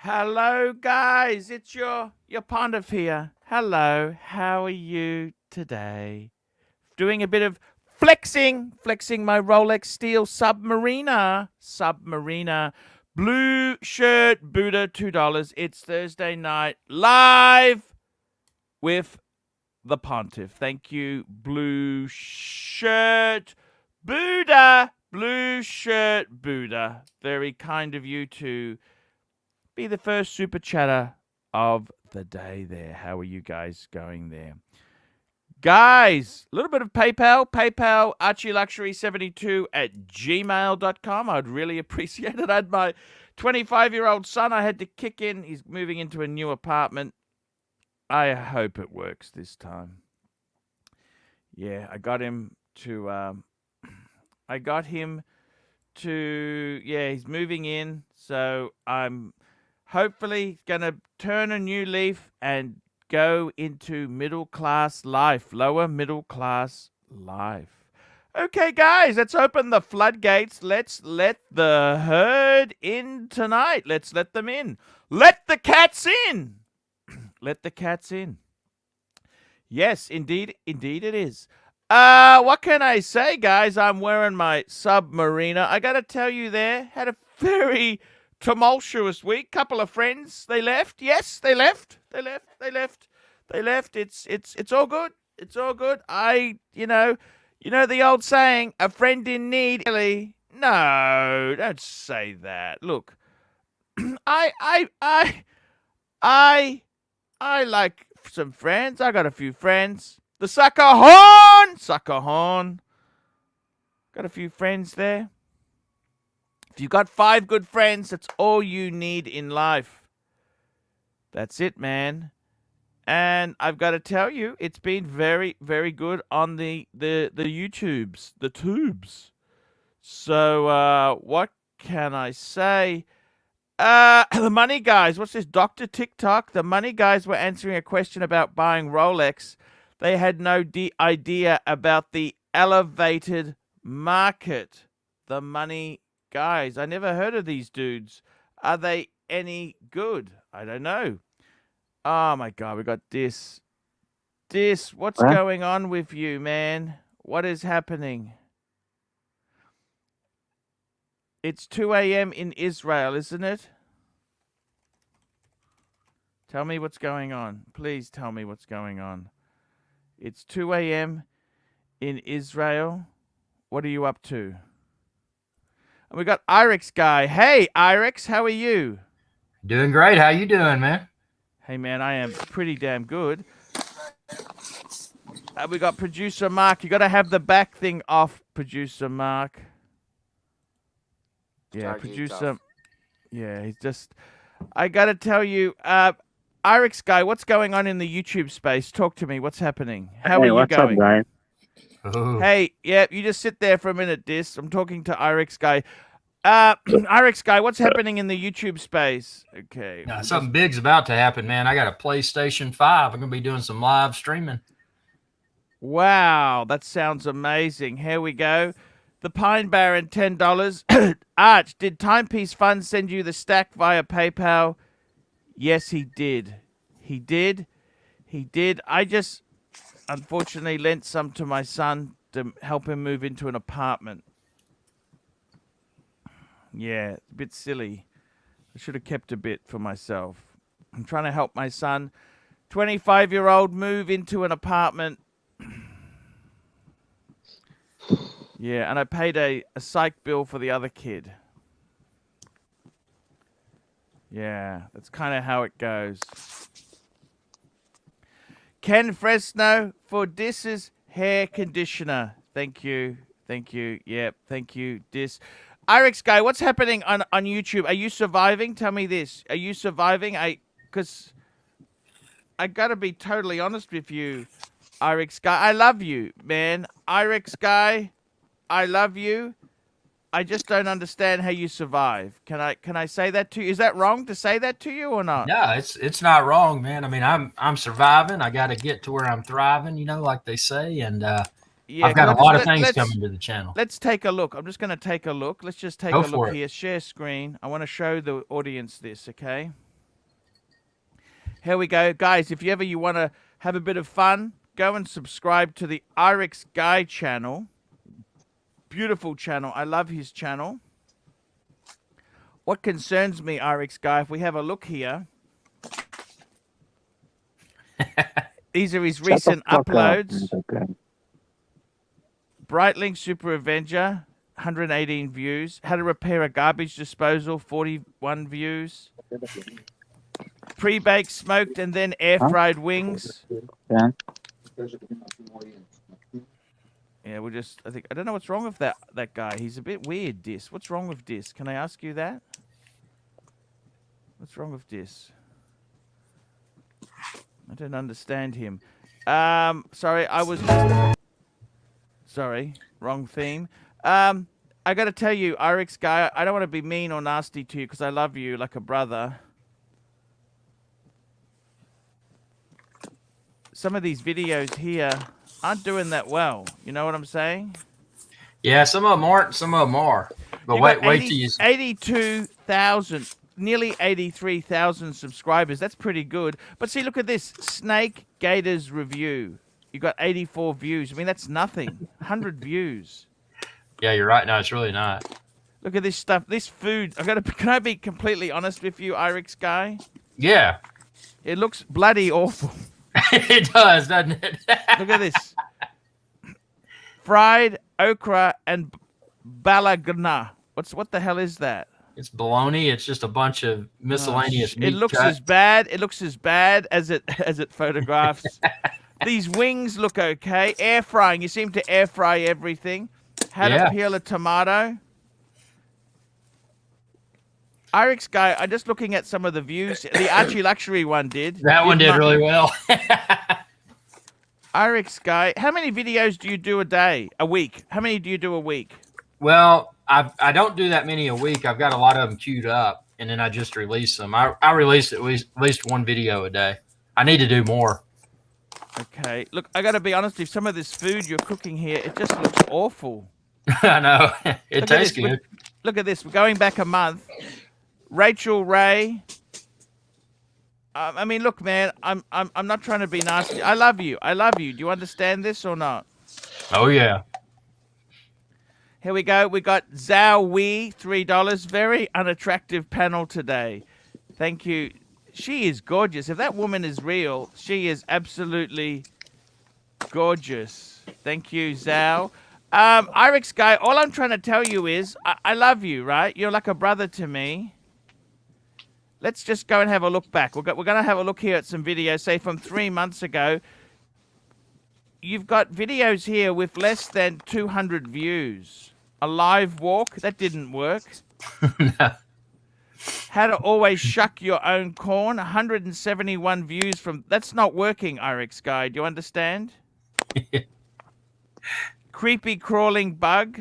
Hello, guys. It's your Pontiff here. Hello. How are you today? Doing a bit of flexing my Rolex Steel Submariner, blue shirt, Buddha, $2. It's Thursday night, live with the Pontiff. Thank you, blue shirt, Buddha, blue shirt, Buddha. Very kind of you to be the first super chatter of the day there. How are you guys going there? Guys, a little bit of PayPal, ArchieLuxury72 at gmail.com. I'd really appreciate it. I had my 25-year-old son I had to kick in. He's moving into a new apartment. I hope it works this time. Yeah, I got him to, he's moving in. So I'm hopefully going to turn a new leaf and go into middle class life, lower middle class life. Okay, guys, let's open the floodgates. Let's let the herd in tonight. Let's let them in. Let the cats in. Let the cats in. Yes, indeed it is. What can I say, guys? I'm wearing my Submariner. I got to tell you there, had a very tumultuous week. Couple of friends, they left. Yes, they left. They left. It's all good. It's all good. You know the old saying, a friend in need. Really? No, don't say that. Look, I like some friends. I got a few friends. The sucker horn. Got a few friends there. If you got 5 good friends, that's all you need in life. That's it, man. And I've got to tell you, it's been very, very good on the YouTubes, the tubes. So what can I say? The money guys, what's this? Dr. TikTok? The money guys were answering a question about buying Rolex. They had no idea about the elevated market. The money guys. I never heard of these dudes. Are they any good? I don't know. Oh my God, we got this. What's going on with you, man? What is happening? It's 2 a.m. in Israel, isn't it? Tell me what's going on. Please tell me what's going on. It's 2 a.m. in Israel. What are you up to? And we got Irix guy. Hey, Irix, how are you? Doing great. How you doing, man? Hey, man, I am pretty damn good. We got producer Mark. You got to have the back thing off, producer Mark. Yeah, producer. Yeah, he's just. I got to tell you, Irix guy, what's going on in the YouTube space? Talk to me. What's happening? How are you what's going? up, guys? Oh. Hey, yeah, you just sit there for a minute, Dis. I'm talking to Irix guy. Irix guy, what's happening in the YouTube space? Okay. Something big's about to happen, man. I got a PlayStation 5. I'm going to be doing some live streaming. Wow, that sounds amazing. Here we go. The Pine Baron, $10. Arch, did Timepiece Fund send you the stack via PayPal? Yes, he did. He did. I just, unfortunately, lent some to my son to help him move into an apartment. Yeah, a bit silly. I should have kept a bit for myself. I'm trying to help my son, 25-year-old, move into an apartment. Yeah, and I paid a psych bill for the other kid. Yeah, that's kind of how it goes. Ken Fresno for Dis's hair conditioner. Thank you. Yep, thank you, Dis. Irix guy, what's happening on YouTube? Are you surviving? Tell me this. Are you surviving? Because I got to be totally honest with you, Irix guy. I love you, man. Irix guy, I love you. I just don't understand how you survive. Can I say that to you? Is that wrong to say that to you or not? No, it's not wrong, man. I mean, I'm surviving. I got to get to where I'm thriving, like they say, and yeah, I've got a lot of things coming to the channel. Let's take a look. I'm just going to take a look. Let's just take a look here. Share screen. I want to show the audience this, okay? Here we go. Guys, if you want to have a bit of fun, go and subscribe to the Irix Guy channel. Beautiful channel. I love his channel. What concerns me, Irix Guy, if we have a look here, these are his recent uploads. Okay. Brightlink Super Avenger, 118 views. How to repair a garbage disposal, 41 views. Pre-baked, smoked, and then air-fried wings. Yeah. Yeah, I don't know what's wrong with that guy. He's a bit weird, Dis. What's wrong with Dis? Can I ask you that? What's wrong with Dis? I don't understand him. Sorry, Sorry, wrong theme. I got to tell you, Irix Guy, I don't want to be mean or nasty to you because I love you like a brother. Some of these videos here aren't doing that well. You know what I'm saying? Yeah, some of them aren't, some of them are. But wait till you... 82,000, nearly 83,000 subscribers. That's pretty good. But see, look at this. Snake Gators review. You got 84 views. I mean, that's nothing. 100 views. Yeah, you're right. No, it's really not. Look at this stuff. This food. Can I be completely honest with you, Irix Guy? Yeah. It looks bloody awful. It does, doesn't it? Look at this. Fried okra and balagna. What the hell is that? It's bologna. It's just a bunch of miscellaneous meat. It looks as bad. It looks as bad as it photographs. These wings look okay. Air frying. You seem to air fry everything. How to peel a tomato. Irix Guy, I'm just looking at some of the views. The ArchieLuxury one did. That one did really well. Irix Guy, how many videos do you do a week? How many do you do a week? Well, I don't do that many a week. I've got a lot of them queued up, and then I just release them. I release at least one video a day. I need to do more. Okay. Look, I got to be honest, if some of this food you're cooking here, it just looks awful. I know. It tastes good. Look at this. We're going back a month. Rachel Ray. I mean, look, man, I'm not trying to be nasty. I love you. I love you. Do you understand this or not? Oh, yeah. Here we go. We got Zhao Wei, $3. Very unattractive panel today. Thank you. She is gorgeous. If that woman is real, she is absolutely gorgeous. Thank you, Zhao. Irix Guy, all I'm trying to tell you is I love you, right? You're like a brother to me. Let's just go and have a look back. We're going to have a look here at some videos, say from 3 months ago. You've got videos here with less than 200 views. A live walk, that didn't work. No. How to always shuck your own corn, 171 views from... That's not working, Irix Guy. Do you understand? Creepy crawling bug.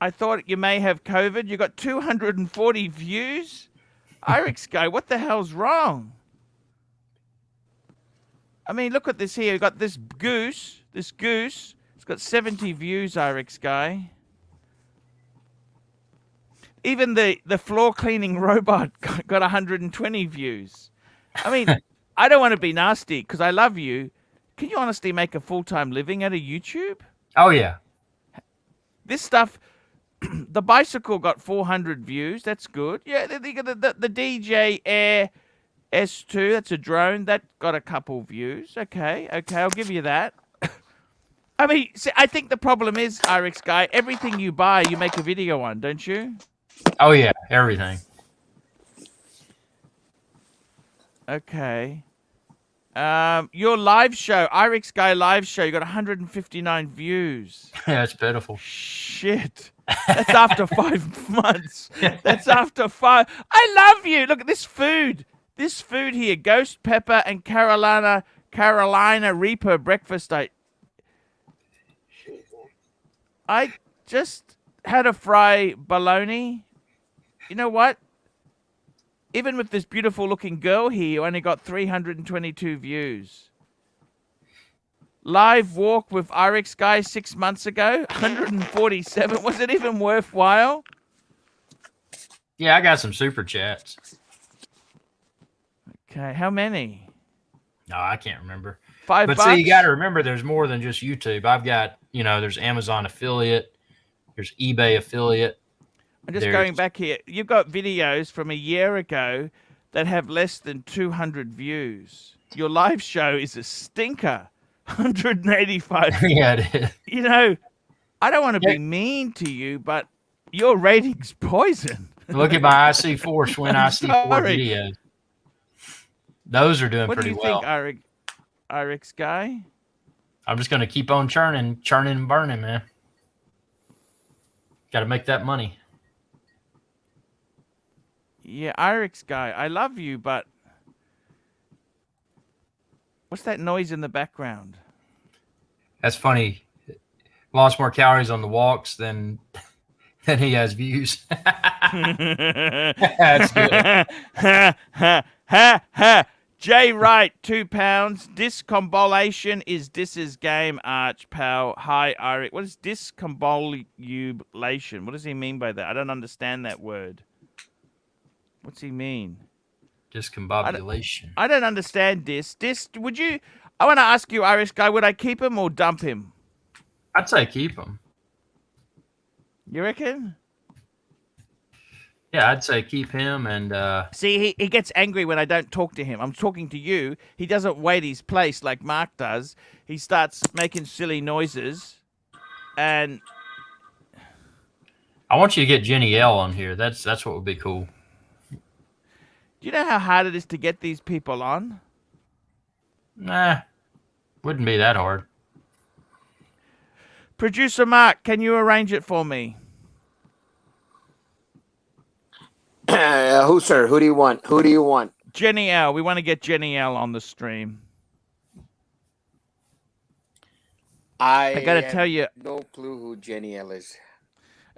I thought you may have COVID. You got 240 views. Irix Guy, what the hell's wrong? I mean, look at this here. You got this goose. This goose. It's got 70 views, Irix Guy. Even the floor cleaning robot got 120 views. I mean, I don't want to be nasty because I love you. Can you honestly make a full-time living out of YouTube? Oh, yeah. This stuff, the bicycle got 400 views. That's good. Yeah, the DJ Air S2, that's a drone. That got a couple views. Okay, I'll give you that. I mean, see, I think the problem is, Irix Guy, everything you buy, you make a video on, don't you? Oh, yeah, everything. Okay. Your live show, Irix Guy live show, you got 159 views. Yeah, it's pitiful. Shit. That's after 5 months. That's after 5. I love you. Look at this food. This food here, ghost pepper and Carolina Reaper breakfast. I just had a fry bologna. You know what? Even with this beautiful looking girl here, you only got 322 views. Live walk with Irix Guy 6 months ago, 147. Was it even worthwhile? Yeah, I got some super chats. Okay, how many? No, I can't remember. $5? But see, you got to remember, there's more than just YouTube. I've got, there's Amazon affiliate, there's eBay affiliate. I'm just going back here. You've got videos from a year ago that have less than 200 views. Your live show is a stinker. 185. Yeah, it is. You know, I don't want to be mean to you, but your rating's poison. Look at my IC4 Schwinn IC4 sorry. videos. Those are doing What do pretty you well. think, Irix guy? I'm just going to keep on churning and burning, man. Got to make that money. Yeah, Irix guy, I love you, but what's that noise in the background? That's funny. Lost more calories on the walks than he has views. That's good. Jay Wright, £2. Discombobulation is Dis's game, Arch, pal. Hi, Irix. What is discombobulation? What does he mean by that? I don't understand that word. What's he mean? Discombobulation. I don't understand this. Would you... I want to ask you, Irish guy, would I keep him or dump him? I'd say keep him. You reckon? Yeah, I'd say keep him and... See, he gets angry when I don't talk to him. I'm talking to you. He doesn't wait his place like Mark does. He starts making silly noises. And... I want you to get Jenny L on here. That's what would be cool. Do you know how hard it is to get these people on? Nah, wouldn't be that hard. Producer Mark, can you arrange it for me? Who, sir? Who do you want? Who do you want? Jenny L. We want to get Jenny L on the stream. I got to tell you. No clue who Jenny L is.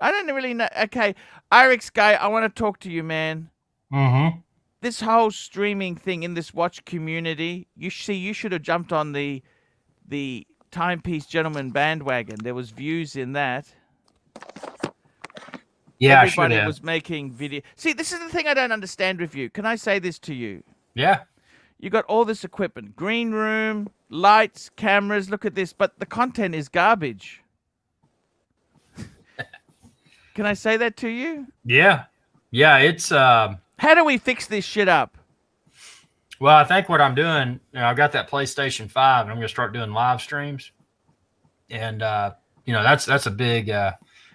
I don't really know. Okay, Irix guy, I want to talk to you, man. Mm-hmm. This whole streaming thing in this watch community, you should have jumped on the Timepiece Gentleman bandwagon. There was views in that. Yeah, everybody was making video. See, this is the thing I don't understand with you. Can I say this to you? Yeah. You got all this equipment, green room, lights, cameras. Look at this, but the content is garbage. Can I say that to you? Yeah. Yeah, it's... How do we fix this shit up? Well, I think what I'm doing, I've got that PlayStation 5, and I'm going to start doing live streams. And, that's a big...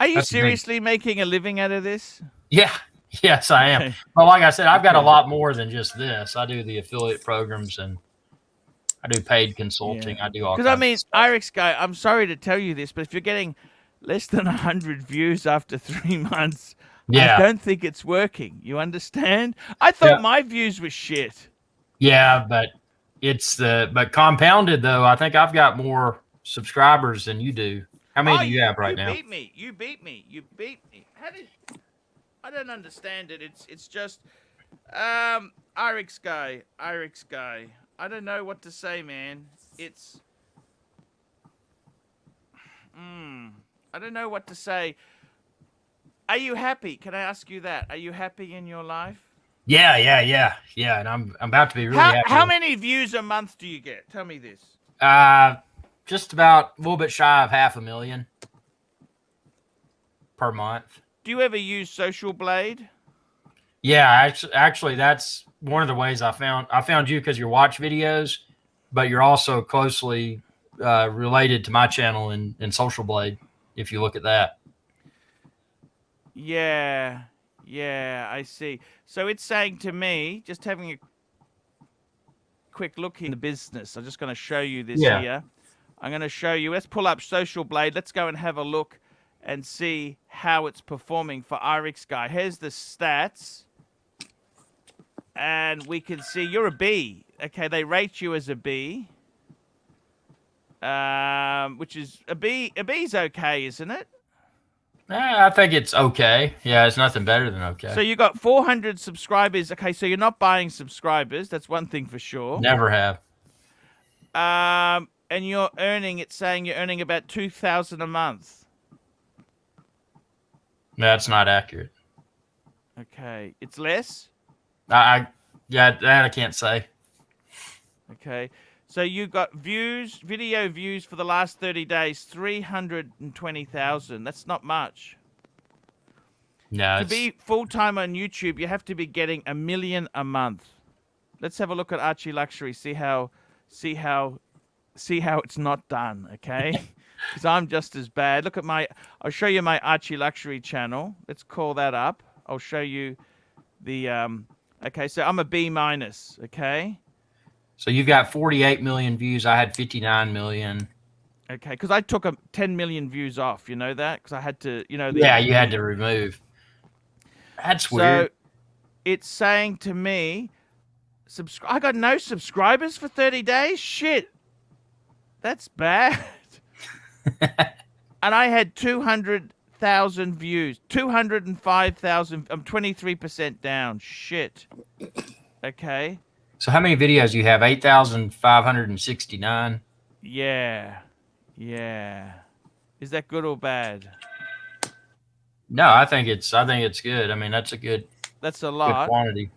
Are you seriously making a living out of this? Yeah. Yes, I am. But like I said, I've got a lot more than just this. I do the affiliate programs, and I do paid consulting. Yeah. I do all kinds of stuff. Irix guy, I'm sorry to tell you this, but if you're getting less than 100 views after 3 months... Yeah. I don't think it's working. You understand? I thought my views were shit. Yeah, but but compounded though. I think I've got more subscribers than you do. How many do you have right now? You beat me. How did? I don't understand it. It's just, Irix guy. I don't know what to say, man. It's, I don't know what to say. Are you happy? Can I ask you that? Are you happy in your life? Yeah. And I'm about to be really happy. How many views a month do you get? Tell me this. Just about a little bit shy of 500,000 per month. Do you ever use Social Blade? Yeah, actually, that's one of the ways I found you because your watch videos, but you're also closely related to my channel in Social Blade. If you look at that. Yeah, I see. So it's saying to me, just having a quick look in the business. I'm just going to show you this here. I'm going to show you. Let's pull up Social Blade. Let's go and have a look and see how it's performing for Irix guy. Here's the stats. And we can see you're a B. Okay, they rate you as a B. Which is a B. A B's okay, isn't it? I think it's okay. Yeah, it's nothing better than okay. So you got 400 subscribers. Okay, so you're not buying subscribers. That's one thing for sure. Never have. And you're earning, it's saying you're earning about 2,000 a month. That's not accurate. Okay, it's less. Yeah, that I can't say. Okay, so you got video views for the last 30 days, 320,000. That's not much. No, To it's be full-time on YouTube, you have to be getting 1 million a month. Let's have a look at ArchieLuxury, see how it's not done, okay? Because I'm just as bad. Look at I'll show you my ArchieLuxury channel. Let's call that up. I'll show you the, okay, so I'm a B minus, okay? so you've got 48 million views. I had 59 million. Okay, because I took 10 million views off, you know that? Because I had to, you know. Yeah, you had to remove. That's So weird. it's saying to me, I got no subscribers for 30 days? Shit. That's bad. And I had 200,000 views. 205,000. I'm 23% down. Shit. Okay. So how many videos do you have? 8,569. Yeah. Yeah. Is that good or bad? No, I think it's good. I mean, that's a good That's a lot. quantity.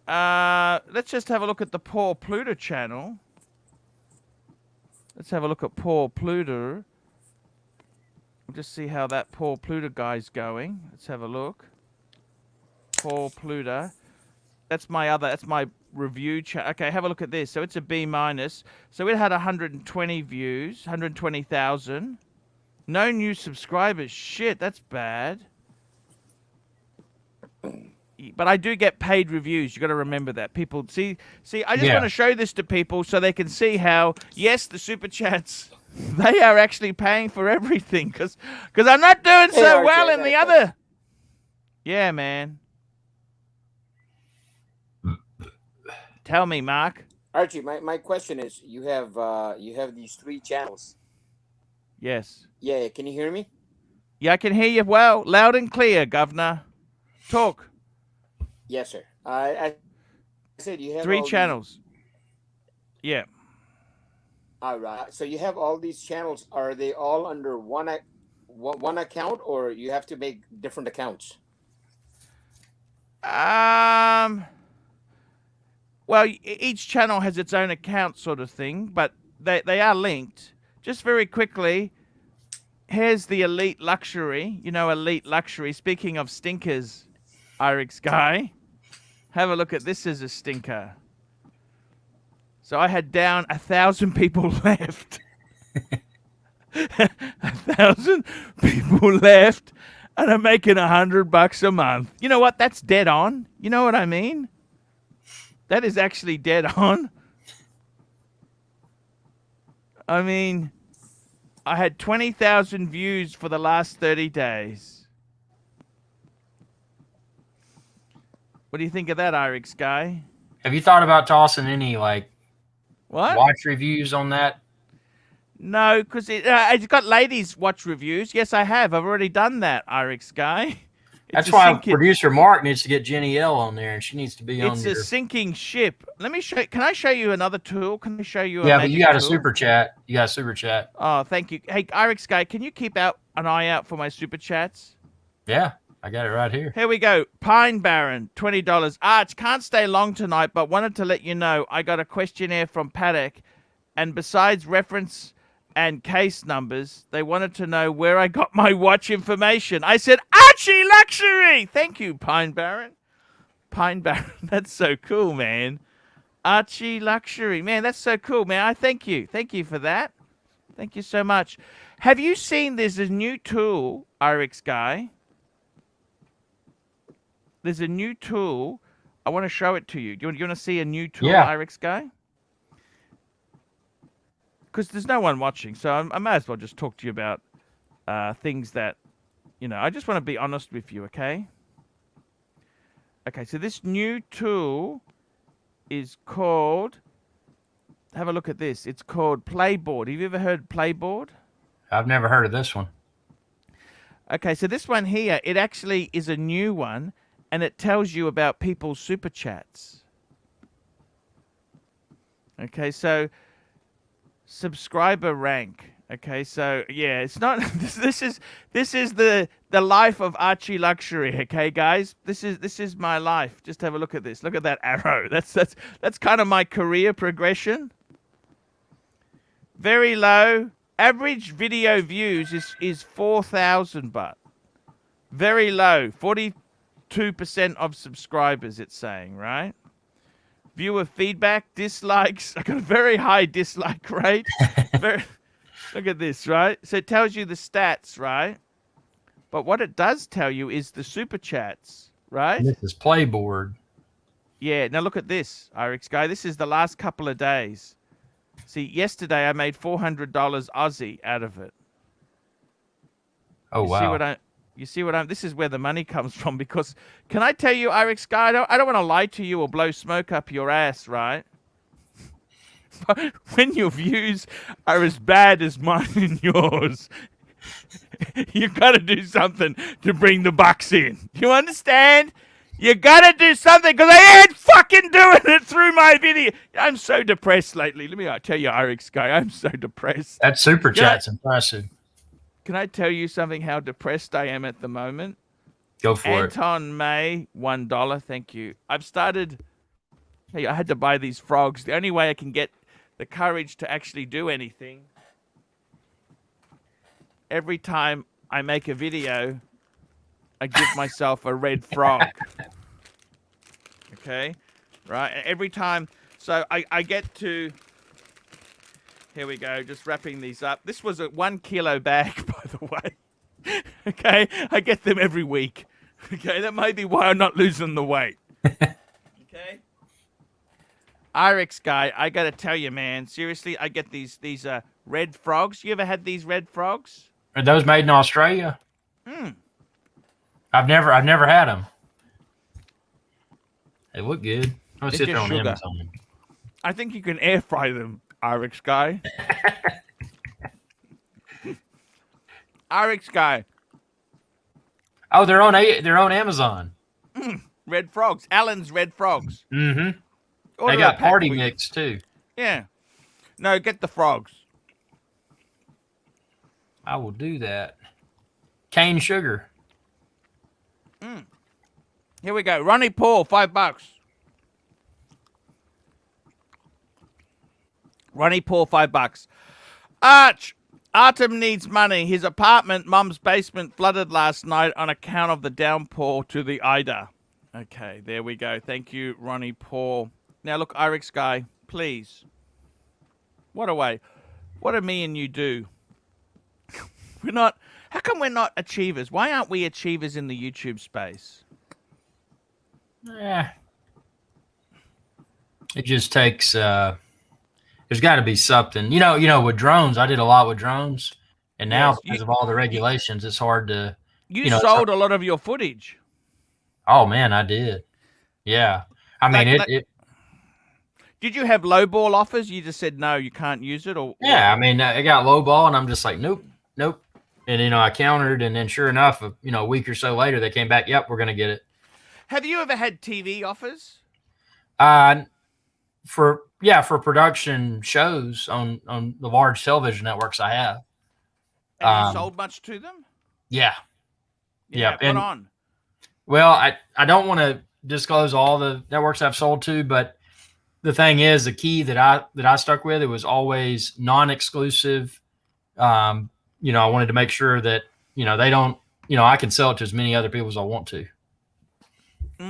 Let's just have a look at the Paul Pluter channel. Let's have a look at Paul Pluter. We'll just see how that Paul Pluter guy's going. Let's have a look. Paul Pluter. That's my review chat. Okay, have a look at this. So it's a B minus. So it had 120 views, 120,000. No new subscribers. Shit, that's bad. But I do get paid reviews. You got to remember that. People see. I just want to show this to people so they can see how, yes, the super chats, they are actually paying for everything. Because I'm not doing so well in the other. Yeah, man. Tell me, Mark. Archie, my question is, you have these 3 channels. Yes. Yeah, can you hear me? Yeah, I can hear you well, loud and clear, Governor. Talk. Yes, sir. I said you have 3 channels. Yeah. All right. So you have all these channels. Are they all under one account, or you have to make different accounts? Well, each channel has its own account, sort of thing, but they are linked. Just very quickly, here's the Elite Luxury. You know, Elite Luxury. Speaking of stinkers, Irix guy, have a look at this as a stinker. So I had down 1,000 people left. 1,000 people left, and I'm making $100 a month. You know what? That's dead on. You know what I mean? That is actually dead on. I mean, I had 20,000 views for the last 30 days. What do you think of that, Irix guy? Have you thought about tossing any like What? watch reviews on that? No, because it's got ladies watch reviews. Yes, I have. I've already done that, Irix guy. That's why producer Mark needs to get Jenny L on there, and she needs to be on there. It's a sinking ship. Let me show. Can I show you another tool? Can I show you a Yeah, but you got a tool? super chat. You got a super chat. Oh, thank you. Hey, Irix guy, can you keep an eye out for my super chats? Yeah, I got it right here. Here we go. Pine Baron, $20. Arch, can't stay long tonight, but wanted to let you know I got a questionnaire from Paddock, and besides reference and case numbers, they wanted to know where I got my watch information. I said, ArchieLuxury! Thank you, Pine Baron. Pine Baron, that's so cool, man. ArchieLuxury. Man, that's so cool, man. I thank you. Thank you for that. Thank you so much. Have you seen there's a new tool, Irix guy? There's a new tool. I want to show it to you. Do you want to see a new tool, Irix guy? Because there's no one watching, so I may as well just talk to you about things that, you know, I just want to be honest with you, okay? Okay, so this new tool is called, have a look at this. It's called Playboard. Have you ever heard Playboard? I've never heard of this one. Okay, so this one here, it actually is a new one, and it tells you about people's super chats. Okay, so subscriber rank. Okay, so yeah, it's not. This is the life of ArchieLuxury. Okay, guys, this is my life. Just have a look at this. Look at that arrow. That's kind of my career progression. Very low. Average video views is 4,000 baht. Very low. 42% of subscribers. It's saying, right? Viewer feedback, dislikes. I got a very high dislike rate. Look at this, right? So it tells you the stats, right? But what it does tell you is the super chats, right? This is Playboard. Yeah. Now look at this, Irix guy. This is the last couple of days. See, yesterday I made $400 Aussie out of it. Oh, you wow. See what I'm. This is where the money comes from. Because can I tell you, Irix guy? I don't want to lie to you or blow smoke up your ass, right? But when your views are as bad as mine and yours, you got to do something to bring the bucks in. You understand? You got to do something because I ain't fucking doing it through my video. I'm so depressed lately. Let me tell you, Irix guy, I'm so depressed. That super chat's impressive. Can I tell you something? How depressed I am at the moment. Go for it. Anton May, $1. Thank you. I've started. Hey, I had to buy these frogs. The only way I can get the courage to actually do anything. Every time I make a video, I give myself a red frog. Okay? Right? Every time. So I get to. Here we go. Just wrapping these up. This was a 1 kilo bag, by the way. Okay? I get them every week. Okay? That may be why I'm not losing the weight. Okay? Irix guy, I gotta tell you, man. Seriously, I get these red frogs. You ever had these red frogs? Are those made in Australia? I've never had them. They look good. I'm gonna sit there on Amazon. I think you can air fry them, Irix guy. Irix guy. Oh, they're on Amazon. Red frogs. Alan's red frogs. Mm-hmm. Order They got a pack, party please. mix too. Yeah. No, get the frogs. I will do that. Cane sugar. Here we go. Ronnie Paul, $5. Ronnie Paul, $5. Artem needs money. His apartment, mum's basement, flooded last night on account of the downpour to the Ida. Okay, there we go. Thank you, Ronnie Paul. Now, look, Irix guy, please. What do me and you do? How come we're not achievers? Why aren't we achievers in the YouTube space? Yeah. It just takes, there's got to be something. You know, with drones, I did a lot with drones. And now, because of all the regulations, it's hard to. You sold a lot of your footage. Oh, man, I did. Yeah. I mean, Did you have lowball offers? You just said, no, you can't use it? Yeah, I mean, I got lowball, and I'm just like, nope. And, I countered, and then sure enough, a week or so later, they came back, yep, we're going to get it. Have you ever had TV offers? For production shows on the large television networks I have. And you sold much to them? Yeah. Yeah. What on? Well, I don't want to disclose all the networks I've sold to, but the thing is, the key that I stuck with, it was always non-exclusive. I wanted to make sure that, they don't, I can sell it to as many other people as I want to.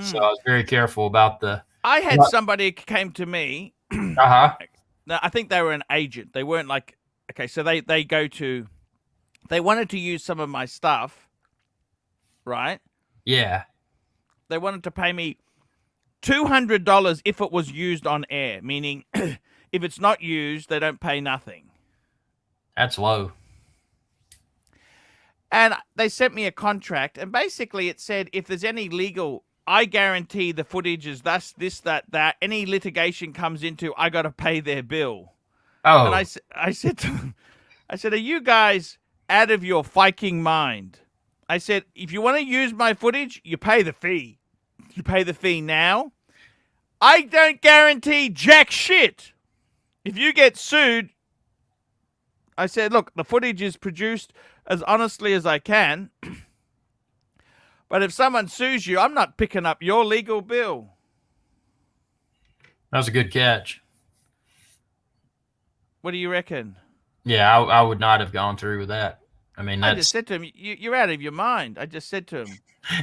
So I was very careful about I had somebody came to me. Uh-huh. Now, I think they were an agent. They weren't like, okay, so they wanted to use some of my stuff, right? Yeah. They wanted to pay me $200 if it was used on air, meaning if it's not used, they don't pay nothing. That's low. And they sent me a contract, and basically it said if there's any legal, I guarantee the footage is this, that. Any litigation comes into, I got to pay their bill. Oh. And I said to them, are you guys out of your fucking mind? I said, if you want to use my footage, you pay the fee. You pay the fee now. I don't guarantee jack shit. If you get sued, I said, look, the footage is produced as honestly as I can. But if someone sues you, I'm not picking up your legal bill. That was a good catch. What do you reckon? Yeah, I would not have gone through with that. I mean, I that's just said to him, you're out of your mind. I just said to him.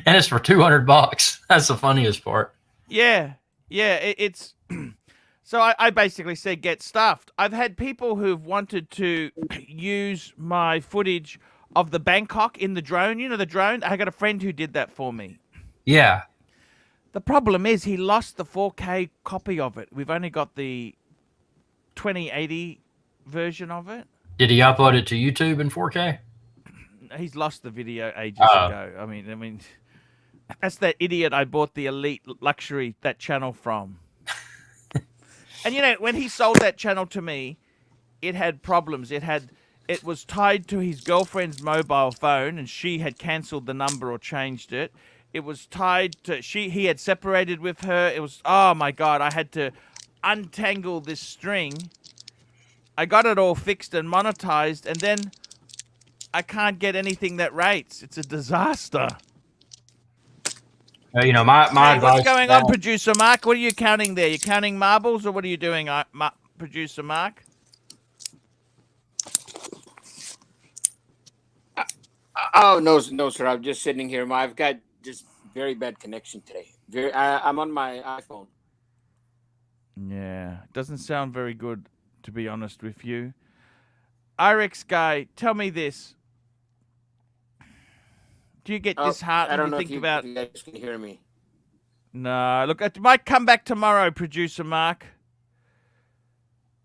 and it's for $200. That's the funniest part. Yeah, it's... So I basically said, get stuffed. I've had people who've wanted to use my footage of the Bangkok in the drone. You know the drone? I got a friend who did that for me. Yeah. The problem is he lost the 4K copy of it. We've only got the 2080 version of it. Did he upload it to YouTube in 4K? He's lost the video ages ago. I mean, that's that idiot I bought the Elite Luxury, that channel from. And, you know, when he sold that channel to me, it had problems. It was tied to his girlfriend's mobile phone, and she had cancelled the number or changed it. It was tied to... He had separated with her. It was... Oh, my God. I had to untangle this string. I got it all fixed and monetized, and then I can't get anything that rates. It's a disaster. You know, my Hey, advice. what's going on, Producer Mark? What are you counting there? You counting marbles, or what are you doing, Producer Mark? Oh no, sir. I'm just sitting here. I've got just very bad connection today. I'm on my iPhone. Yeah, doesn't sound very good, to be honest with you. IREX guy, tell me this. Do you get disheartened? I don't You know think if about... you guys can hear me. No, look, it might come back tomorrow, Producer Mark.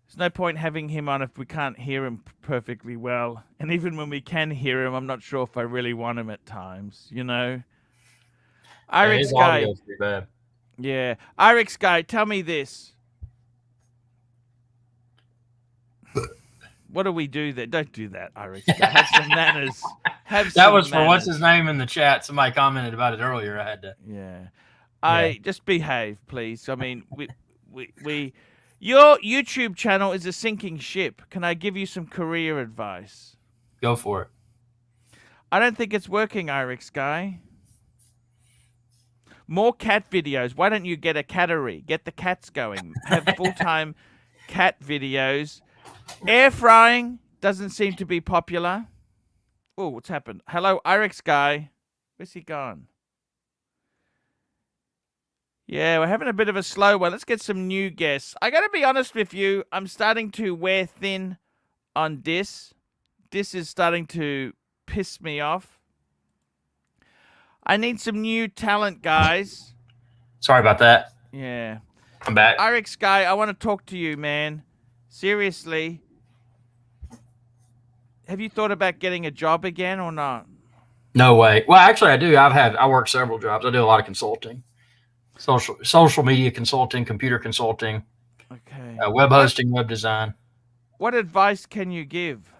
There's no point having him on if we can't hear him perfectly well. And even when we can hear him, I'm not sure if I really want him at times, you know? IREX his guy. audio's pretty bad. Yeah. IREX guy, tell me this. What do we do there? Don't do that, IREX guy. Have some manners. That was for what's his name in the chat. Somebody commented about it earlier. I had to. Yeah. Just behave, please. I mean, we your YouTube channel is a sinking ship. Can I give you some career advice? Go for it. I don't think it's working, IREX guy. More cat videos. Why don't you get a cattery? Get the cats going. Have full-time cat videos. Air frying doesn't seem to be popular. Oh, what's happened? Hello, IREX guy. Where's he gone? Yeah, we're having a bit of a slow one. Let's get some new guests. I got to be honest with you. I'm starting to wear thin on this. This is starting to piss me off. I need some new talent, guys. Sorry about that. Yeah. I'm back. IREX guy, I want to talk to you, man. Seriously. Have you thought about getting a job again or not? No way. Well, actually, I do. I work several jobs. I do a lot of consulting, social media consulting, computer consulting, Okay. web hosting, web design. What advice can you give?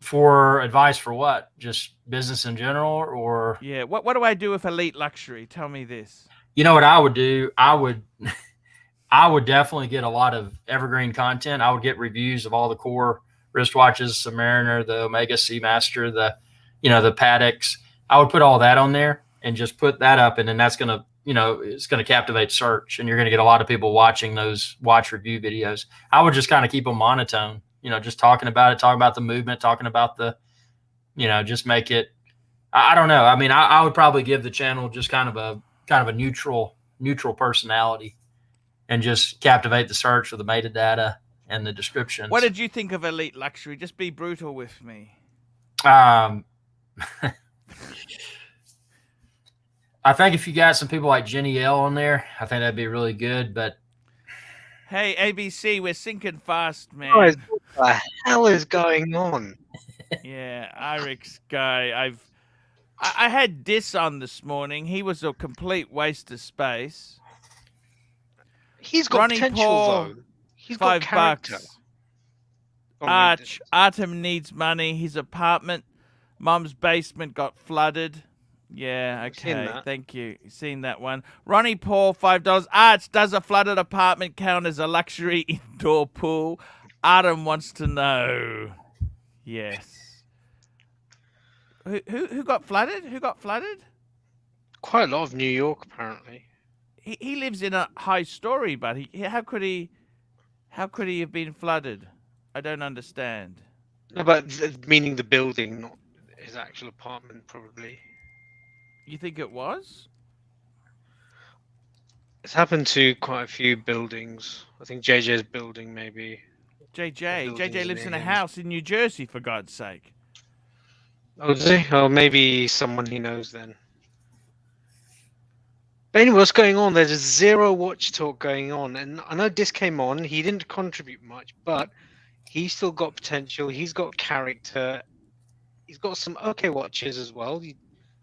For advice for what? Just business in general, or? Yeah. What do I do with Elite Luxury? Tell me this. You know what I would do? I would definitely get a lot of evergreen content. I would get reviews of all the core wristwatches, Submariner, the Omega Seamaster, the Paddocks. I would put all that on there and just put that up, and then that's gonna, it's gonna captivate search, and you're gonna get a lot of people watching those watch review videos. I would just kind of keep them monotone, just talking about it, talking about the movement, talking about the, just make it. I don't know. I mean, I would probably give the channel just kind of a neutral personality, and just captivate the search with the metadata and the descriptions. What did you think of Elite Luxury? Just be brutal with me. I think if you got some people like Jenny L on there, I think that'd be really good. But hey, ABC, we're sinking fast, man. Guys, what the hell is going on? Yeah, IREX guy. I had Dis on this morning. He was a complete waste of space. He's got Ronnie potential, Paul, though. He's got character. $5. Artem needs money. His apartment, Mum's basement got flooded. Yeah, okay. Thank you. Seen that one. Ronnie Paul, $5. Arch, does a flooded apartment count as a luxury indoor pool? Adam wants to know. Yes. Who got flooded? Who got flooded? Quite a lot of New York, apparently. He lives in a high story, but how could he have been flooded? I don't understand. No, but meaning the building, not his actual apartment, probably. You think it was? It's happened to quite a few buildings. I think JJ's building, maybe. JJ lives in a him. house in New Jersey, for God's sake. Oh, does he? Oh, maybe someone he knows then. But anyway, what's going on? There's a zero watch talk going on, and I know this came on. He didn't contribute much, but he's still got potential. He's got character. He's got some okay watches as well. He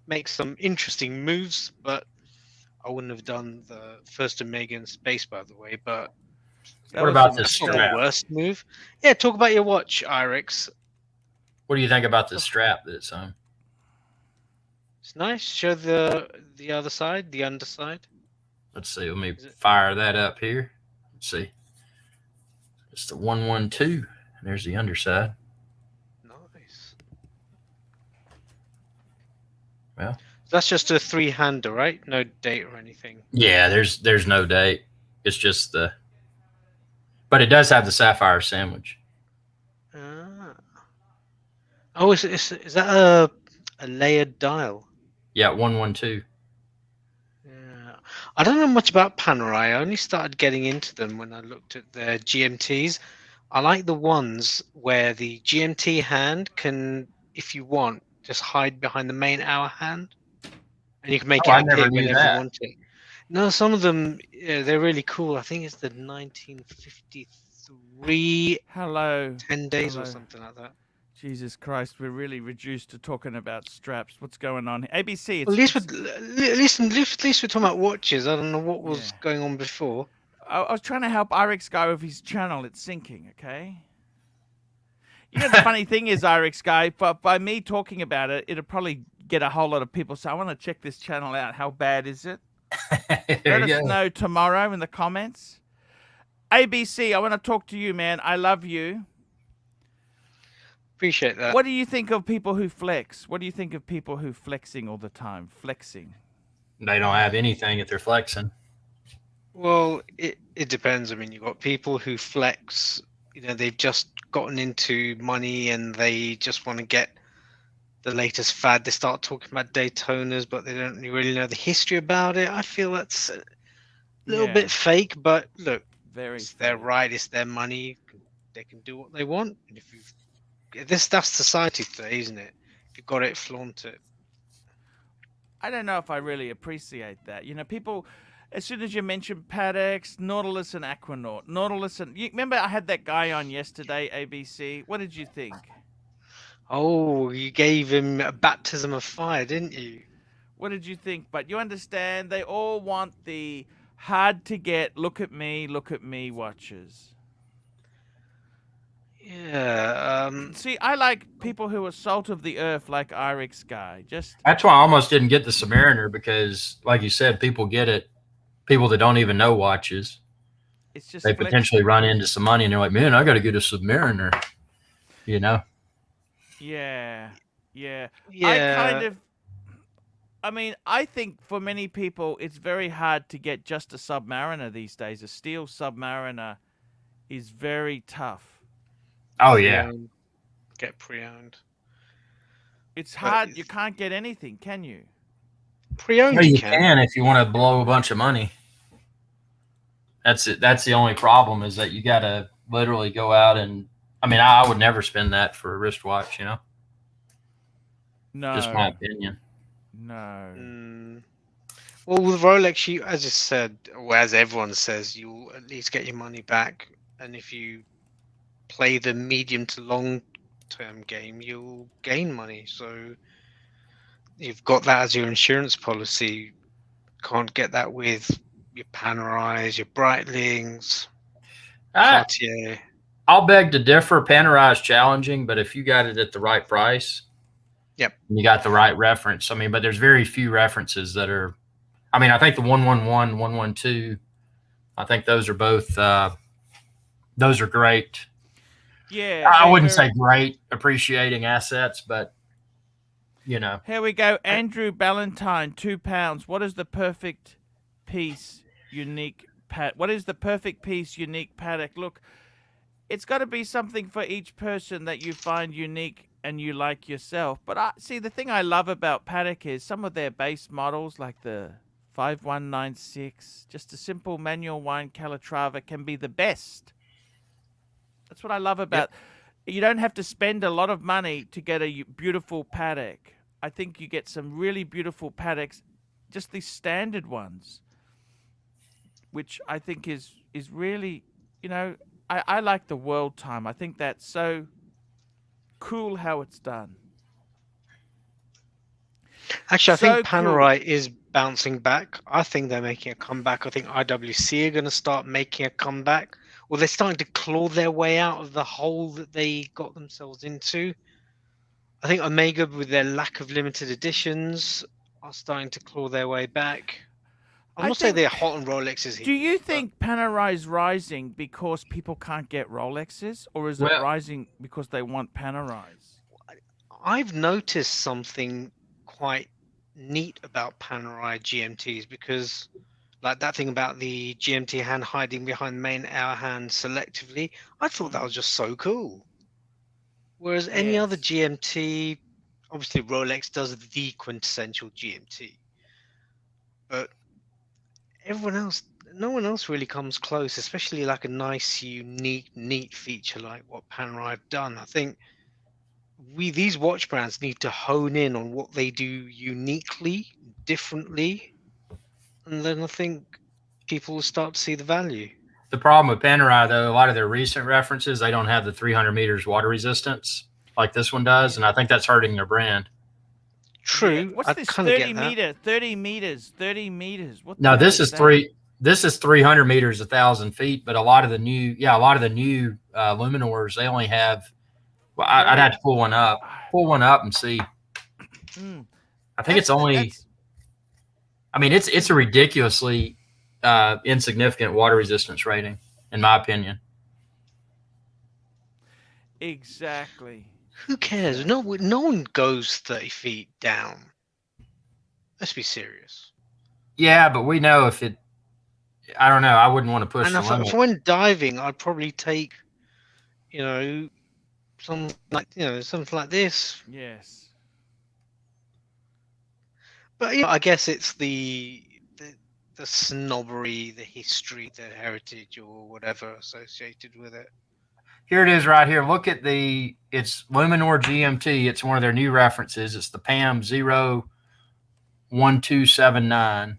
makes some interesting moves, but I wouldn't have done the first Omega in space, by the way. But What about this that's not the strap? worst move. Yeah, talk about your watch, Irix. What do you think about the strap that it's on? It's nice. Show the other side, the underside. Let's see. Let me fire that up here. Let's see. It's the 112. And there's the underside. Nice. Well, that's just a 3-hander, right? No date or anything. yeah, there's no date. It's just the. But it does have the sapphire sandwich. Ah. Oh, is that a layered dial? Yeah, 112. Yeah. I don't know much about Panerai. I only started getting into them when I looked at their GMTs. I like the ones where the GMT hand can, if you want, just hide behind the main hour hand, and you can make I it never appear knew whenever that. you want it. No, some of them, they're really cool. I think it's the 1953 Hello. 10 days Hello. or something like that. Jesus Christ, we're really reduced to talking about straps. What's going on? ABC, it's, Well, at least we're talking about watches. I don't know what was Yeah. going on before. I was trying to help Irix Guy with his channel. It's sinking, okay? You know, the funny thing is, Irix Guy, but by me talking about it, it'll probably get a whole lot of people. So I want to check this channel out. How bad is it? There Let you us go. know tomorrow in the comments. ABC, I want to talk to you, man. I love you. Appreciate that. What do you think of people who flex? What do you think of people who flexing all the time? Flexing. They don't have anything if they're flexing. Well, it depends. I mean, you've got people who flex, they've just gotten into money and they just want to get the latest fad. They start talking about Daytonas, but they don't really know the history about it. I feel that's a little bit fake, but look, Very it's their fake. right, it's their money. They can do what they want. And that's society today, isn't it? If you've got it, flaunt it. I don't know if I really appreciate that. You know, people, as soon as you mention Paddocks, Nautilus, and Aquanaut, you remember I had that guy on yesterday, ABC. What did you think? Oh, you gave him a baptism of fire, didn't you? What did you think? But you understand, they all want the hard to get, look at me watches. Yeah. See, I like people who are salt of the earth, like Irix Guy. That's why I almost didn't get the Submariner because, like you said, people get it. People that don't even know watches, It's just they flex- potentially run into some money and they're like, man, I got to get a Submariner, you know? Yeah. Yeah. I think for many people, it's very hard to get just a Submariner these days. A steel Submariner is very tough. Oh, yeah. Get pre-owned. It's hard. You can't get anything, can you? Pre-owned Well, you you can. can if you want to blow a bunch of money. That's it. That's the only problem is that you got to literally go out and, I mean, I would never spend that for a wristwatch, you know? No. Just my opinion. No. Well, with Rolex, you, as you said, or as everyone says, you'll at least get your money back. And if you play the medium to long term game, you'll gain money. So you've got that as your insurance policy. Can't get that with your Panerais, your Breitlings, Cartier. I'll beg to differ. Panerai is challenging, but if you got it at the right price, yep, you got the right reference. I mean, but there's very few references that are. I mean, I think the 111, 112, I think those are both. Those are great. Yeah, I they're wouldn't very. say great appreciating assets, but you know, Here we go. Andrew Ballantyne, £2. What is the perfect piece, unique What is the perfect piece, unique paddock? Look, it's got to be something for each person that you find unique and you like yourself. But I see the thing I love about paddock is some of their base models, like the 5196, just a simple manual wine Calatrava, can be the best. That's what I love about. You don't have to spend a lot of money to get a beautiful paddock. I think you get some really beautiful paddocks, just these standard ones, which I think is really, you know, I like the world time. I think that's so cool how it's done. Actually, I think So cool. Panerai is bouncing back. I think they're making a comeback. I think IWC are going to start making a comeback. Well, they're starting to claw their way out of the hole that they got themselves into. I think Omega, with their lack of limited editions, are starting to claw their way back. I'm I not saying they're think. hot on Rolex's Do you heels, but think Panerai is rising because people can't get Rolexes, or is it well, rising because they want Panerais? I've noticed something quite neat about Panerai GMTs, because like that thing about the GMT hand hiding behind the main hour hand selectively, I thought that was just so cool. Whereas any other Yes. GMT, obviously Rolex does the quintessential GMT, but everyone else, no one else really comes close, especially like a nice, unique, neat feature like what Panerai have done. I think these watch brands need to hone in on what they do uniquely, differently, and then I think people will start to see the value. the problem with Panerai, though, a lot of their recent references, they don't have the 300 meters water resistance like this one does, Yeah. and I think that's hurting their brand. Yeah. True, What's I this kind of 30 get that. meter? 30 meters. 30 meters. What the Now hell this is is that? three. This is 300 meters, 1,000 feet, but a lot of the new, a lot of the new luminors, they only have. Well, I'd Very. have to pull one up and see. Mm, I think it's only. that's. I mean, it's a ridiculously insignificant water resistance rating, in my opinion. Exactly. Who cares? Exactly. No one goes 30 feet down. Let's be serious. Yeah, but we know if it. I don't know. I wouldn't want to push And the if limit. I went diving, I'd probably take, you know, something like this. Yes. But I guess it's the snobbery, the history, the heritage, or whatever associated with it. Here it is right here. Look at it's Luminor GMT. It's one of their new references. It's the PAM 01279,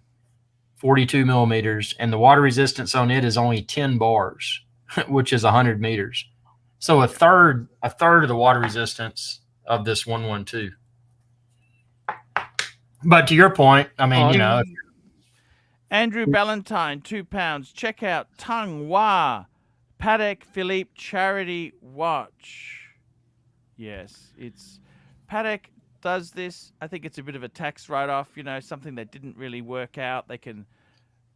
42 millimeters, and the water resistance on it is only 10 bars, which is 100 meters. So a third of the water resistance of this 112. But to your point, I mean, Andrew Ballantyne, £2. Check out Tung Wah Patek Philippe charity watch. Yes, it's Patek does this. I think it's a bit of a tax write-off. Something that didn't really work out. They can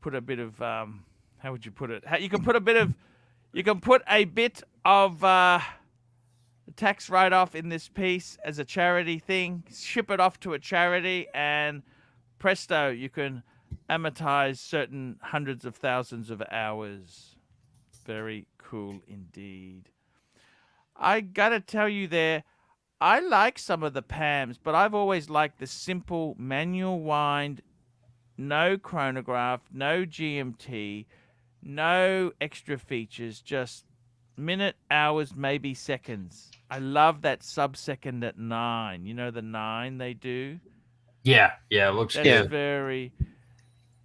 put a bit of how would you put it? You can put a bit of tax write-off in this piece as a charity thing. Ship it off to a charity, and presto, you can amortize certain hundreds of thousands of hours. Very cool indeed. I gotta tell you there, I like some of the PAMs, but I've always liked the simple manual wind, no chronograph, no GMT, no extra features, just minute, hours, maybe seconds. I love that sub-second at 9. You know the 9 they do? yeah, it looks That's Yeah. good. very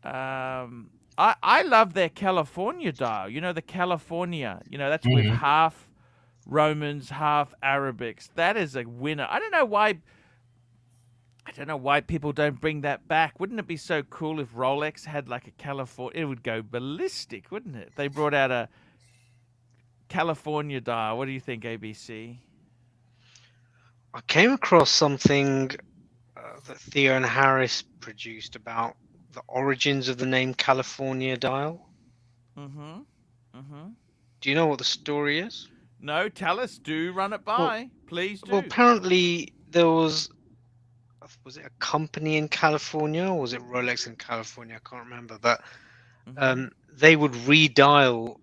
I love their California dial. The California. That's with Mhm. half Romans, half Arabics. That is a winner. I don't know why people don't bring that back. Wouldn't it be so cool if Rolex had like a California? It would go ballistic, wouldn't it? They brought out a California dial. What do you think, ABC? I came across something that Theo and Harris produced about the origins of the name California dial. Mm-hmm. Mm-hmm. Do you know what the story is? No, tell us. Do run it by. Please do. Well, apparently there was it a company in California or was it Rolex in California? I can't remember, but Mhm. they would redial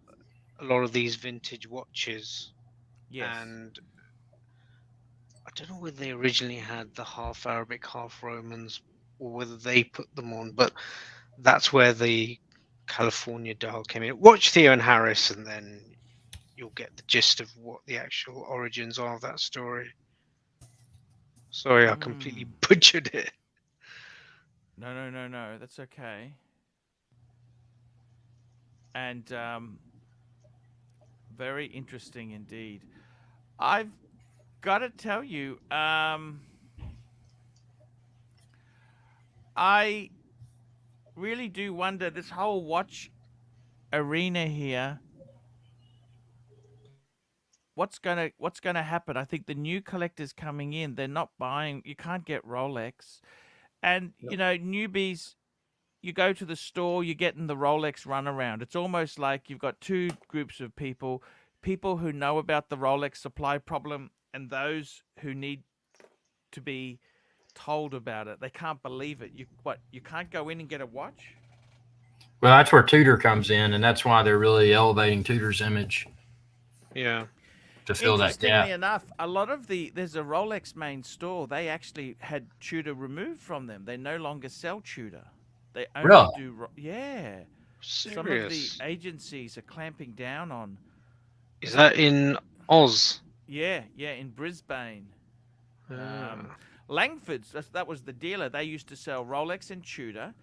a lot of these vintage watches, Yes. and I don't know whether they originally had the half Arabic, half Romans, or whether they put them on, but that's where the California dial came in. Watch Theo and Harris, and then you'll get the gist of what the actual origins are of that story. Sorry, I completely butchered it. No. That's okay. And very interesting indeed. I've got to tell you, I really do wonder this whole watch arena here. What's gonna happen? I think the new collectors coming in, they're not buying. You can't get Rolex, and you know newbies. You go to the store, you're getting the Rolex runaround. It's almost like you've got two groups of people: people who know about the Rolex supply problem, and those who need to be told about it. They can't believe it. You can't go in and get a watch? Well, that's where Tudor comes in, and that's why they're really elevating Tudor's image Yeah. to fill that Interestingly gap. enough, a lot of there's a Rolex main store. They actually had Tudor removed from them. They no longer sell Tudor. They only Really? do yeah. Some of the Serious? agencies are clamping down on. Is that in Oz? Yeah, in Brisbane. Ah. Langford's, that was the dealer. They used to sell Rolex and Tudor,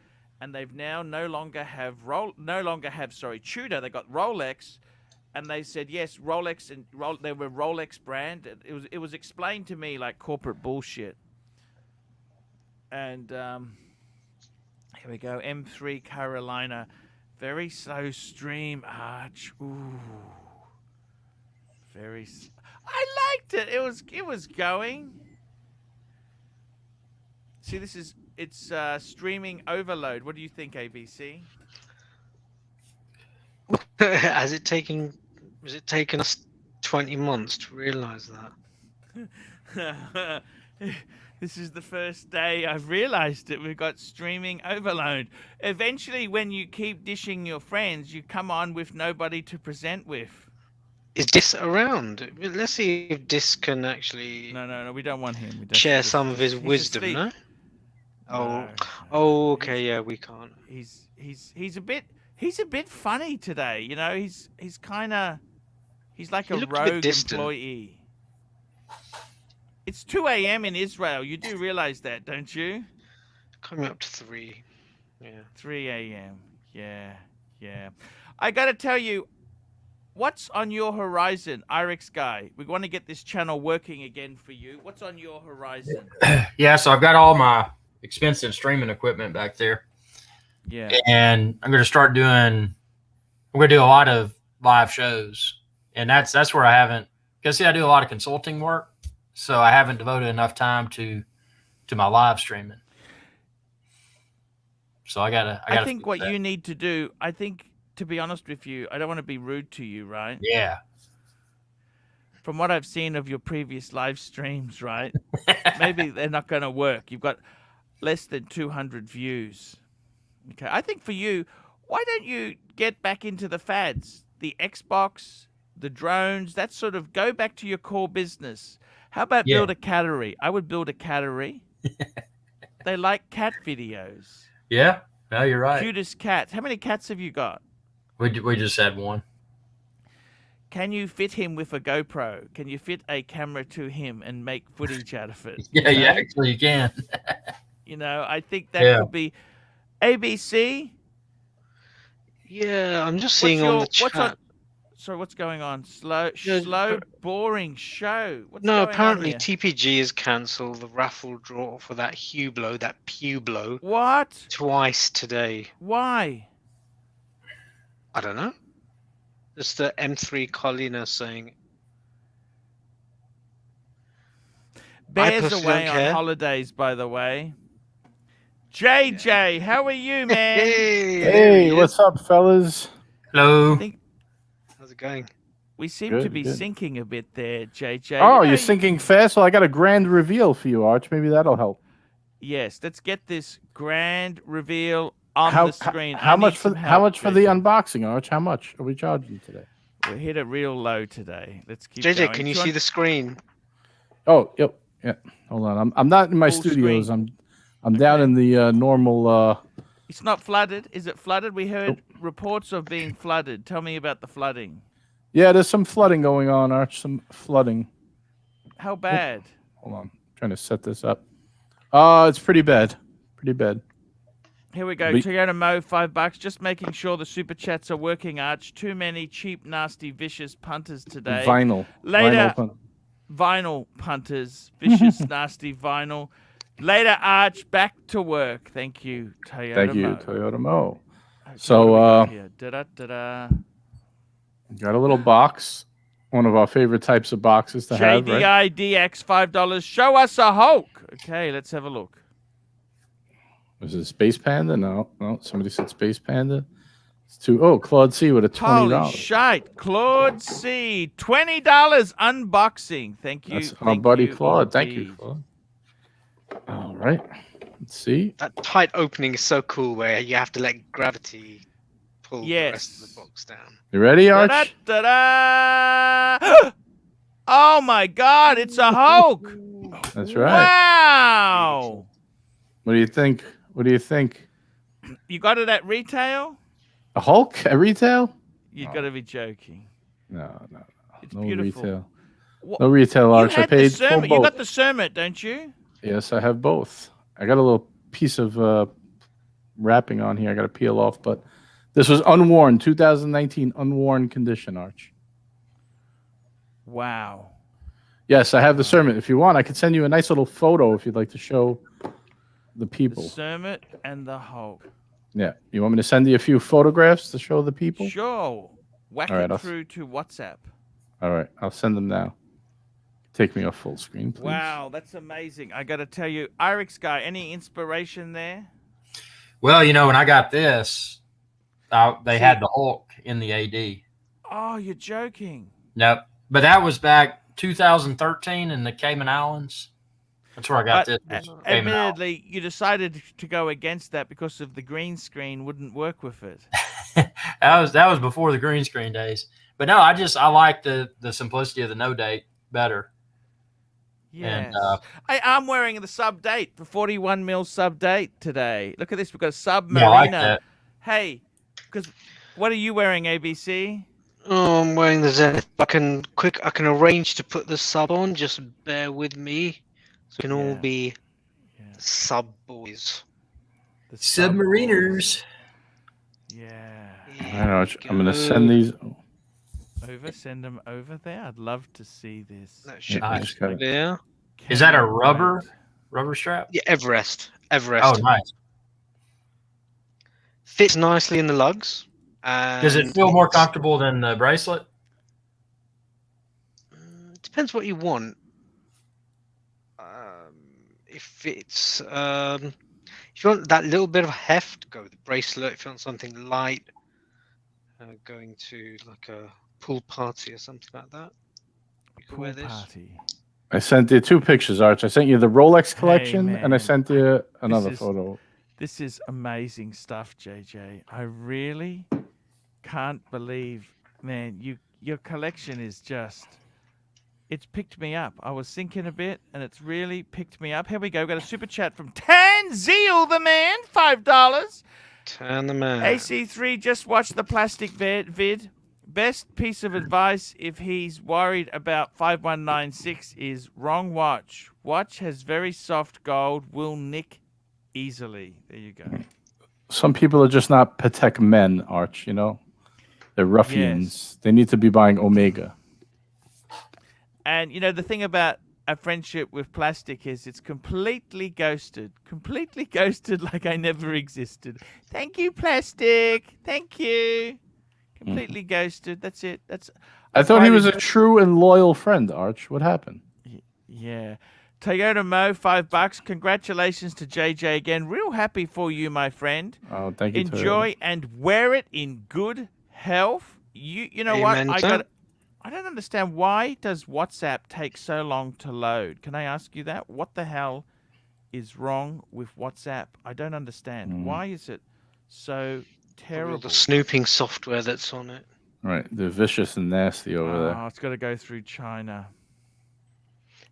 and they've now no longer have Tudor. They got Rolex, and they said yes, Rolex and they were Rolex brand. It was explained to me like corporate bullshit. And here we go. M3 Carolina, very slow stream. Arch, ooh, very. I liked it. It was going. See, it's streaming overload. What do you think, ABC? Has it taken us 20 months to realize that? This is the first day I've realized it. We've got streaming overload. Eventually, when you keep dishing your friends, you come on with nobody to present with. Is Dis around? Let's see if Dis can actually No. We don't want him. We share some of his he's wisdom, asleep. no? No. Oh, okay, yeah, we can't. He's a bit funny today. You know, he's like He a looked a bit rogue distant. employee. It's 2 a.m. in Israel. You do realize that, don't you? Coming up to 3. Yeah. 3 a.m. Yeah. I got to tell you, what's on your horizon, Irix guy? We want to get this channel working again for you. What's on your horizon? Yeah, so I've got all my expensive streaming equipment back there. Yeah. And I'm going to start doing. I'm going to do a lot of live shows, and that's where I haven't. Because see, I do a lot of consulting work, so I haven't devoted enough time to my live streaming. So I think what you need to do. I think, to be honest with you, I don't want to be rude to you, right? Yeah. From what I've seen of your previous live streams, right? Maybe they're not going to work. You've got less than 200 views. Okay, I think for you, why don't you get back into the fads? The Xbox, the drones, that sort of go back to your core business. How about build a cattery? I would build a cattery. They like cat videos. Yeah, no, you're right. Cutest cats. How many cats have you got? We just had one. Can you fit him with a GoPro? Can you fit a camera to him and make footage out of it? Yeah, you know? actually you can. You know, I think that could be ABC. Yeah, I'm just seeing on the chat. Sorry, what's going on? Slow, boring show. What's no, going apparently on here? TPG has cancelled the raffle draw for that Pueblo. What? Twice today. Why? I don't know. It's the M3 Colina saying. Bear's away on holidays, by the way. JJ, how are you, man? Hey, what's up, fellas? Hello. How's it going? We seem to Good, be good. syncing a bit there, JJ. Oh, You you're know, sinking fast? Well, I got a grand reveal for you, Arch. Maybe that'll help. Yes, let's get this grand reveal on the screen. How I need much some for help, the JJ. unboxing, Arch? How much are we charging today? We hit it real low today. Let's keep JJ, going. can you see the screen? Oh, yep, yeah. Hold on, I'm not in my Full studios. screen. I'm down Okay. in the normal. It's not flooded. Is it flooded? We heard reports of being flooded. Tell me about the flooding. Yeah, there's some flooding going on, Arch. Some flooding. How bad? Hold on, I'm trying to set this up. It's pretty bad. Pretty bad. Here we go. But- Toyota Mo, $5. Just making sure the super chats are working, Arch. Too many cheap, nasty, vicious punters today. Vinyl. Later, Vinyl punt. vinyl punters. Vicious, nasty vinyl. Later, Arch. Back to work. Thank you, Toyota Thank you, Mo. Toyota Mo. Okay, So, what do we got here? Da-da-da-da. got a little box. One of our favorite types of boxes to have, right? JDIDX, $5. Show us a Hulk. Okay, let's have a look. Was it Space Panda? No. Somebody said Space Panda. It's two. Oh, Claude C with a $20. Holy shite. Claude C. $20 unboxing. Thank you. That's our thank buddy you Claude. Thank you, indeed. Claude. All right. Let's see. That tight opening is so cool where you have to let gravity pull the rest of the box down. You ready, Arch? Da-da-da-da. Oh my God, it's a Hulk. That's right. Wow. What do you think? What do you think? You got it at retail? A Hulk at retail? You've got to be joking. No. It's No beautiful. retail. What? No retail, You Arch. I had the paid for Cermet. You both. got the Cermet, don't you? Yes, I have both. I got a little piece of wrapping on here. I got to peel off, but this was unworn, 2019 unworn condition, Arch. Wow. Yes, I have the Cermet. If you want, I could send you a nice little photo if you'd like to show the people. The Cermet and the Hulk. Yeah. You want me to send you a few photographs to show the people? Sure. Whack All right, it I'll- through to WhatsApp. All right. I'll send them now. Take me off full screen, please. Wow, that's amazing. I got to tell you, Irix guy, any inspiration there? Well, when I got this, they had the Hulk in the AD. Oh, you're joking. Nope. But that was back 2013 in the Cayman Islands. That's where I got But this. was Cayman Islands. admittedly, you decided to go against that because of the green screen wouldn't work with it. that was before the green screen days. But no, I like the simplicity of the no date better. Yes. And, I'm wearing the sub date, the 41 mil sub date today. Look at this. We've got a Submariner. Yeah, I like that. Hey, because what are you wearing, ABC? Oh, I'm wearing the Zenith. I can arrange to put the sub on. Just bear with me. So we can all Yeah. be Yeah. sub boys. The sub Submariners. boys. Yeah. All right, Arch. I'm going to send these. Send them over there. I'd love to see this. That should I be just got it. there. Is that a Cannot rubber wait. strap? Yeah, Everest. Oh, nice. Fits nicely in the lugs. Does it feel more comfortable than the bracelet? Depends what you want. If it's if you want that little bit of heft, go with the bracelet. If you want something light, going to like a pool party or something like that, you can Pool wear this. party. I sent you 2 pictures, Arch. I sent you the Rolex collection, and I man. sent you another is- photo. This is amazing stuff, JJ. I really can't believe, man, your collection is just, it's picked me up. I was thinking a bit, and it's really picked me up. Here we go. We've got a super chat from Tanzeel the man, $5. Turn the man. AC3, just watch the plastic vid. Best piece of advice if he's worried about 5196 is wrong watch. Watch has very soft gold, will nick easily. There you go. Some people are just not Patek men, Arch, They're ruffians. Yes. They need to be buying Omega. And the thing about a friendship with plastic is it's completely ghosted like I never existed. Thank you, plastic. Thank you. Completely ghosted. That's it. I thought he was a true and loyal friend, Arch. What happened? Yeah. Toyota Mo, $5. Congratulations to JJ again. Real happy for you, my friend. Oh, thank you. Enjoy Toyota. and wear it in good health. You know Amen, what? sir. I don't understand. Why does WhatsApp take so long to load? Can I ask you that? What the hell is wrong with WhatsApp? I don't understand. Why is it so Probably all terrible? the snooping software that's on it. Right. They're vicious and nasty over there. Oh, it's got to go through China.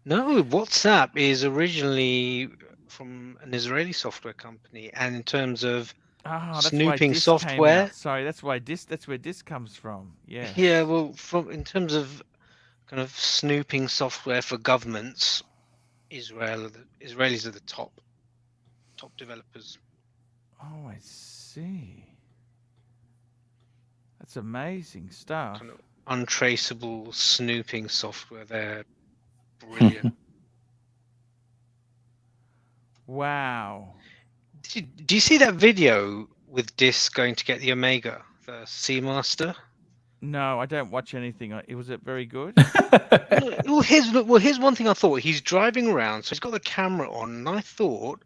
No, WhatsApp is originally from an Israeli software company, and in terms of That's snooping why this software. Came out. Sorry, that's why this. That's where this comes from. Yeah. Yeah, well, in terms of kind of snooping software for governments, Israelis are the top developers. Oh, I see. That's amazing stuff. Kind of untraceable snooping software. They're brilliant. Wow. Do you see that video with Dis going to get the Omega, the Seamaster? No, I don't watch anything. Was it very good? Well, here's one thing I thought. He's driving around, so he's got the camera on, and I thought,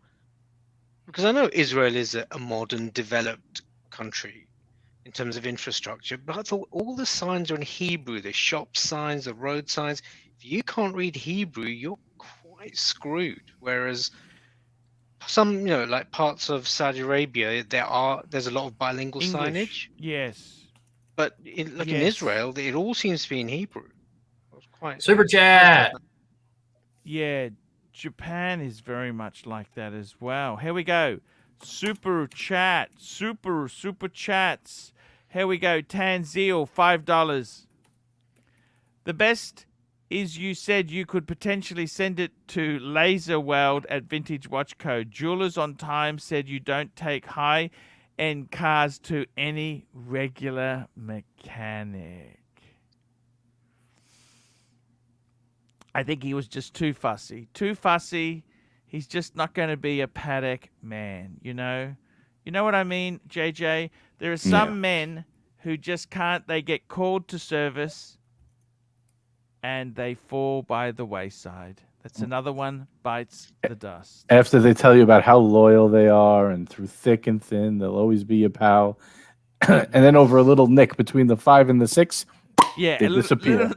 because I know Israel is a modern, developed country in terms of infrastructure, but I thought all the signs are in Hebrew. The shop signs, the road signs. If you can't read Hebrew, you're quite screwed. Whereas some, like parts of Saudi Arabia, there's a lot of bilingual signage. Yes. But in Israel, it all seems to be in Hebrew. Super chat. Yeah, Japan is very much like that as well. Here we go. Super chat. Super chats. Here we go. Tanzil, $5. The best is you said you could potentially send it to Laser World at Vintage Watch Co. Jewelers on Time said you don't take high-end cars to any regular mechanic. I think he was just too fussy. Too fussy. He's just not going to be a paddock man, You know what I mean, JJ? There are some men who just can't. They get called to service and they fall by the wayside. That's another one bites the dust. After they tell you about how loyal they are and through thick and thin, they'll always be your pal. And then over a little nick between the 5 and the 6, they disappear.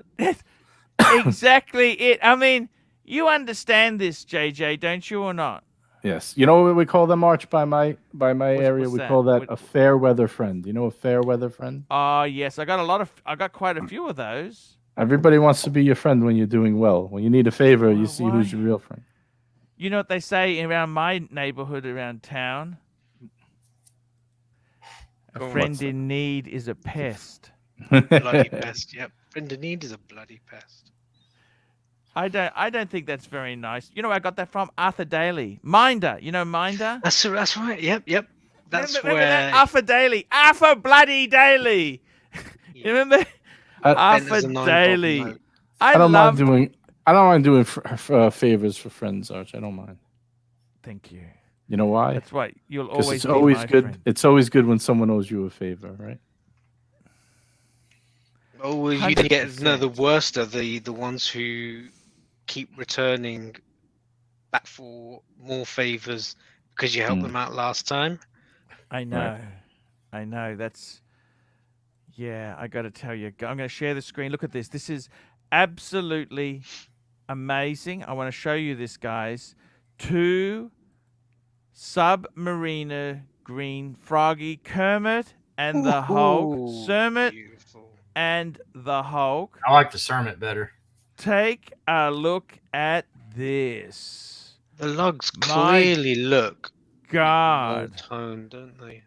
Exactly it. I mean, you understand this, JJ, don't you, or not? Yes. You know what we call them, Arch, by my area? We call that a fair weather friend. You know a fair weather friend? Oh, yes. I got quite a few of those. Everybody wants to be your friend when you're doing well. When you need a favor, you see who's your real friend. You know what they say around my neighborhood, around town? A friend in need is a pest. Bloody pest, yep. Friend in need is a bloody pest. I don't think that's very nice. You know where I got that from? Arthur Daly. Minder. You know Minder? That's right. Yep. That's remember that? Arthur Daly. Arthur bloody Daly. You remember? Arthur Daly. I don't mind doing favors for friends, Arch. I don't mind. Thank you. You know why? That's why you'll always it's be always my good. friend. It's always good when someone owes you a favor, right? Oh, you get the worst are the ones who keep returning back for more favors because you helped them out last time. I know. Right. I know. That's. Yeah, I got to tell you. I'm going to share the screen. Look at this. This is absolutely amazing. I want to show you this, guys. 2 Submariner green froggy Kermit and the Hulk. Sermit and the Hulk. I like the Sermit better. Take a look at this. The lugs clearly look God. toned, don't they?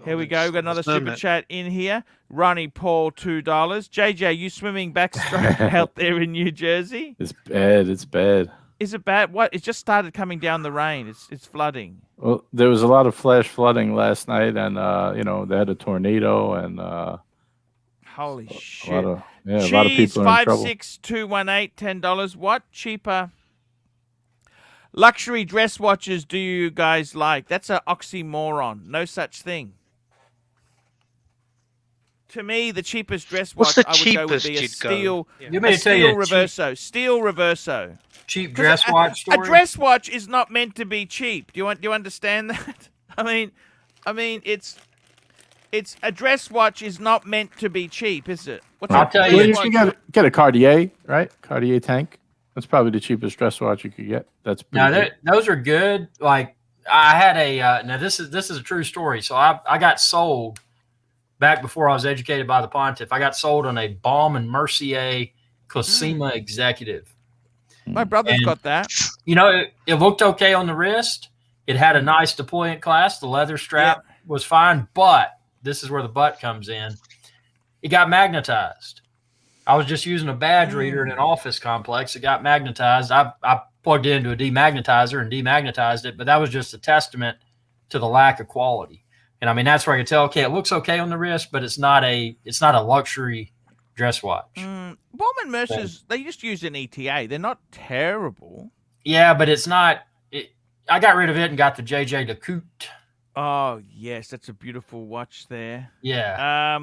Here we go. We've got another super chat in here. Ronnie Paul, $2. JJ, you swimming backstroke out there in New Jersey? It's bad. It's bad. Is it bad? What? It just started coming down the rain. It's flooding. Well, there was a lot of flash flooding last night, and they had a tornado, and holy shit! A lot of people are in trouble. 56218, $10. What cheaper luxury dress watches do you guys like? That's an oxymoron. No such thing. To me, the cheapest dress watch I would go would be a steel. Reverso. Steel Reverso. Cheap dress watch story? A dress watch is not meant to be cheap. Do you understand that? I mean, it's it's a dress watch is not meant to be cheap, is it? What's I'll a tell dress you, Well, you watch? can get a Cartier, right? Cartier tank. That's probably the cheapest dress watch you could get. That's pretty now good. those are good. Like I had a now this is a true story. So I got sold back before I was educated by the Pontiff. I got sold on a Balm and Mercier Cosima Executive. My brother's And- got that. You know, it looked okay on the wrist. It had a nice deployant clasp. The leather strap was fine, but this is where the butt comes in. It got magnetized. I was just using a badge reader in an office complex. It got magnetized. I plugged it into a demagnetizer and demagnetized it, but that was just a testament to the lack of quality. And I mean, that's where I could tell, okay, it looks okay on the wrist, but it's not a luxury dress watch. Bowman Mercer's, they just use an ETA. They're not terrible. Yeah, but it's not. I got rid of it and got the JJ LeCoultre. Oh, yes, that's a beautiful watch there. Yeah.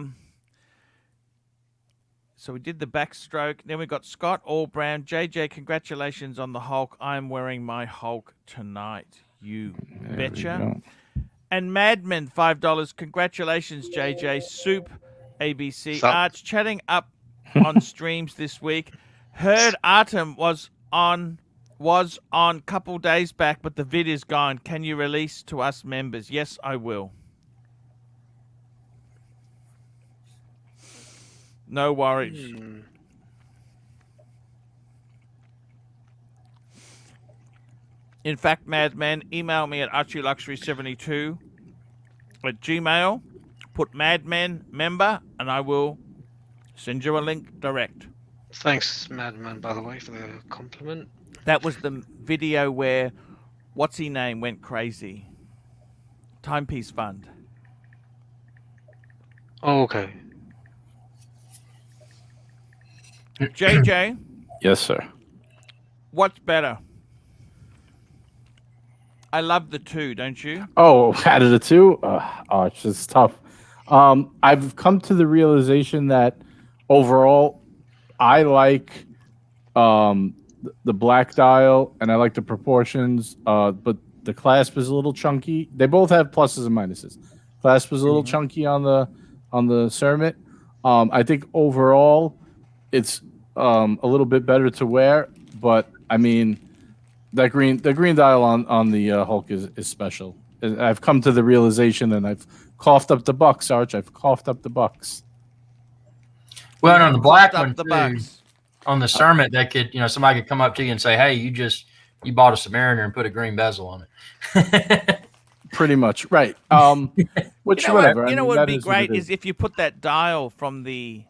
So we did the backstroke. Then we got Scott Allbrown. JJ, congratulations on the Hulk. I'm wearing my Hulk tonight. You There we betcha. go. And Madman, $5. Congratulations, JJ. Soup, ABC. Sup? Arch, chatting up on streams this week. Heard Artem was on couple days back, but the vid is gone. Can you release to us members? Yes, I will. No worries. In fact, Madman, email me at ArchieLuxury72 at Gmail. Put Madman member, and I will send you a link direct. Thanks, Madman, by the way, for the compliment. That was the video where what's he name went crazy. Timepiece Fund. Oh, okay. JJ, Yes, sir. what's better? I love the two, don't you? Oh, out of the two, it's just tough. I've come to the realization that overall, I like the black dial and I like the proportions, but the clasp is a little chunky. They both have pluses and minuses. Clasp is a little chunky on the Cermet. I think overall, it's a little bit better to wear, but I mean, the green dial on the Hulk is special. I've come to the realization, and I've coughed up the bucks, Arch. I've coughed up the bucks. Well, and on the black Up one the too, bucks. on the Cermet, that could, somebody could come up to you and say, "Hey, you bought a Submariner and put a green bezel on it." Pretty much, right. Which You know whatever. what, I mean, would that be is what it great is if you put that dial from the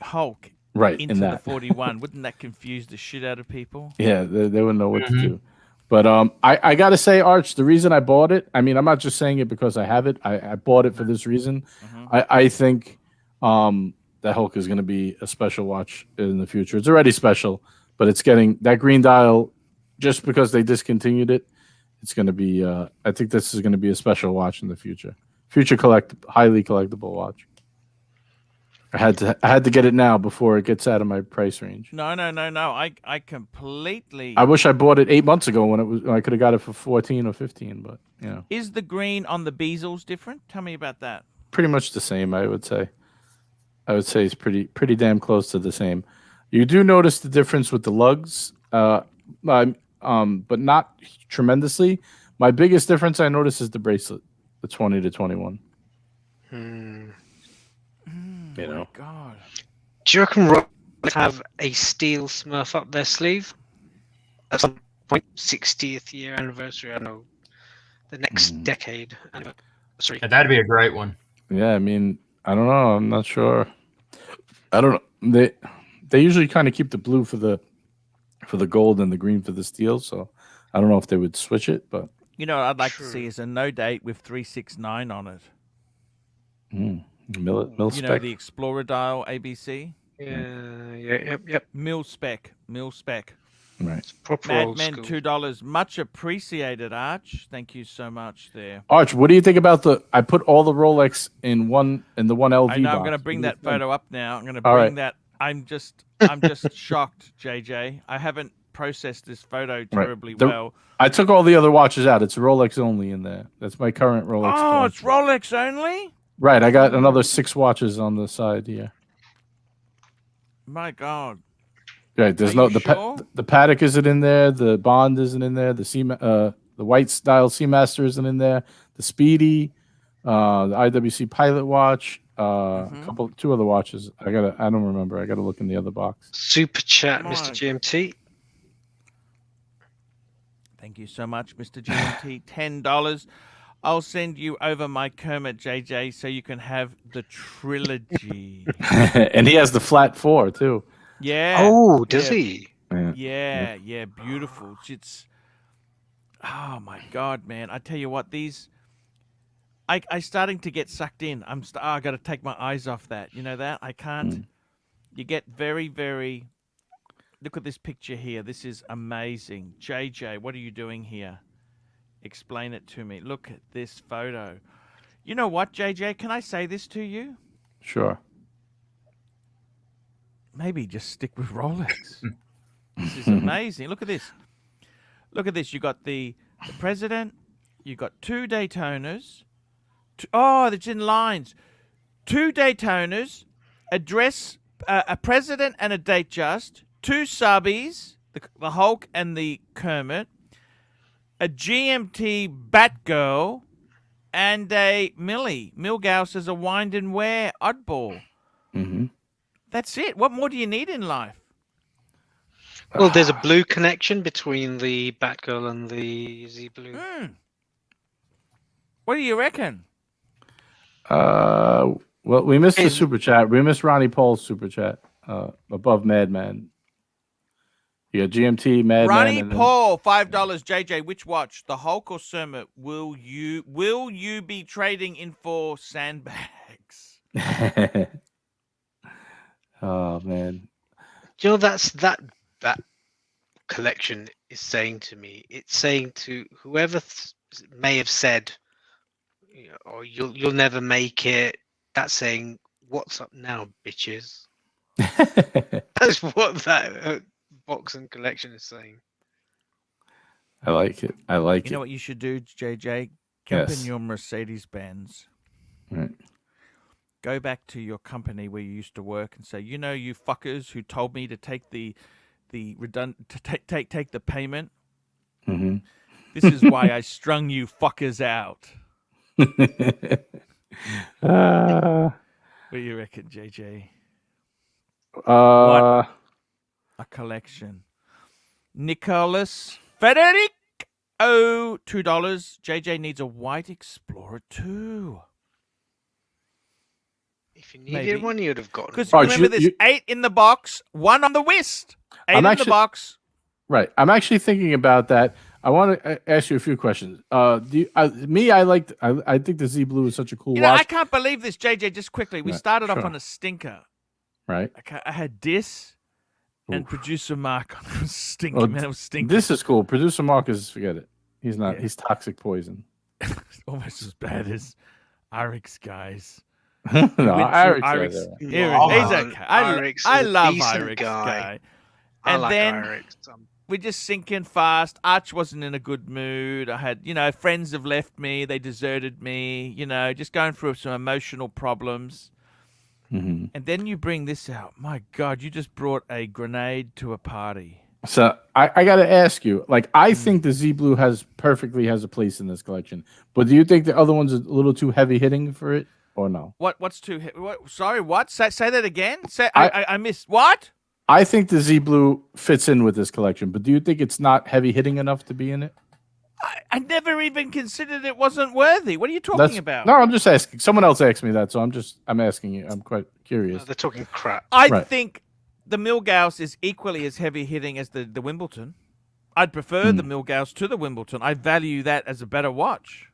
Hulk right into in the that. 41. Wouldn't that confuse the shit out of people? Yeah, they wouldn't know what to do. But I gotta say, Arch, the reason I bought it, I mean, I'm not just saying it because I have it. I bought it for this reason. I think that Hulk is going to be a special watch in the future. It's already special, but it's getting that green dial just because they discontinued it. It's going to be. I think this is going to be a special watch in the future. Highly collectible watch. I had to get it now before it gets out of my price range. No. I completely. I wish I bought it 8 months ago when I could have got it for 14 or 15, but Is the green on the bezels different? Tell me about that. pretty much the same. I would say it's pretty damn close to the same. You do notice the difference with the lugs, but not tremendously. My biggest difference I notice is the bracelet, the 20 to 21. You know. God. Do you reckon Rolex have a steel Smurf up their sleeve at some point? 60th year anniversary. I know the next decade anniversary. Yeah, that'd be a great one. Yeah, I mean, I don't know. I'm not sure. I don't know. They usually kind of keep the blue for the gold and the green for the steel. So I don't know if they would switch it, but You know what I'd like to see is a no date with 369 on it. mil You spec. know, the Explorer dial ABC. Yep. Mil spec. Right. Proper old Madman, school. $2. Much appreciated, Arch. Thank you so much there. Arch, what do you think about I put all the Rolex in the one LV I know box. I'm going to bring What do you that think? photo up now. I'm going to All bring right. that. I'm just shocked, JJ. I haven't processed this photo terribly well. I took all the other watches out. It's Rolex only in there. That's my current Rolex. Oh, it's collection. Rolex only? Right, I got another 6 watches on the side here. My God. Right, there's Are no you sure? the Paddock isn't in there. The Bond isn't in there. The White Style Seamaster isn't in there. The Speedy, the IWC Pilot watch, Mhm. 2 other watches. I don't remember. I gotta look in the other box. Super chat, My- Mr. GMT. Thank you so much, Mr. GMT. $10. I'll send you over my Kermit, JJ, so you can have the trilogy. And he has the flat 4 too. Yeah. Oh, does yeah, he? Yeah, beautiful. It's oh my God, man! I tell you what, these I starting to get sucked in. I got to take my eyes off that. You know that I can't. You get very, very. Look at this picture here. This is amazing. JJ, what are you doing here? Explain it to me. Look at this photo. You know what, JJ? Can I say this to you? Sure. Maybe just stick with Rolex. This is amazing. Look at this. Look at this. You got the president. You got 2 Daytonas. It's in lines. 2 Daytonas, a president and a Datejust, 2 subbies, the Hulk and the Kermit, a GMT Batgirl, and a Milgauss as a wind and wear oddball. Mm-hmm. That's it. What more do you need in life? Well, there's a blue connection between the Batgirl and the Z Blue. What do you reckon? Well, we missed the super chat. We missed Ronnie Paul's super chat. Above Madman. Yeah, GMT Madman. Ronnie Paul, $5. JJ, which watch, the Hulk or Kermit? Will you be trading in for sandbags? Oh man. You know, that collection is saying to me. It's saying to whoever may have said, or you'll never make it. That's saying, what's up now, bitches? That's what that box and collection is saying. I like it. I like it. You know what you should do, JJ? Jump Yes. in your Mercedes Benz. Right. Go back to your company where you used to work and say, you fuckers who told me to take the take the payment. Mm-hmm. This is why I strung you fuckers out. What do you reckon, JJ? A collection. Nicholas Frederick. $2. JJ needs a white Explorer too. If you needed Maybe. one, you'd have gotten. Because Arch, remember, there's 8 in the box, 1 on the wrist. 8 in the box. Right. I'm actually thinking about that. I want to ask you a few questions. I think the Z Blue is such a cool watch. I can't believe this, JJ. Just quickly, we started off on a stinker. Right. I had Dis and producer Mark on it. Was stinky, Oh, man. It was stinky. This is cool. Producer Marcus, forget it. He's not. Yeah. He's toxic poison. Almost as bad as Arix, guys. No, Arix. He's okay. I love Irix guy. And like then Irix. we just sinking fast. Arch wasn't in a good mood. I had, friends have left me. They deserted me. Just going through some emotional problems. Mm-hmm. And then you bring this out. My God, you just brought a grenade to a party. So I got to ask you, I think the Z Blue perfectly has a place in this collection, but do you think the other one's a little too heavy hitting for it, or no? What's too? Sorry, what? Say that again. I missed what? I think the Z Blue fits in with this collection, but do you think it's not heavy hitting enough to be in it? I never even considered it wasn't worthy. What are you talking about? No, I'm just asking. Someone else asked me that, so I'm asking you. I'm quite curious. No, they're talking crap. I think the Milgauss is equally as heavy hitting as the Wimbledon. I'd prefer the Milgauss to the Wimbledon. I value that as a better watch.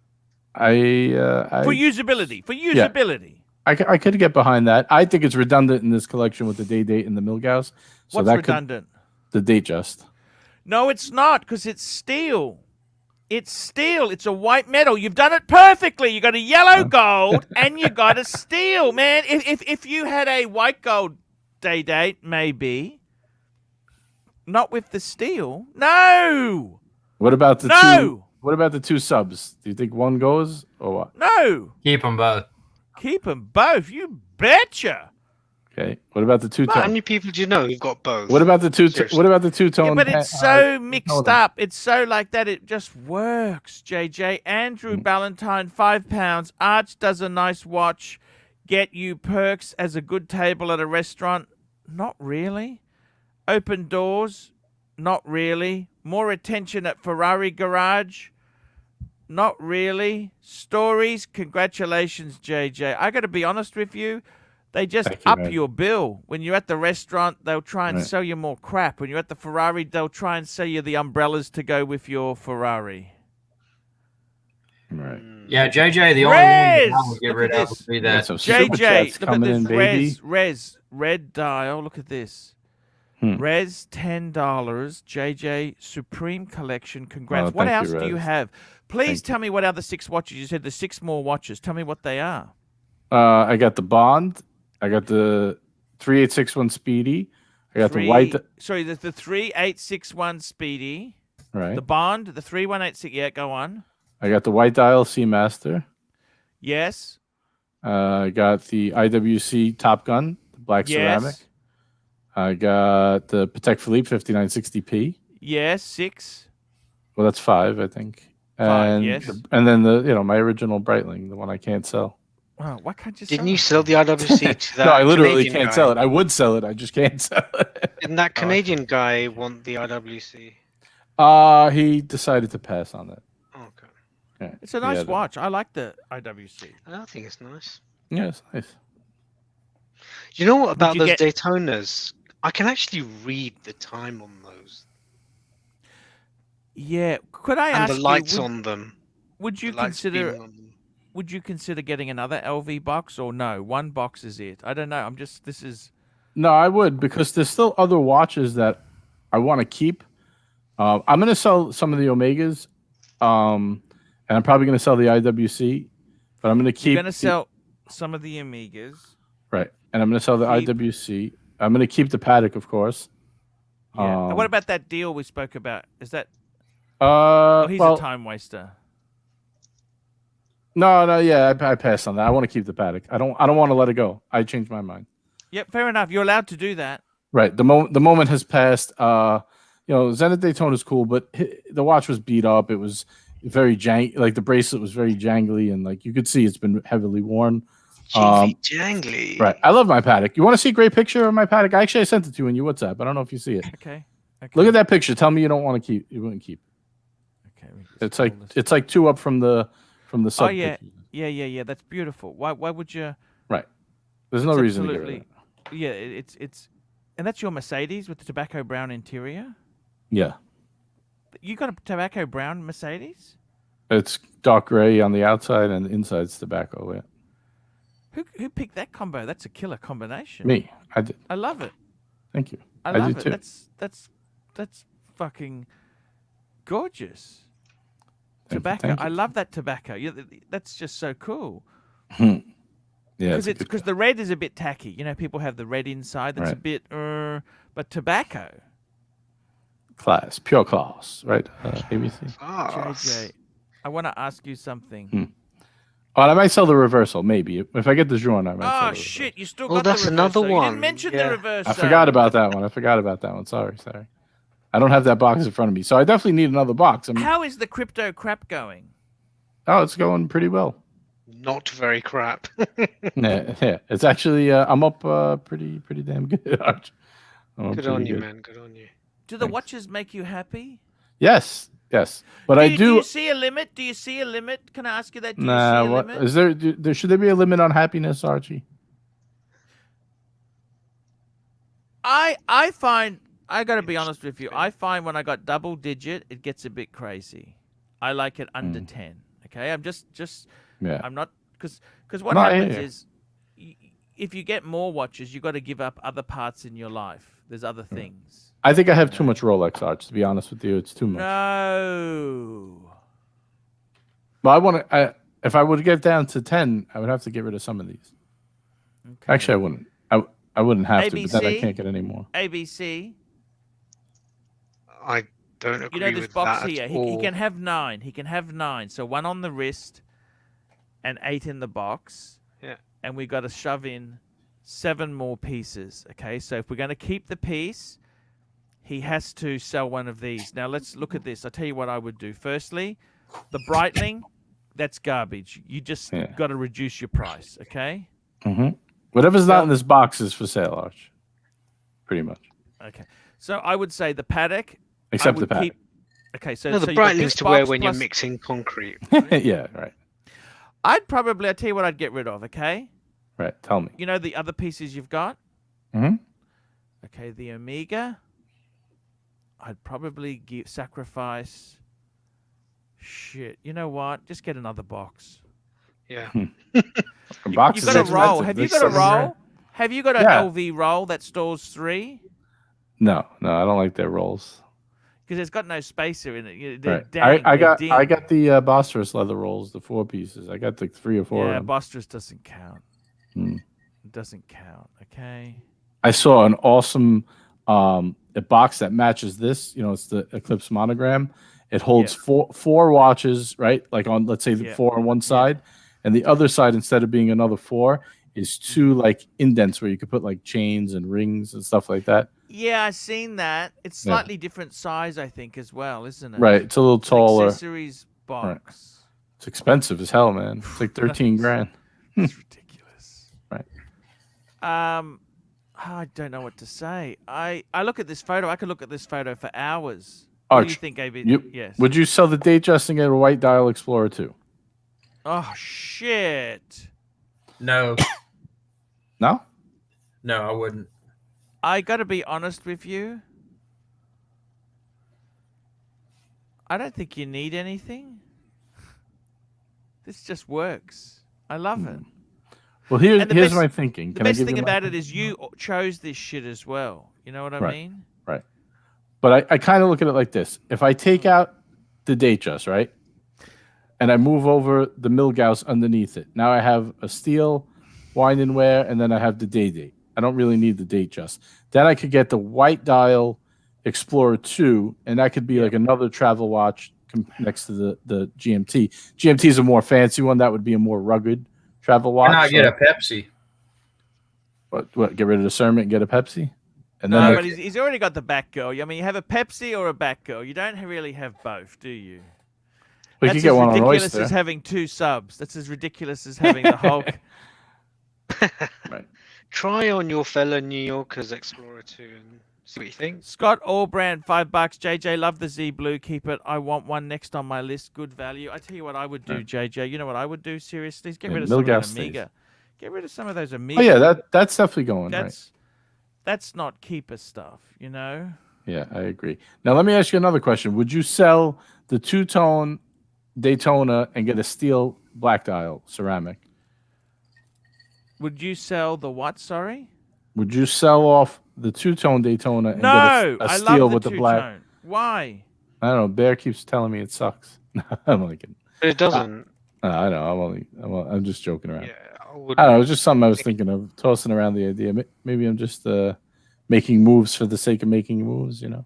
For usability. Yeah. I could get behind that. I think it's redundant in this collection with the day date and the Milgauss. So What's redundant? The Datejust. No, it's not, because it's steel. It's steel. It's a white metal. You've done it perfectly. You got a yellow gold and you got a steel, man. If you had a white gold day date, maybe. Not with the steel. No. What about the two? What about the 2 subs? Do you think one goes or what? No. Keep them both. Keep them both. You betcha. Okay. What about the two How tone? many people do you know who've got both? What about the two? Seriously. What about the two tone? Yeah, but it's so mixed up. It's so like that. It just works. JJ Andrew Ballantyne, £5. Arch does a nice watch. Get you perks as a good table at a restaurant. Not really. Open doors. Not really. More attention at Ferrari garage. Not really. Stories. Congratulations, JJ. I got to be honest with you. They just Thank you, up man. your bill. When you're at the restaurant, they'll try and Right. sell you more crap. When you're at the Ferrari, they'll try and sell you the umbrellas to go with your Ferrari. Right. Yeah, JJ, the only Rez! one I would get Look rid at of this. would be Yeah, that. so super JJ, chats look at coming this. in, baby. Rez, red dial. Look at this. Hmm. Rez, $10. JJ Supreme Collection. Congrats. Oh, What thank you, else do you Rez. have? Please Thank tell me what other 6 watches. You said there's 6 more watches. Tell me what they are. I got the Bond. I got the 3861 Speedy. I got the white. Sorry, there's the 3861 Speedy. Right. The Bond, the 3186. Yeah, go on. I got the white dial Seamaster. Yes. I got the IWC Top Gun, the black Yes. ceramic. I got the Patek Philippe 5960p. Yes. 6. Well, that's 5, I think. 5, And, yes. And then my original Breitling, the one I can't sell. Oh, why can't you? Didn't you sell the IWC to that? No, I literally Canadian can't guy? sell it. I would sell it. I just can't sell it. Didn't that Canadian guy want the IWC? He decided to pass on that. Okay. Yeah. It's a nice Yeah, watch. I like the IWC. I think it's nice. Yeah, it's nice. You know what about you those get- Daytonas? I can actually read the time on those. Yeah. Could I And ask the lights you? on them. Would you the lights consider? beaming on them. Would you consider getting another LV box or no? One box is it. I don't know. I'm just. This is. No, I would because there's still other watches that I want to keep. I'm going to sell some of the Omegas, and I'm probably going to sell the IWC, but I'm going to keep. You're going to sell some of the Amigas. Right, and I'm going to sell the Keep- IWC. I'm going to keep the Patek, of course. Yeah. And what about that deal we spoke about? Is that? Uh, Oh, he's well, a time waster. no, yeah, I passed on that. I want to keep the Patek. I don't want to let it go. I changed my mind. Yep. Fair enough. You're allowed to do that. Right, the moment has passed. Zenith Daytona is cool, but the watch was beat up. It was very like the bracelet was very jangly, and like you could see it's been heavily worn. Chiefy jangly. Right, I love my Patek. You want to see a great picture of my Patek? Actually, I sent it to you in your WhatsApp. I don't know if you see it. Okay. Okay. Look at that picture. Tell me you don't want to keep. You wouldn't keep. Okay. we just It's pull like this- it's like 2 up from the sub. Oh yeah. pictures. Yeah. That's beautiful. Why would you? Right. There's no It's reason to get rid of it. Yeah. It's. And that's your Mercedes with the tobacco brown interior. Yeah, You got a tobacco brown Mercedes? it's dark gray on the outside and the inside's tobacco. Yeah. Who picked that combo? That's a killer combination. Me, I did. I love it. Thank you. I I love do it. too. That's fucking gorgeous. Thank you, Tobacco. thank you. I love that tobacco. Yeah, that's just so cool. Yeah, Because because the red is a bit tacky. You know, people have the red inside. That's a Right. bit. But tobacco. class, pure class, right? ABC. JJ, I want to ask you something. Oh, and I might sell the reversal, maybe if I get the Juan. I might. sell Oh the shit! You still Well, got that's the another reverso. You one. didn't mention Yeah. the reverse. I forgot about that one. Sorry. I don't have that box in front of me, so I definitely need another box. How is the crypto crap going? Oh, it's going pretty well. Not very crap. Yeah. It's actually I'm up pretty damn good. Arch. I'm up Good pretty on you, man. Good on you. Do the Thanks. watches make you happy? Yes. But I Do do. you see a limit? Do you see a limit? Can I ask you that? Do you Nah, see a what limit? is there? Should there be a limit on happiness, Archie? I find I gotta be honest with you. I find when I got double digit, it gets a bit crazy. I like it under 10. Okay, I'm just Yeah. I'm not because what No, I hear happens you. is if you get more watches, you got to give up other parts in your life. There's other Mm. things. I think I have too much Rolex, Arch. To be honest with you, it's too much. No. But I want to. If I would get down to 10, I would have to get rid of some of these. Okay. Actually, I wouldn't. I wouldn't have to, but then I ABC? can't get any more. ABC. I don't agree You know this with box that here. at He all. can have 9. He can have 9. So 1 on the wrist and 8 in the box. Yeah. And we got to shove in 7 more pieces. Okay, so if we're going to keep the piece, he has to sell one of these. Now let's look at this. I'll tell you what I would do. Firstly, the Breitling, that's garbage. You just got to reduce your price. Okay. Whatever's not in this box is for sale, Arch. Pretty much. Okay. So I would say the paddock. Except the paddock. Okay, so No, the so you got Breitling's this to wear box when you're plus- mixing concrete. Yeah, right. I'll tell you what I'd get rid of, okay? Right. Tell me. You know the other pieces you've got? Okay, the Omega. I'd probably sacrifice. Shit. You know what? Just get another box. Yeah. You've got a roll. Have you got a roll? Have you got an LV roll that stores 3? No, I don't like their rolls. Because it's got no spacer in it. Right. Dang, I got the Bosphorus leather rolls, the 4 pieces. I got the 3 or 4. Yeah, of them. Bosphorus doesn't count. It doesn't count. Okay. I saw an awesome a box that matches this. You know, it's the Eclipse monogram. It holds 4 watches, right? Like on, let's say, the 4 on one side, and the other side, instead of being another 4, is 2 like indents where you could put like chains and rings and stuff like that. Yeah, I've seen that. It's slightly different size, I think, as well, isn't it? Right. It's a little taller. Accessories box. Right. It's expensive as hell, man. It's like 13 grand. It's ridiculous. Right. I don't know what to say. I look at this photo. I could look at this photo for hours. Arch, What do you think, AB? Yes. Would you sell the date adjusting at a white dial Explorer 2? Oh, shit. No, No? no, I wouldn't. I got to be honest with you. I don't think you need anything. This just works. I love it. Well, And the here's best- my thinking. The Can I best give thing you my about it thinking? is you chose this shit as well. You know what I mean? Right. But I kind of look at it like this. If I take out the date just, right, and I move over the Milgauss underneath it, now I have a steel wine and wear, and then I have the date. I don't really need the date just. Then I could get the white dial Explorer 2, and that could be like another travel watch next to the GMT. GMT is a more fancy one. That would be a more rugged travel watch. Why not get a Pepsi? What? Get rid of the Sermon and get a Pepsi? And No, then but he's already got the Batgirl. I mean, you have a Pepsi or a Batgirl. You don't really have both, do you? we That's could get as one on ridiculous Oyster. as having 2 subs. That's as ridiculous as having the Hulk. Right. Try on your fellow New Yorkers Explorer 2 and see what you think. Scott Allbrand, $5. JJ, love the Z Blue. Keep it. I want one next on my list. Good value. I tell you what I would do, JJ. You know what I would do? Seriously, is get rid of some of Milgauss those stays. Amiga. Get rid of some of those Amiga. Oh yeah, that's definitely going. That's not keeper stuff, you know. Yeah, I agree. Now let me ask you another question. Would you sell the 2-tone Daytona and get a steel black dial ceramic? Would you sell the what? Sorry. Would you sell off the 2-tone Daytona and No, get a I steel love the with the black? two-tone. Why? I don't know. Bear keeps telling me it sucks. I'm like, But it doesn't. I know. I'm just joking around. Yeah, I don't know. It was just something I was thinking of, tossing around the idea. Maybe I'm just making moves for the sake of making moves, you know.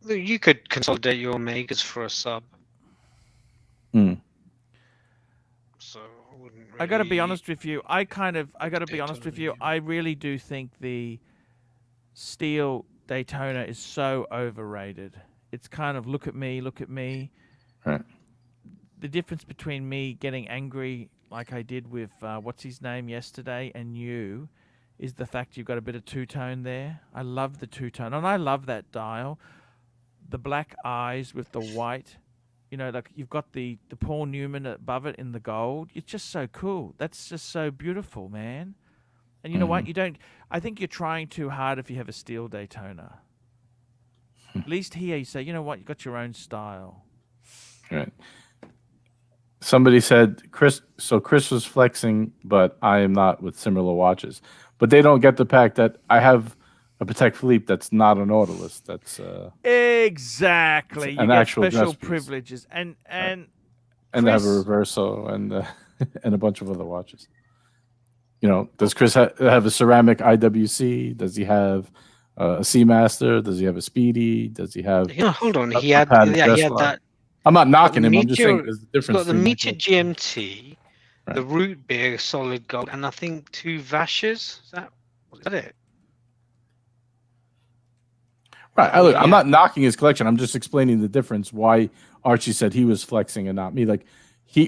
You could consolidate your Omegas for a sub. Hmm. So I wouldn't really... I got to be honest with you. I got to be honest with you. I really do think the steel Daytona is so overrated. It's kind of look at me. Right. The difference between me getting angry like I did with what's his name yesterday and you is the fact you've got a bit of 2-tone there. I love the 2-tone, and I love that dial. The black eyes with the white. You know, like you've got the Paul Newman above it in the gold. It's just so cool. That's just so beautiful, man. And you know what? I think you're trying too hard if you have a steel Daytona. At least here you say, you know what? You got your own style. Right. Somebody said Chris was flexing, but I am not with similar watches. But they don't get the fact that I have a Patek Philippe that's not an Nautilus. That's exactly. an You get actual special dress piece. privileges, and and they have a Chris- Reverso and a bunch of other watches. You know, does Chris have a ceramic IWC? Does he have a Seamaster? Does he have a Speedy? Does he have? Yeah, hold on. a He had padded he dress had line? that. I'm not knocking him. I'm just Meteor- saying there's a He's difference. got the between Meteor Michael- GMT, the root beer solid gold, and I think 2 Vashes. Was that it? Right. Oh, Look, yeah. I'm not knocking his collection. I'm just explaining the difference. Why Archie said he was flexing and not me. Like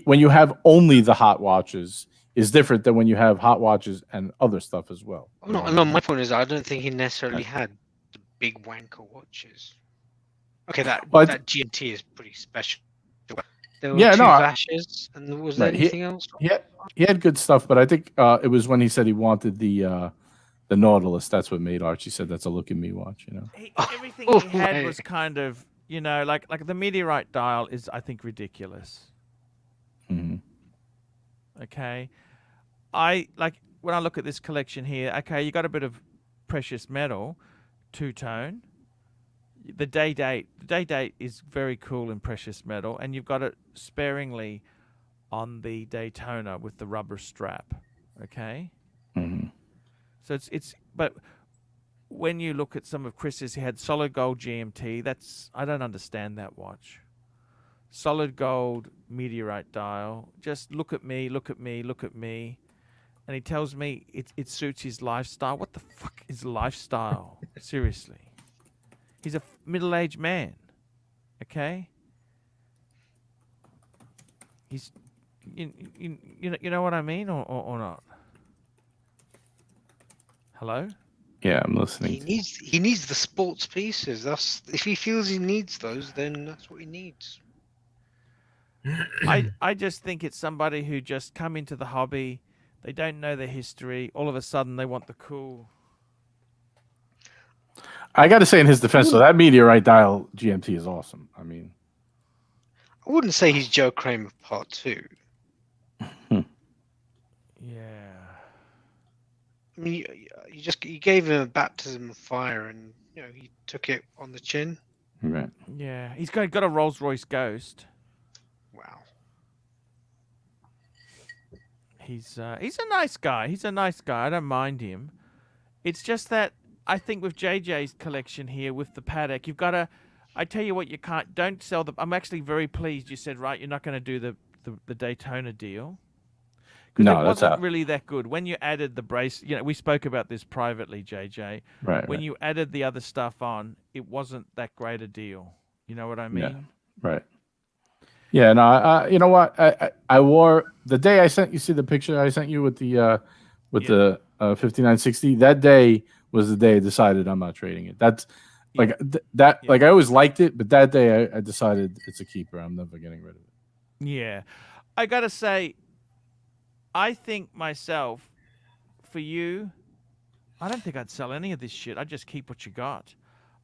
when you have only the hot watches is different than when you have hot watches and other stuff as well. Oh, no. My point is, I don't think he necessarily had the big wanker watches. Okay, that GMT is pretty special. There were 2 Vashes, and was there anything else? He had good stuff, but I think it was when he said he wanted the Nautilus. That's what made Archie said that's a look at me watch. You know, everything he had was kind of, you know, like the meteorite dial is, I think, ridiculous. Mm-hmm. Okay, I like when I look at this collection here. Okay, you got a bit of precious metal, two-tone. The day date is very cool in precious metal, and you've got it sparingly on the Daytona with the rubber strap. Okay. Mm-hmm. So but when you look at some of Chris's, he had solid gold GMT. I don't understand that watch. Solid gold meteorite dial. Just look at me, look at me, look at me. And he tells me it suits his lifestyle. What the fuck is lifestyle? Seriously. He's a middle-aged man. Okay? He's you know what I mean or not? Hello? Yeah, I'm listening. He needs the sports pieces. If he feels he needs those, then that's what he needs. I just think it's somebody who just come into the hobby. They don't know their history. All of a sudden, they want the cool. I got to say, in his defense, so that meteorite dial GMT is awesome. I mean, I wouldn't say he's Joe Kramer Part 2. Yeah. I mean, you gave him a baptism of fire, and he took it on the chin. Right. Yeah, he's got a Rolls Royce Ghost. Wow. He's a nice guy. He's a nice guy. I don't mind him. It's just that I think with JJ's collection here with the paddock, you've got to. I tell you what, don't sell the. I'm actually very pleased you said right. You're not going to do the Daytona deal. No, it that's wasn't out. really that good. When you added the brace, we spoke about this privately, JJ. Right. When you added the other stuff on, it wasn't that great a deal. You know what I mean? Yeah. Right. Yeah. No. You know what? I wore the day I sent you. See the picture I sent you with the 5960. That day was the day I decided I'm not trading it. That's like that. Yeah. Like I always liked it, but that day I decided it's a keeper. I'm never getting rid of it. Yeah, I gotta say. I think myself, for you, I don't think I'd sell any of this shit. I'd just keep what you got.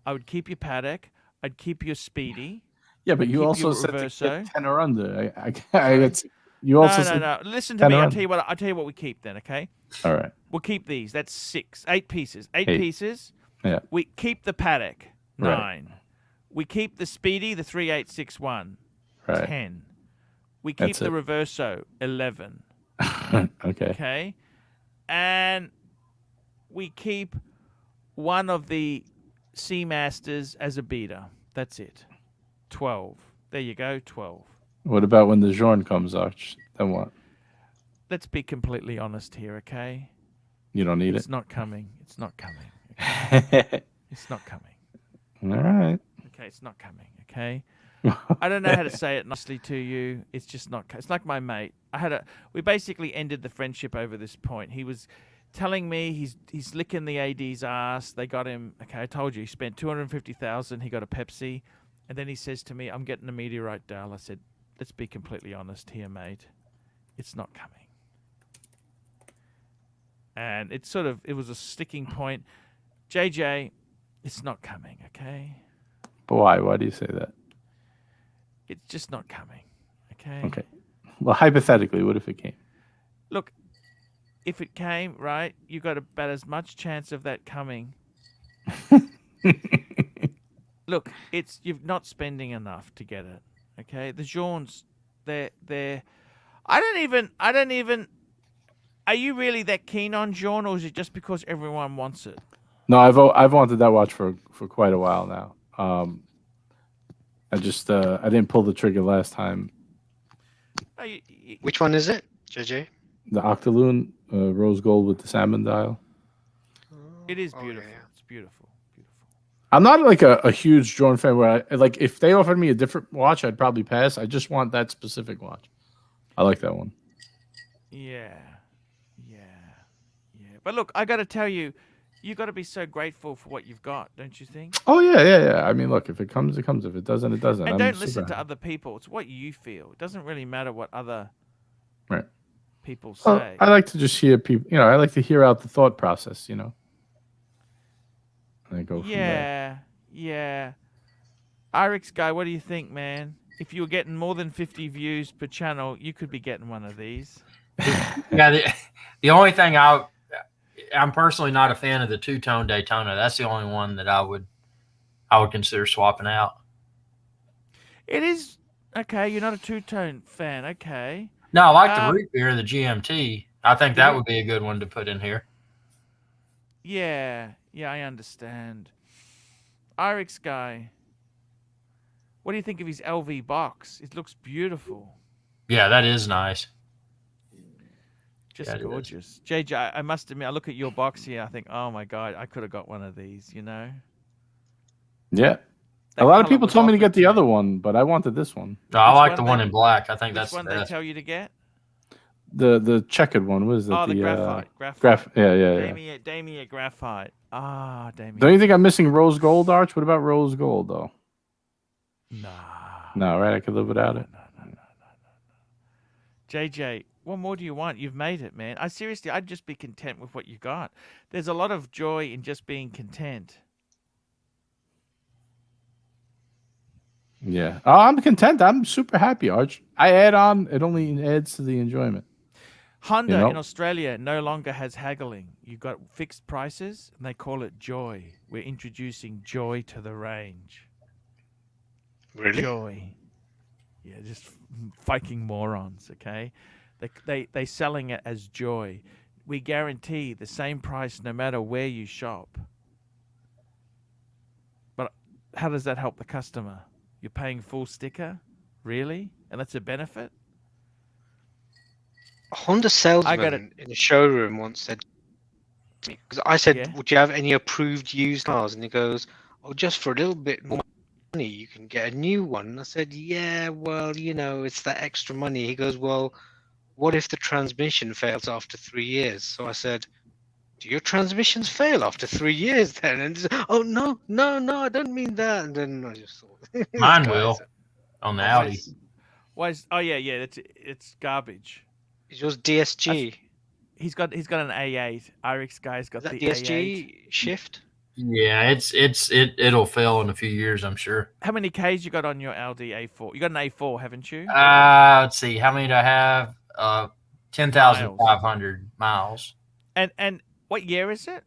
I would keep your paddock. I'd keep your speedy. Yeah, but you also said to get 10 or under. You also no. Listen to me. I'll tell you what we keep then. Okay. All right. We'll keep these. That's 8 pieces. 8 pieces. Yeah. We keep the paddock. 9. Right. We keep the speedy. The 3861. Right. 10. We keep the reverso. 11. Okay. Okay. And we keep one of the Seamasters as a beater. That's it. 12. There you go. 12. What about when the Jorn comes, Arch? Then what? Let's be completely honest here, okay? You don't need it? It's not coming. It's not coming. Okay? It's not coming. All right. Okay, it's not coming, okay? I don't know how to say it nicely to you. It's just not. It's like my mate. We basically ended the friendship over this point. He was telling me he's licking the AD's ass. They got him. Okay, I told you he spent $250,000. He got a Pepsi, and then he says to me, "I'm getting a meteorite dial." I said, "Let's be completely honest here, mate. It's not coming." And it was a sticking point. JJ, it's not coming. Okay. But why? Why do you say that? It's just not coming, okay? Okay. Well, hypothetically, what if it came? Look, if it came, right, you got about as much chance of that coming. Look, you're not spending enough to get it, okay? The Jorns, they're. I don't even. Are you really that keen on Jorn, or is it just because everyone wants it? No, I've wanted that watch for quite a while now. I just I didn't pull the trigger last time. Which one is it? JJ. The Octaloon rose gold with the salmon dial. It is Oh, beautiful. yeah. It's beautiful. Beautiful. I'm not like a huge drone fan where I like if they offered me a different watch, I'd probably pass. I just want that specific watch. I like that one. Yeah. Yeah. Yeah. But look, I got to tell you, you got to be so grateful for what you've got, don't you think? Oh yeah. I mean, look, if it comes, it comes. If it doesn't, it doesn't. And I'm don't super listen to happy. other people. It's what you feel. It doesn't really matter what other Right. people Well, say. I like to just hear people. I like to hear out the thought process. And I go from there. Yeah. Irix guy, what do you think, man? If you were getting more than 50 views per channel, you could be getting one of these. Yeah, the only thing I'm personally not a fan of the two-tone Daytona. That's the only one that I would consider swapping out. It is okay. You're not a two-tone fan, okay? No, I like the root beer, the GMT. I think The that root- would be a good one to put in here. Yeah, I understand. Irix guy, what do you think of his LV box? It looks beautiful. Yeah, that is nice. Just Yeah, it is. gorgeous. JJ, I must admit, I look at your box here. I think, oh my God, I could have got one of these, Yeah. That A lot of colour people was told me to offered get the me. other one, but I wanted this one. No, I Which like one the they- one in black. I think Which that's one the they best. tell you to get? The checkered one. What is it? Oh, the graphite. Yeah. Damia graphite. Ah, Damia. Don't you think I'm missing rose gold, Arch? What about rose gold, though? Nah. No, right? I could live without it. No. JJ, what more do you want? You've made it, man. I'd just be content with what you got. There's a lot of joy in just being content. Yeah. Oh, I'm content. I'm super happy, Arch. I add on. It only adds to the enjoyment. Honda in Australia no longer has haggling. You've got fixed prices, and they call it Joy. We're introducing Joy to the range. Really? Joy. Yeah, just fucking morons, okay? They selling it as Joy. We guarantee the same price no matter where you shop. But how does that help the customer? You're paying full sticker? Really? And that's a benefit? A Honda salesman in a showroom once said to me, because I said, Yeah. would you have any approved used cars? And he goes, oh, just for a little bit more money, you can get a new one. And I said, yeah, well, it's that extra money. He goes, well, what if the transmission fails after 3 years? So I said, do your transmissions fail after 3 years then? And he said, oh, no, I don't mean that. And then I just thought, Mine will on the Audi. Why is, oh yeah, it's garbage. Is yours DSG? He's got an A8. Irix guy's got Is that the DSG A8. shift? Yeah, it'll fail in a few years, I'm sure. How many Ks you got on your Audi A4? You got an A4, haven't you? Let's see, how many do I have? 10,500 miles. And what year is it?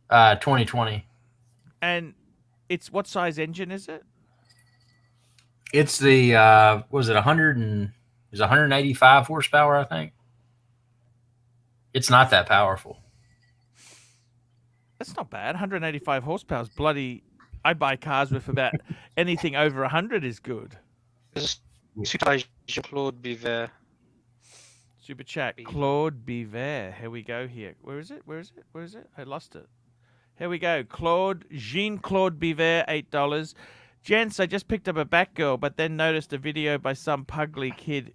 2020. And it's what size engine is it? It's the was it 185 horsepower, I think. It's not that powerful. That's not bad. 185 horsepower is bloody. I buy cars with about anything over 100 is good. Claude Biver. Super chat. Claude Biver. Here we go here. Where is it? I lost it. Here we go. Jean-Claude Biver, $8. Gents, I just picked up a Batgirl, but then noticed a video by some pugly kid.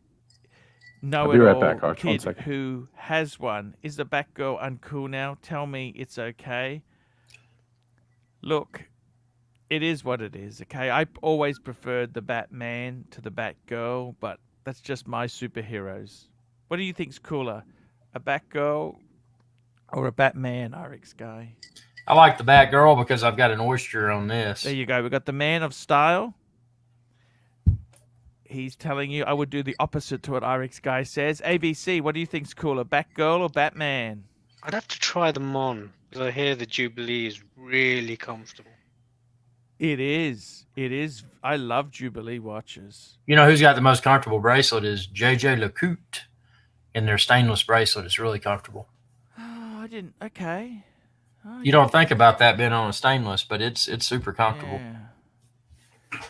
I'll be right back, Arch. 1 Kid second. who has one. Is the Batgirl uncool now? Tell me it's okay. Look, it is what it is, okay? I always preferred the Batman to the Batgirl, but that's just my superheroes. What do you think's cooler, a Batgirl or a Batman, Irix guy? I like the Batgirl because I've got an oyster on this. There you go. We got the man of style. He's telling you I would do the opposite to what Irix guy says. ABC, what do you think's cooler, Batgirl or Batman? I'd have to try them on because I hear the Jubilee is really comfortable. It is. I love Jubilee watches. You know who's got the most comfortable bracelet is JJ LeCoute. In their stainless bracelet, it's really comfortable. Oh, I didn't. Okay. Oh, You don't think about that being on a stainless, but it's super comfortable. Yeah.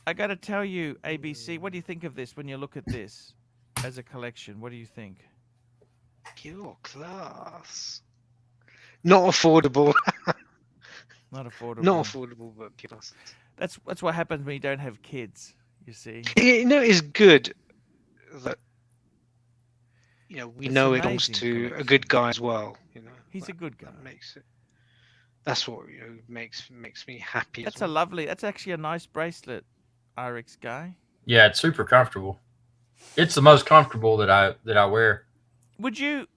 I got to tell you, ABC, what do you think of this when you look at this as a collection? What do you think? Pure class. Not affordable. Not affordable. Not affordable, but pure class. That's what happens when you don't have kids. You see. You know, it's good that we It's know it belongs amazing to a collection. good guy as well. He's a good guy. That makes it. That's what makes me happy. That's as a well. lovely. That's actually a nice bracelet, RX guy. Yeah, it's super comfortable. It's the most comfortable that I wear. Would you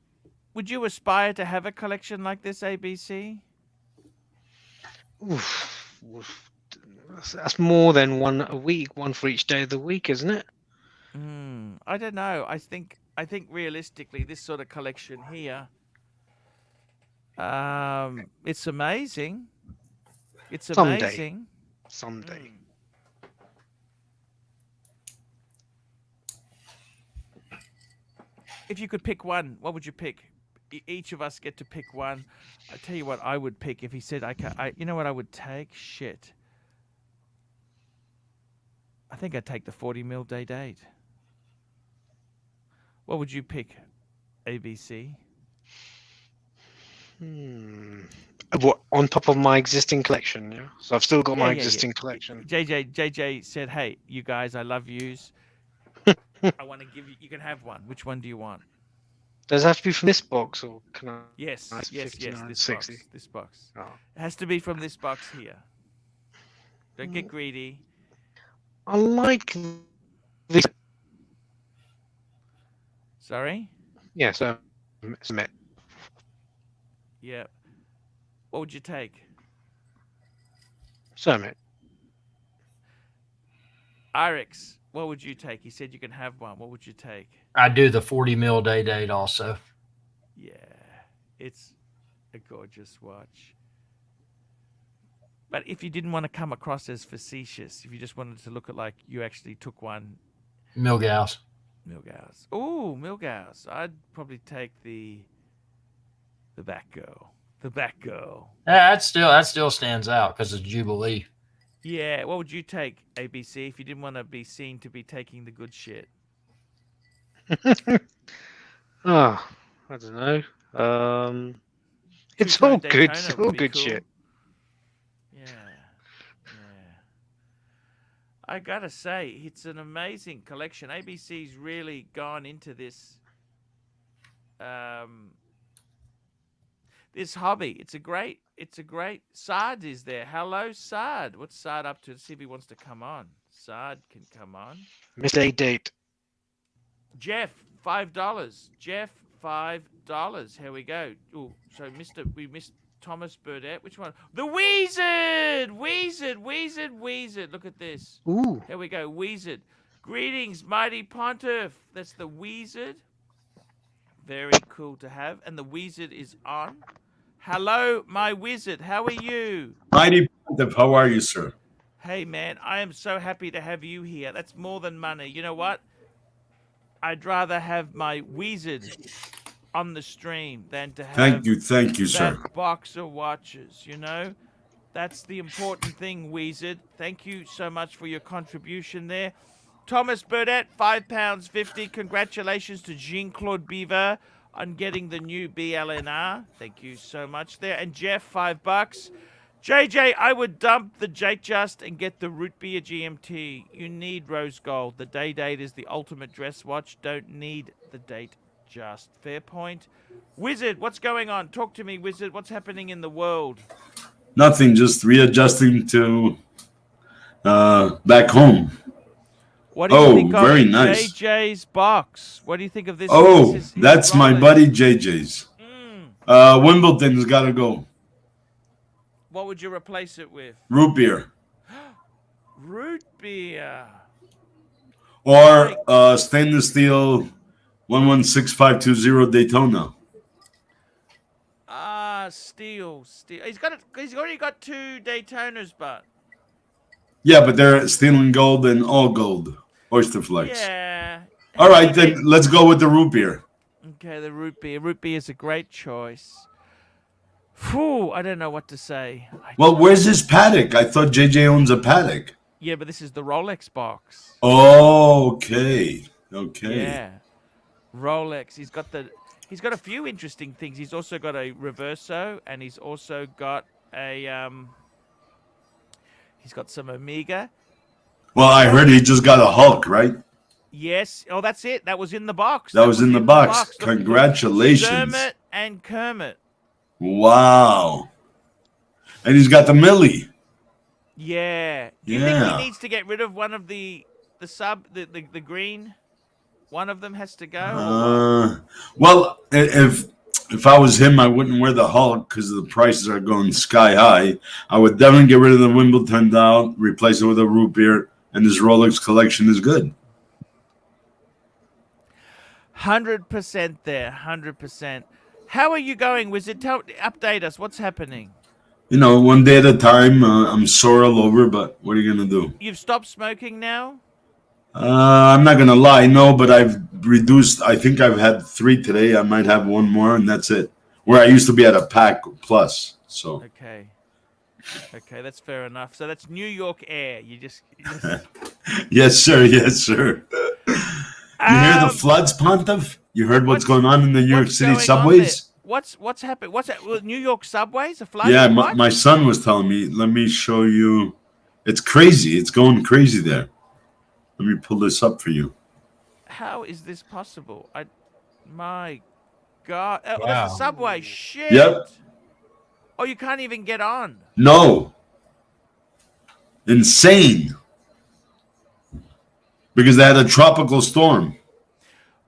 aspire to have a collection like this, ABC? Oof. That's more than one a week, one for each day of the week, isn't it? I don't know. I think realistically, this sort of collection here, it's amazing. It's Someday. amazing. Someday. If you could pick one, what would you pick? Each of us get to pick one. I tell you what, I would pick if he said you know what I would take? Shit. I think I'd take the 40mm day date. What would you pick, ABC? What, on top of my existing collection? Yeah. So I've still got my Yeah. existing collection. JJ said, "Hey, you guys, I love yous. I want to give you. You can have one. Which one do you want?" Does it have to be from this box, or can I? Yes. That's This 59.60. box. This box. Oh. It has to be from this box here. Don't get greedy. I like this. Sorry. Yeah. So it's a Met. Yeah. What would you take? So Met. RX, what would you take? He said you can have one. What would you take? I do the 40mm day date also. Yeah, it's a gorgeous watch. But if you didn't want to come across as facetious, if you just wanted to look at like you actually took one. Milgauss. Milgauss. Ooh, Milgauss. I'd probably take the Batgirl. The Batgirl. Yeah, that still stands out because it's Jubilee. Yeah, what would you take, ABC, if you didn't want to be seen to be taking the good shit? Oh, I don't know. It's Two-tone all good. Daytona It's would all be good cool. shit. Yeah. I gotta say, it's an amazing collection. ABC's really gone into this this hobby. It's a great Sard is there. Hello, Sard. What's Sard up to? Let's see if he wants to come on. Sard can come on. Midday date. Jeff, $5. Jeff, $5. Here we go. Oh, so we missed Thomas Burdett. Which one? The Wizard! Wizard. Look at this. Ooh. Here we go. Wizard. Greetings, mighty pontiff. That's the Wizard. Very cool to have. And the Wizard is on. Hello, my wizard. How are you? Mighty Pontiff, how are you, sir? Hey, man, I am so happy to have you here. That's more than money. You know what? I'd rather have my wizard on the stream than to have Thank you, sir. that box of watches, you know? That's the important thing, wizard. Thank you so much for your contribution there. Thomas Burdett, £5.50. Congratulations to Jean-Claude Beaver on getting the new BLNR. Thank you so much there. And Jeff, $5. JJ, I would dump the Jake Just and get the root beer GMT. You need rose gold. The day date is the ultimate dress watch. Don't need the date just. Fair point. Wizard, what's going on? Talk to me, Wizard. What's happening in the world? Nothing, just readjusting to back home. What do you think of very nice. JJ's box? What do you think of this? Oh, This is that's my Rolex. buddy JJ's. Wimbledon's got to go. What would you replace it with? Root beer. Root beer. Or stainless steel 116520 Daytona. Steel. He's already got 2 Daytonas, but Yeah, but they're steel and gold and all gold. Oyster Flex. yeah. All right, then let's go with the root beer. Okay, the root beer. Root beer is a great choice. Phew, I don't know what to say. Well, where's his paddock? I thought JJ owns a paddock. Yeah, but this is the Rolex box. Oh, okay. Yeah. Rolex. He's got the He's got a few interesting things. He's also got a reverso, and he's also got a he's got some Omega. Well, I heard he just got a Hulk, right? Yes. Oh, that's it. That was in the box. That was in the box. Look, Congratulations. Dermot and Kermit. Wow. And he's got the Millie. Yeah. Do you think Yeah. he needs to get rid of one of the green? One of them has to go. Or what? Well, if I was him, I wouldn't wear the Hulk because the prices are going sky high. I would definitely get rid of the Wimbledon dial, replace it with a root beer, and his Rolex collection is good. 100% there. 100%. How are you going, Wizard? Update us. What's happening? You know, one day at a time. I'm sore all over, but what are you gonna do? You've stopped smoking now? I'm not gonna lie, no, but I've reduced. I think I've had 3 today. I might have one more, and that's it. Where I used to be at a pack plus. So Okay. Okay, that's fair enough. So that's New York air. You just yes, sir. Yes, sir. You hear the floods, Pontiff? You heard what's going on in the New York City going on subways? there? What's happened? Well, New York subways are flooding? Yeah, What? my son was telling me. Let me show you. It's crazy. It's going crazy there. Let me pull this up for you. How is this possible? My God. Oh, Wow. that's the subway. Shit. Yep. Oh, you can't even get on. No. Insane. Because they had a tropical storm.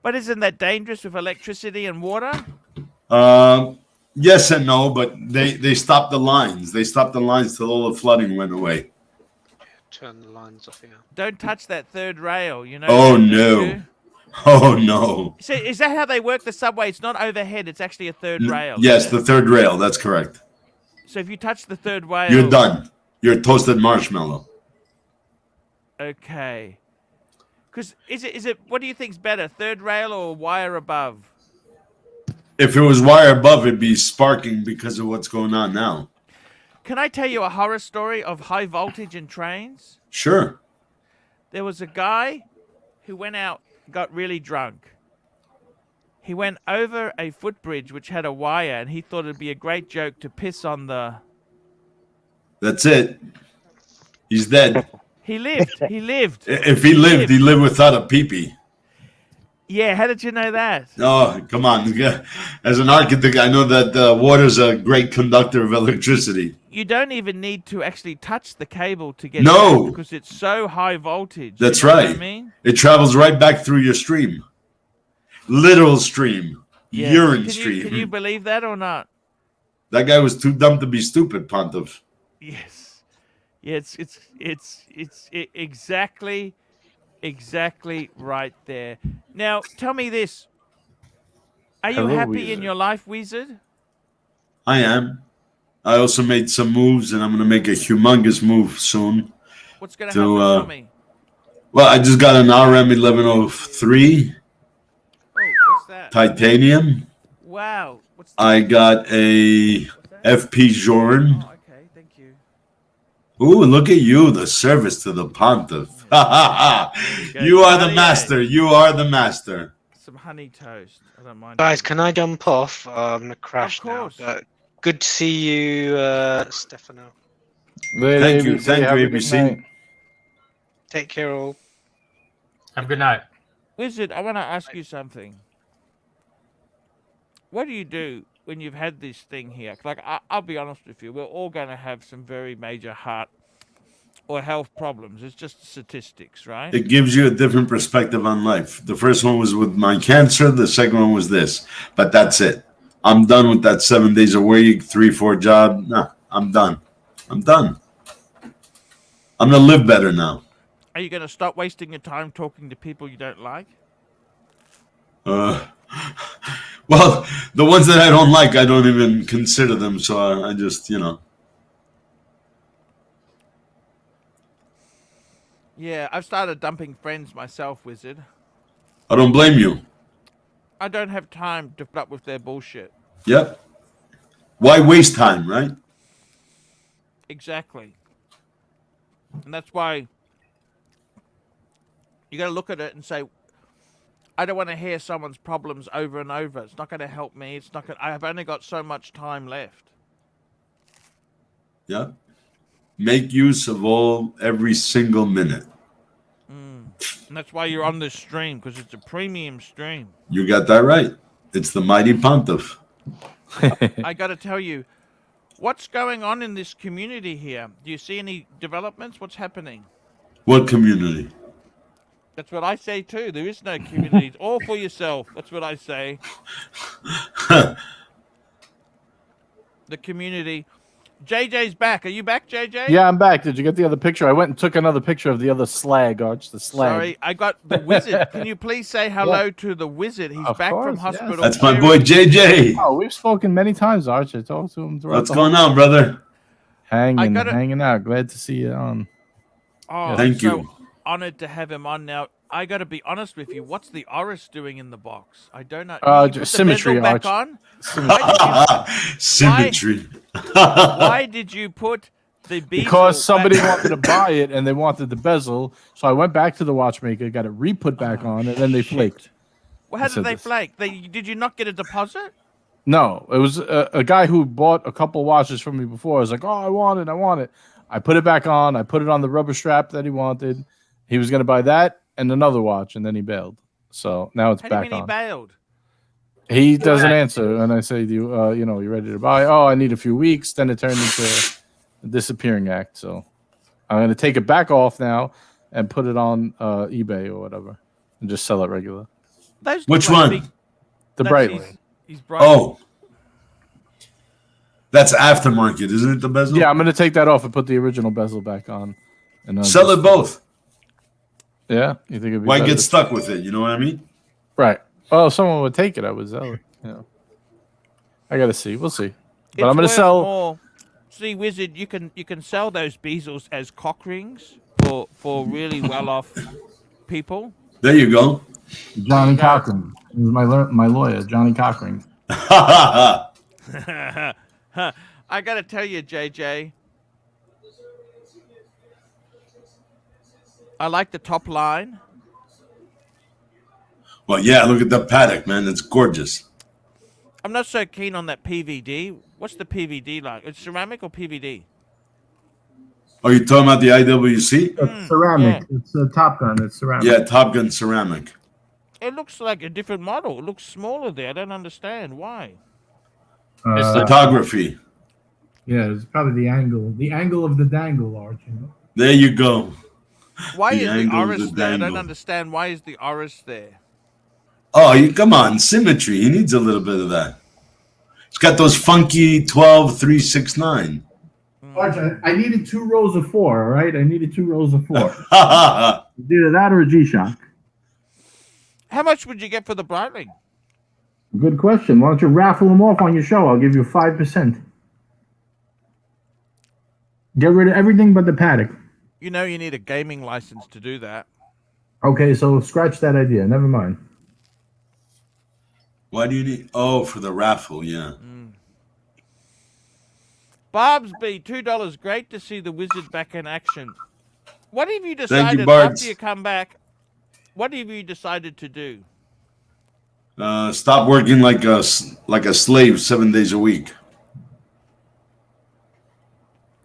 But isn't that dangerous with electricity and water? Yes and no, but they stopped the lines. They stopped the lines till all the flooding went away. Turn the lines off here. Don't touch that third rail, you know. Oh, that, don't no. you? Oh, no. So is that how they work the subway? It's not overhead. It's actually a third rail. Yes, is it? the third rail. That's correct. So if you touch the third rail, You're done. You're toasted marshmallow. Okay. Because is it? What do you think's better, third rail or wire above? If it was wire above, it'd be sparking because of what's going on now. Can I tell you a horror story of high voltage in trains? Sure. There was a guy who went out, got really drunk. He went over a footbridge which had a wire, and he thought it'd be a great joke to piss on the. That's it. He's dead. He lived. He lived. If he lived, he lived without a pee-pee. Yeah, how did you know that? Oh, come on. As an architect, I know that water's a great conductor of electricity. You don't even need to actually touch the cable to get No. it because it's so high voltage. That's you know right. What I mean? It travels right back through your stream. Literal stream. Yeah. Urine Can stream. you believe that or not? That guy was too dumb to be stupid, Pontiff. Yes. Yeah, it's exactly right there. Now, tell me this. Are you Hello, happy in Wizard. your life, Wizard? I am. I also made some moves, and I'm going to make a humongous move soon. What's going to To, happen? Tell me. Well, I just got an RM1103 Oh, what's that? titanium. Wow. What's that? I got a FP Jordan. Oh, okay. Thank you. Ooh, look at you, the service to the Pontiff. You are the master. You are the master. Some honey toast. I don't mind. Guys, can I jump off? I'm gonna crash now. course. But good to see you, Stefano. Thank you. Thank you, ABC. Take care, all. Have a good night. Wizard, I want to ask you something. What do you do when you've had this thing here? Like, I'll be honest with you, we're all going to have some very major heart or health problems. It's just statistics, right? It gives you a different perspective on life. The first one was with my cancer. The second one was this. But that's it. I'm done with that 7 days a week, 3-4 job. No, I'm done. I'm done. I'm going to live better now. Are you going to stop wasting your time talking to people you don't like? Well, the ones that I don't like, I don't even consider them. So I just, Yeah, I've started dumping friends myself, Wizard. I don't blame you. I don't have time to put up with their bullshit. Yep. Why waste time, right? Exactly. And that's why you got to look at it and say, I don't want to hear someone's problems over and over. It's not going to help me. It's not going. I've only got so much time left. Yeah. Make use of every single minute. And that's why you're on this stream, because it's a premium stream. You got that right. It's the mighty pontiff. I got to tell you, what's going on in this community here? Do you see any developments? What's happening? What community? That's what I say too. There is no community. It's all for yourself. That's what I say. The community. JJ's back. Are you back, JJ? Yeah, I'm back. Did you get the other picture? I went and took another picture of the other slag, Arch. The slag. Sorry, I got the wizard. Can you please say hello to the wizard? He's Of back from course, hospital. yes. That's my boy JJ. Oh, we've spoken many times, Arch. I talked to him throughout What's the going whole- on, brother? Hanging out. Glad to see you on. Oh, Thank so you. honored to have him on now. I got to be honest with you. What's the Oris doing in the box? I don't know. You put the Symmetry, bezel back Arch. on? Symmetry. Why did you put the bezel Because somebody back? wanted to buy it and they wanted the bezel, so I went back to the watchmaker, got it re-put back on, and then they flaked. Well, how I did said they this. flake? Did you not get a deposit? No, it was a guy who bought a couple watches from me before. I was like, "Oh, I want it." I put it back on. I put it on the rubber strap that he wanted. He was going to buy that and another watch, and then he bailed. So now it's How do you back mean he on. bailed? He doesn't answer, and I say, "Do you, you ready to buy?" Oh, I need a few weeks. Then it turned into a disappearing act. So I'm going to take it back off now and put it on eBay or whatever, and just sell it regular. Those Which look like one? big- The that's Breitling. He's bright. Oh, that's aftermarket, isn't it? The bezel. Yeah, I'm going to take that off and put the original bezel back on. And Sell just- it both. Yeah, you think it'd be Why better get to- stuck with it? You know what I mean? Right. Well, if someone would take it, I would sell it. Yeah. I gotta see. We'll see. But I'm gonna worth sell. more. See, Wizard, you can sell those bezels as cock rings for really well off people. There you go. Johnny Cochran. This is my lawyer, Johnny Cochran. I gotta tell you, JJ. I like the top line. Well, yeah. Look at the paddock, man. It's gorgeous. I'm not so keen on that PVD. What's the PVD like? It's ceramic or PVD? Are you talking about the IWC? It's ceramic. It's a Top Gun. It's ceramic. Yeah, Top Gun ceramic. It looks like a different model. It looks smaller there. I don't understand why. It's the Photography. Yeah, it's probably the angle of the dangle, Arch. You know? There you go. Why The is the angle of Oris the there? I don't dangle. understand. Why is the Oris there? Oh, you come on, symmetry. He needs a little bit of that. It's got those funky 12-3-6-9. Arch, I needed 2 rows of 4. All right, I needed 2 rows of 4. Well, It's either that or a G-Shock. How much would you get for the Breitling? Good question. Why don't you raffle them off on your show? I'll give you 5%. Get rid of everything but the paddock. You know you need a gaming license to do that. Okay, so scratch that idea. Never mind. why do you need? Oh, for the raffle, yeah. Barb's B, $2. Great to see the Wizard back in action. What have you Thank you, decided Barbs. after you come back? What have you decided to do? Stop working like a slave 7 days a week.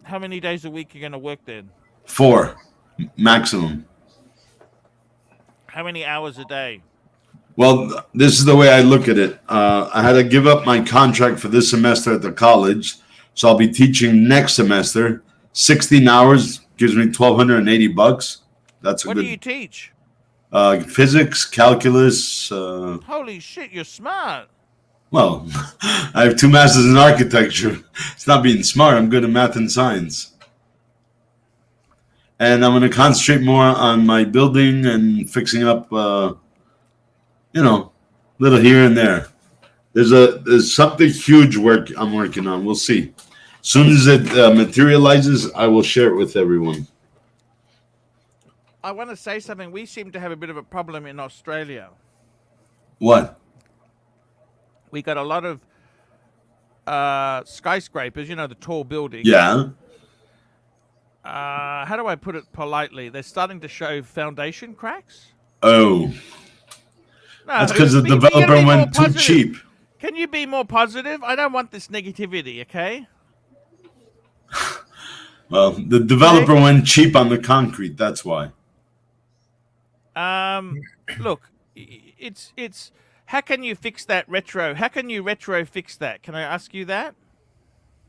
How many days a week are you going to work then? 4 maximum. How many hours a day? Well, this is the way I look at it. I had to give up my contract for this semester at the college, so I'll be teaching next semester. 16 hours gives me $1,280. That's a What do good you teach? physics, calculus. Holy shit, you're smart. Well, I have 2 masters in architecture. It's not being smart. I'm good at math and science. And I'm going to concentrate more on my building and fixing up, little here and there. There's something huge I'm working on. We'll see. As soon as it materializes, I will share it with everyone. I want to say something. We seem to have a bit of a problem in Australia. What? We got a lot of skyscrapers, the tall buildings. Yeah. How do I put it politely? They're starting to show foundation cracks. Oh. No, That's because the but you gotta developer be more went too positive. cheap. Can you be more positive? I don't want this negativity, okay? Well, the developer went cheap on the concrete. That's why. Look, it's. How can you fix that retro? How can you retro fix that? Can I ask you that?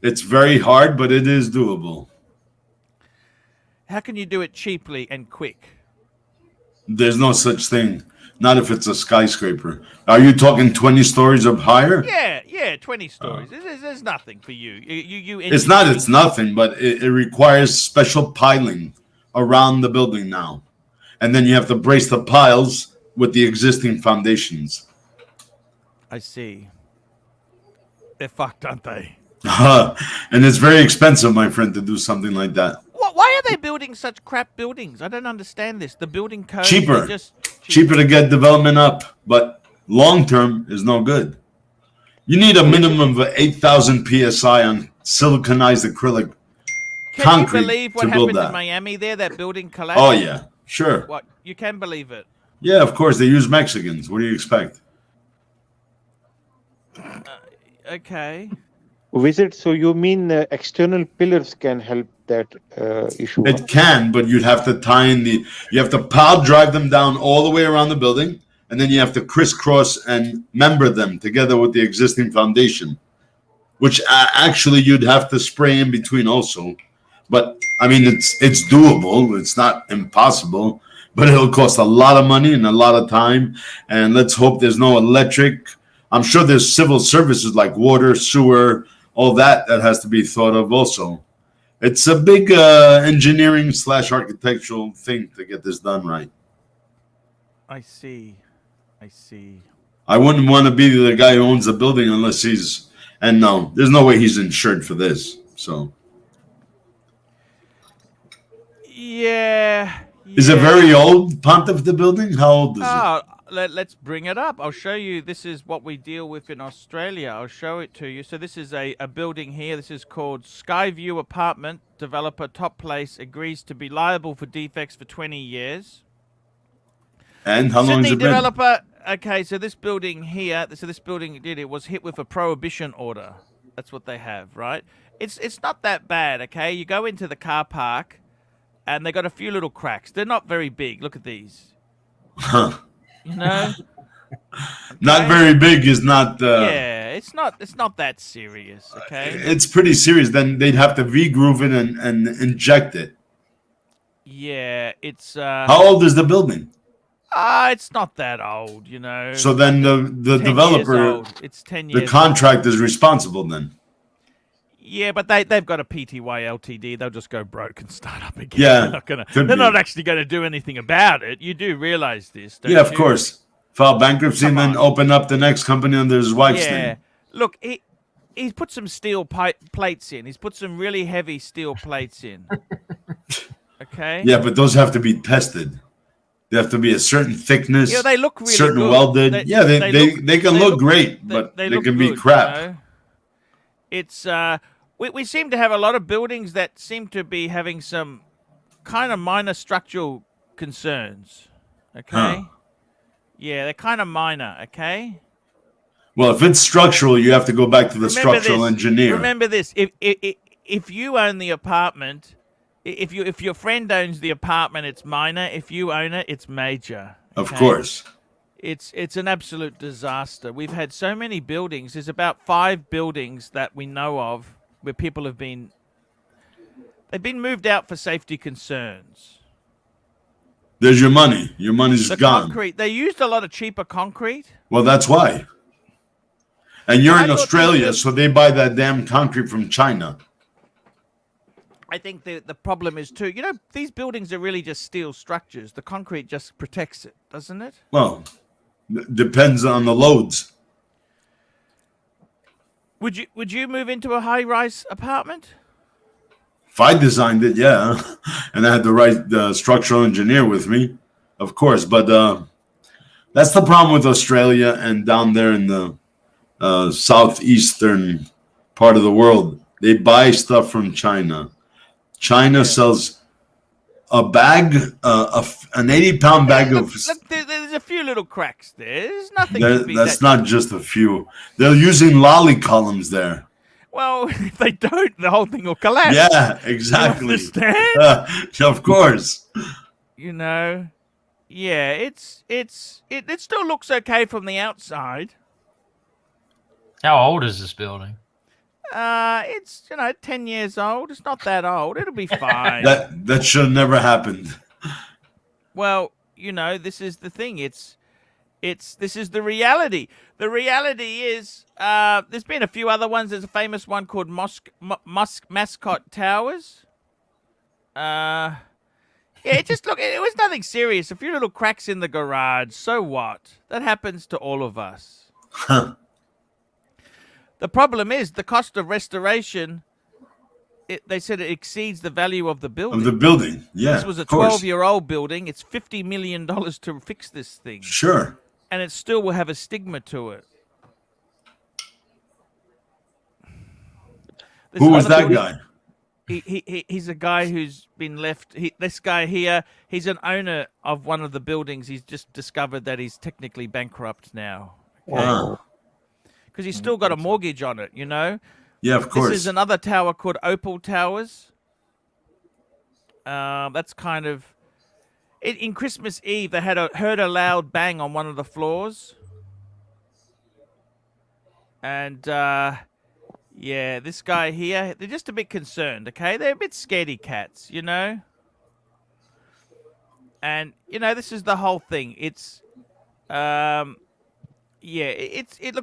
It's very hard, but it is doable. How can you do it cheaply and quick? There's no such thing. Not if it's a skyscraper. Are you talking 20 stories up higher? Yeah, 20 stories. There's nothing for you. It's not. It's nothing, but it requires special piling around the building now, and then you have to brace the piles with the existing foundations. I see. They're fucked, aren't they? And it's very expensive, my friend, to do something like that. Why are they building such crap buildings? I don't understand this. The building code Cheaper. just Cheaper to get development up, but long term is no good. You need a minimum of 8,000 psi on siliconized acrylic concrete you believe what to build happened that. in Miami there? That building collapsed. Oh yeah, sure. What? You can believe it. Yeah, of course they use Mexicans. What do you expect? Okay. Visit. So you mean external pillars can help that issue? It can, but you'd have to tie in you have to pile drive them down all the way around the building, and then you have to crisscross and member them together with the existing foundation, which actually you'd have to spray in between also. But I mean, it's doable. It's not impossible, but it'll cost a lot of money and a lot of time. And let's hope there's no electric. I'm sure there's civil services like water, sewer, all that has to be thought of also. It's a big engineering / architectural thing to get this done right. I see. I wouldn't want to be the guy who owns the building unless he's, and no, there's no way he's insured for this. So. Yeah. Is it very old, Pontiff, the building? How old is it? Let's bring it up. I'll show you. This is what we deal with in Australia. I'll show it to you. So this is a building here. This is called Skyview Apartment. Developer Top Place agrees to be liable for defects for 20 years. And how long has Sydney it been? developer. Okay, so this building here. So this building it was hit with a prohibition order. That's what they have, right? It's not that bad. Okay, you go into the car park, and they got a few little cracks. They're not very big. Look at these. Huh. You know, not very big is not. Yeah, it's not that serious. Okay, it's pretty serious. Then they'd have to V-groove it and inject it. Yeah, it's. How old is the building? It's not that old, you know. So then the 10 developer, years old. It's 10 years. the contract is responsible then. Yeah, but they've got a PTY Ltd. They'll just go broke and start up again. Yeah, they're not actually going to do anything about it. You do realize this, don't you? Yeah, of course. File bankruptcy and then open up the next company under his wife's name. Look, he's put some steel plates in. He's put some really heavy steel plates in. Okay. Yeah, but those have to be tested. They have to be a certain thickness. Yeah, they look really certain good. welded. They can look great, but they can be crap. You know? It's we seem to have a lot of buildings that seem to be having some kind of minor structural concerns. Okay. Huh. Yeah, they're kind of minor. Okay. Well, if it's structural, you have to go back to the structural engineer. Remember this: if you own the apartment, if your friend owns the apartment, it's minor. If you own it, it's major. Of course. It's an absolute disaster. We've had so many buildings. There's about 5 buildings that we know of where people they've been moved out for safety concerns. There's your money. Your money's gone. Concrete. They used a lot of cheaper concrete. Well, that's why. And you're in Australia, so they buy that damn concrete from China. I think the problem is too. You know, these buildings are really just steel structures. The concrete just protects it, doesn't it? Well, depends on the loads. Would you move into a high-rise apartment? If I designed it, yeah, and I had the right structural engineer with me, of course. But that's the problem with Australia and down there in the southeastern part of the world. They buy stuff from China. China sells a bag, an 80-pound bag of. Look, there's a few little cracks there. There's nothing to be That's that. not just a few. They're using lolly columns there. Well, if they don't, the whole thing will collapse. Yeah, You exactly. understand? Of course. You know, yeah, it still looks okay from the outside. How old is this building? It's 10 years old. It's not that old. It'll be fine. That should have never happened. Well, this is the thing. This is the reality. The reality is, there's been a few other ones. There's a famous one called Mascot Towers. Yeah, it was nothing serious. A few little cracks in the garage. So what? That happens to all of us. The problem is the cost of restoration. They said it exceeds the value of the building. Of the building, yeah. This was a of course. 12-year-old building. It's $50 million to fix this thing. Sure. And it still will have a stigma to it. Who was that guy? He's a guy who's been left. This guy here, he's an owner of one of the buildings. He's just discovered that he's technically bankrupt now. Wow. Because he's still got a mortgage on it, Yeah, of course. This is another tower called Opal Towers. That's kind of... In Christmas Eve, they heard a loud bang on one of the floors. And, this guy here, they're just a bit concerned, okay? They're a bit scaredy cats, And, this is the whole thing. It's, look,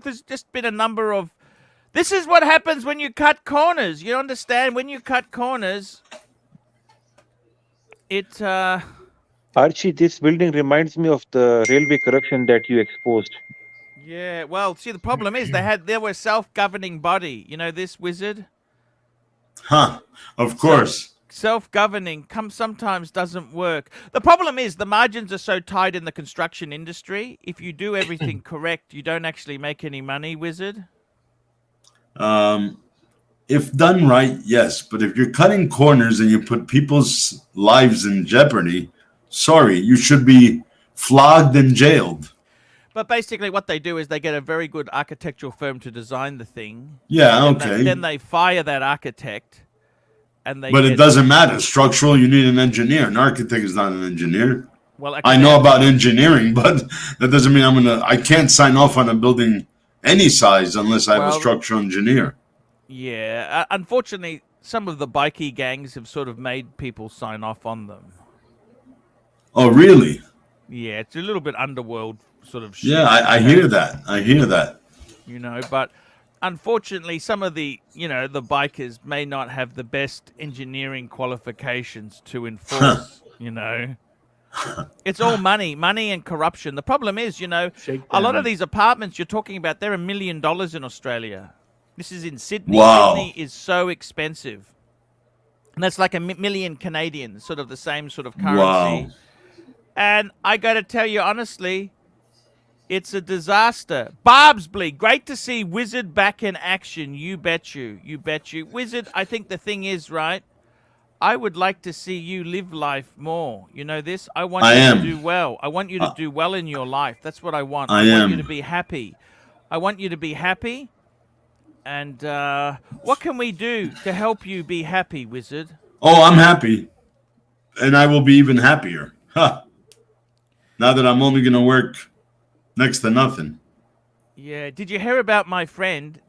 there's just been a number of... This is what happens when you cut corners. You understand? When you cut corners, Archie, this building reminds me of the railway corruption that you exposed. Yeah, well, see, the problem is they were a self-governing body. You know this, Wizard? Huh. Of course. Self-governing sometimes doesn't work. The problem is the margins are so tight in the construction industry. If you do everything correct, you don't actually make any money, Wizard. If done right, yes. But if you're cutting corners and you put people's lives in jeopardy, sorry, you should be flogged and jailed. But basically what they do is they get a very good architectural firm to design the thing. Yeah, okay. Then they fire that architect. But it doesn't matter. Structural, you need an engineer. An architect is not an engineer. Well, I know about engineering, but that doesn't mean I can't sign off on a building any size unless I have a structural engineer. Yeah. Unfortunately, some of the bikie gangs have sort of made people sign off on them. Oh, really? Yeah, it's a little bit underworld sort of shit. Yeah, I hear that. I hear that. But unfortunately, some of the bikers may not have the best engineering qualifications to enforce, It's all money and corruption. The problem is, a lot of these apartments you're talking about, they're $1 million in Australia. This is in Sydney. Wow. Sydney is so expensive. And that's like $1 million Canadian, sort of the same sort of currency. Wow. And I got to tell you, honestly, it's a disaster. Barbsby, great to see Wizard back in action. You bet you. You bet you. Wizard, I think the thing is, right, I would like to see you live life more. You know this? I want you to do well. I want you to do well in your life. That's what I want. I want you to be happy. I want you to be happy. And what can we do to help you be happy, Wizard? Oh, I'm happy. And I will be even happier. Huh. Now that I'm only going to work next to nothing. Yeah. Did you hear about my friend?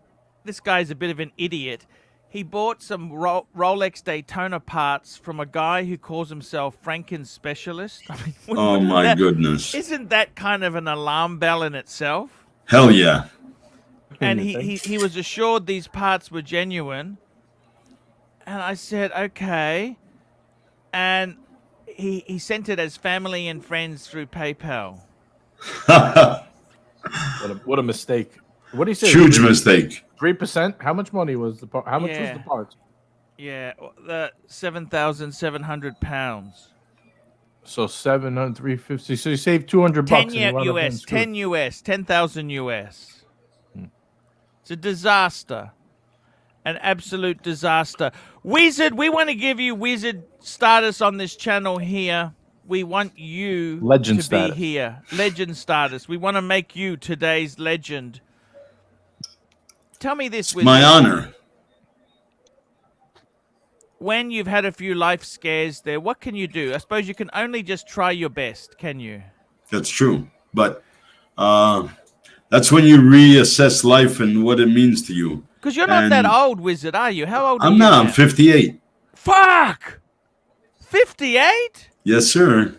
This guy's a bit of an idiot. He bought some Rolex Daytona parts from a guy who calls himself Franken Specialist. I mean, oh, my goodness. Isn't that kind of an alarm bell in itself? Hell yeah. And he was assured these parts were genuine. And I said, okay. And he sent it as family and friends through PayPal. What a mistake. What do you say? Huge mistake. 3%? How much money was the part? How much was the parts? Yeah, the £7,700. So 350. So you saved $200. 10 US, 10,000 US. It's a disaster. An absolute disaster. Wizard, we want to give you Wizard status on this channel here. we want you Legend to status. be here. Legend status. We want to make you today's legend. Tell me this, It's Wizard. my honor. When you've had a few life scares there, what can you do? I suppose you can only just try your best, can you? That's true. But that's when you reassess life and what it means to you. Because you're not that And old, Wizard, are you? How old are I'm you not. I'm now? 58. Fuck! 58? Yes, sir.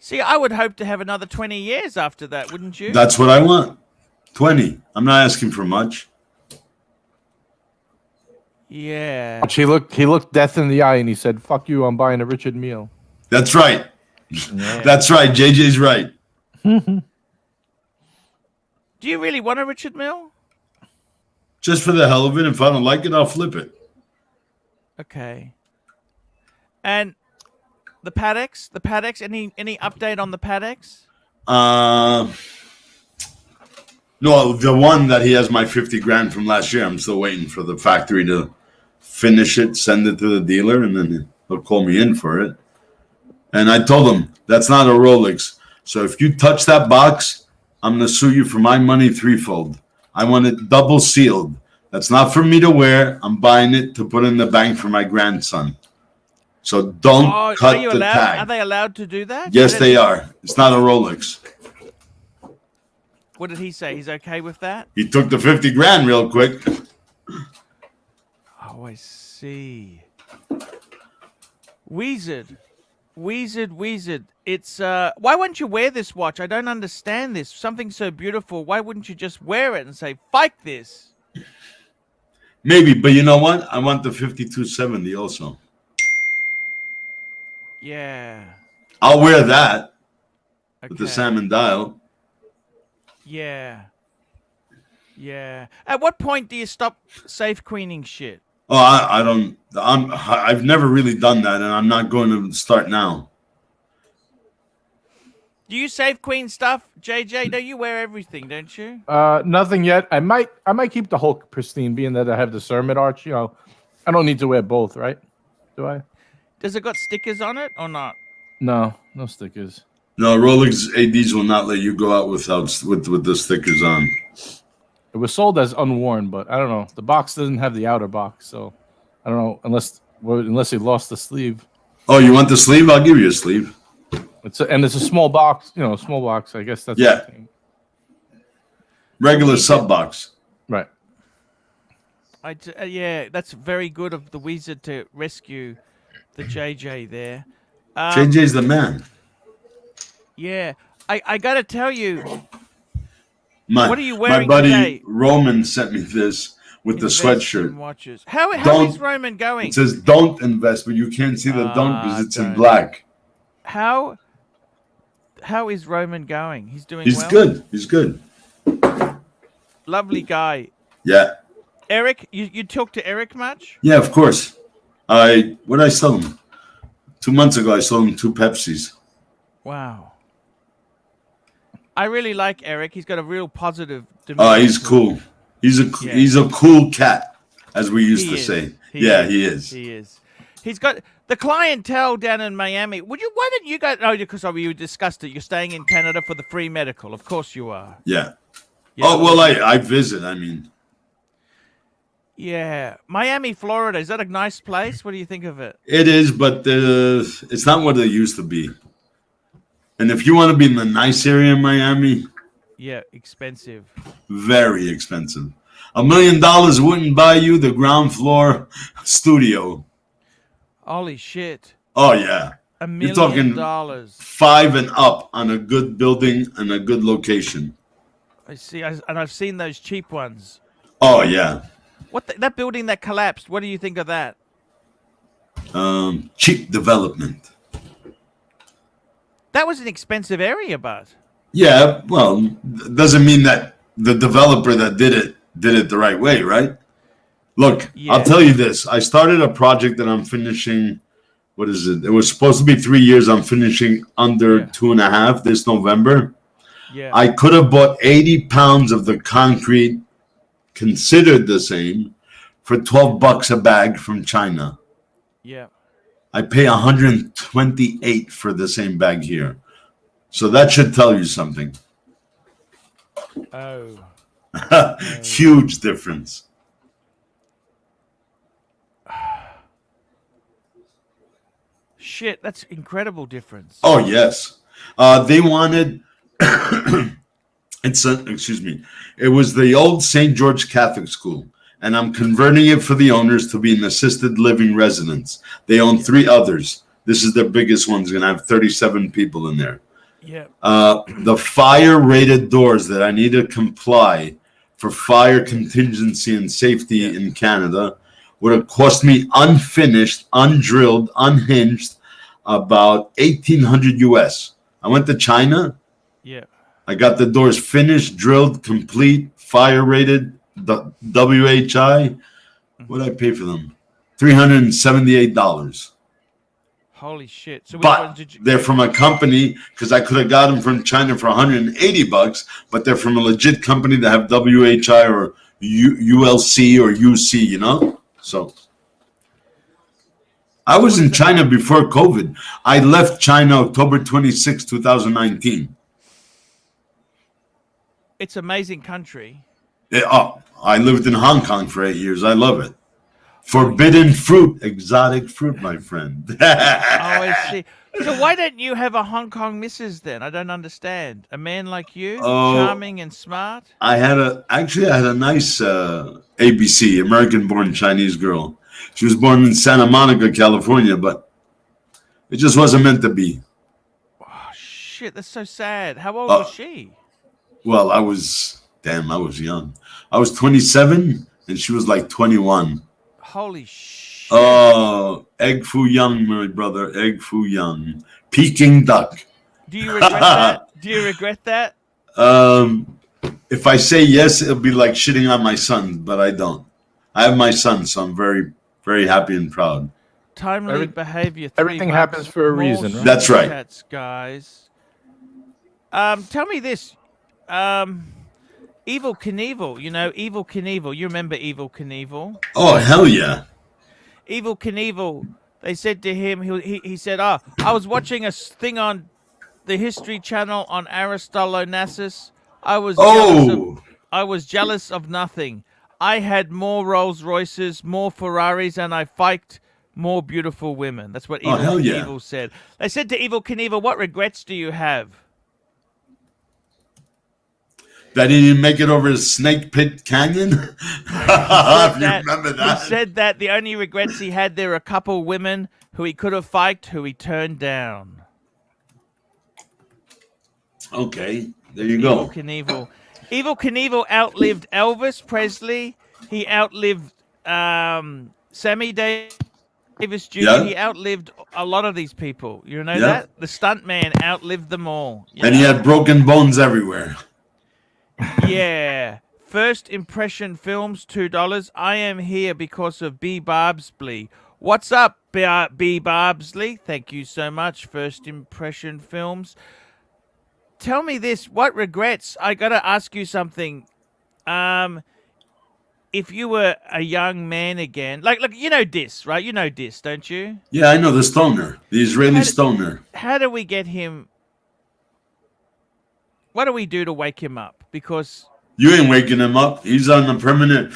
See, I would hope to have another 20 years after that, wouldn't you? That's what I want. 20. I'm not asking for much. Yeah. Arch, he looked death in the eye and he said, "Fuck you, I'm buying a Richard meal." That's right. Yeah. That's right. JJ's right. Do you really want a Richard Mill? Just for the hell of it. If I don't like it, I'll flip it. Okay. And the paddocks? Any update on the paddocks? No, the one that he has my 50 grand from last year. I'm still waiting for the factory to finish it, send it to the dealer, and then he'll call me in for it. And I told him, that's not a Rolex. So if you touch that box, I'm going to sue you for my money threefold. I want it double sealed. That's not for me to wear. I'm buying it to put in the bank for my grandson. So don't cut the tag. Are they allowed to do that? Yes, they are. It's not a Rolex. What did he say? He's okay with that? He took the 50 grand real quick. Oh, I see. Wizard. It's why wouldn't you wear this watch? I don't understand this. Something so beautiful. Why wouldn't you just wear it and say, "Fuck this"? Maybe, but you know what? I want the 5270 also. Yeah. I'll wear that with the Okay. salmon dial. Yeah. Yeah. At what point do you stop safe queening shit? Oh, I don't. I've never really done that, and I'm not going to start now. Do you save queen stuff, JJ? No, you wear everything, don't you? Nothing yet. I might keep the Hulk pristine, being that I have discernment, Arch. You know, I don't need to wear both, right? Do I? Does it got stickers on it or not? No stickers. No, Rolex ADs will not let you go out without with the stickers on. It was sold as unworn, but I don't know. The box doesn't have the outer box, so I don't know unless he lost the sleeve. Oh, you want the sleeve? I'll give you a sleeve. It's a small box. You know, small box. I guess that's Yeah. the thing. Regular sub box. Right. Yeah, that's very good of the wizard to rescue the JJ there. JJ's the man. Yeah, I gotta tell you, My, what are you wearing my buddy today? Roman sent me this with the Invest in sweatshirt. watches. How Don't- is Roman going? It says "Don't invest," but you can't see the don't because it's in don't. black. How is Roman going? He's doing He's well. good. He's good. Lovely guy. Yeah. Eric, you talk to Eric much? Yeah, of course. What did I sell him? 2 months ago, I sold him 2 Pepsis. Wow. I really like Eric. He's got a real positive demeanor. Oh, he's cool. He's a cool cat, as we used He to is. say. He He is. He is. He's got the clientele down in Miami. Why don't you go? Oh, because you discussed it. You're staying in Canada for the free medical. Of course you are. Yeah. Yeah, Oh, well, I visit. I mean, Yeah. Miami, Florida. Is that a nice place? What do you think of it? it is, but it's not what it used to be. And if you want to be in the nice area in Miami, Yeah, expensive. very expensive. $1 million wouldn't buy you the ground floor studio. Holy shit. Oh, yeah. $1 talking- million. 5 and up on a good building and a good location. I see. And I've seen those cheap ones. Oh, yeah. That building that collapsed. What do you think of that? Cheap development. That was an expensive area, but Yeah, well, doesn't mean that the developer that did it the right way, right? Look, Yeah. I'll tell you this. I started a project that I'm finishing. What is it? It was supposed to be 3 years. I'm finishing under Yeah. 2.5 this November. yeah. I could have bought 80 pounds of the concrete, considered the same, for $12 a bag from China. Yeah. I pay 128 for the same bag here. So that should tell you something. Oh. Huge difference. Shit, that's incredible difference. Oh, yes. They wanted, excuse me, it was the old St. George Catholic School, and I'm converting it for the owners to be an assisted living residence. They own 3 others. This is their biggest one. It's going to have 37 people in there. Yeah. The fire rated doors that I need to comply for fire contingency and safety in Canada would have cost me unfinished, undrilled, unhinged, about 1,800 US. I went to China. Yeah. I got the doors finished, drilled, complete, fire rated, the WHI. What did I pay for them? $378. Holy shit. So which But ones did you... they're from a company, because I could have got them from China for $180, but they're from a legit company that have WHI or ULC or UC, you know? So I was in China before COVID. I left China October 26, 2019. It's amazing country. I lived in Hong Kong for 8 years. I love it. Forbidden fruit, exotic fruit, my friend. Oh, I see. So why don't you have a Hong Kong missus then? I don't understand. A man like you, charming and smart. I had a nice ABC, American-born Chinese girl. She was born in Santa Monica, California, but it just wasn't meant to be. Oh shit, that's so sad. How old was she? Well, I was young. I was 27 and she was like 21. Holy shit. Oh, egg foo young, my brother, egg foo young. Peking duck. Do you regret that? Do you regret that? If I say yes, it'll be like shitting on my son, but I don't. I have my son, so I'm very, very happy and proud. Timely behavior. Everything happens for a reason, right? That's right. Chats, guys. Tell me this. Evel Knievel, you know, Evel Knievel. You remember Evel Knievel? Oh, hell yeah. Evel Knievel, they said to him, he said, I was watching a thing on the History Channel on Aristotle Onassis. I was jealous of nothing. I had more Rolls Royces, more Ferraris, and I fiked more beautiful women. That's what Evel Knievel said. They said to Evel Knievel, what regrets do you have? That he didn't make it over the Snake Pit Canyon? If you remember that. He said that the only regrets he had, there were a couple women who he could have fiked, who he turned down. Okay, there you go. Evel Knievel outlived Elvis Presley. He outlived Sammy Davis Jr. Yeah. He outlived a lot of these people. You know that? The stuntman outlived them all. And he had broken bones everywhere. Yeah. First Impression Films, $2. I am here because of B. Barbsley. What's up, B. Barbsley? Thank you so much, First Impression Films. Tell me this, what regrets? I got to ask you something. If you were a young man again, like you know Dis, right? You know Dis, don't you? Yeah, I know, the stoner, the Israeli stoner. How do we get him? What do we do to wake him up? Because you ain't waking him up. He's on a permanent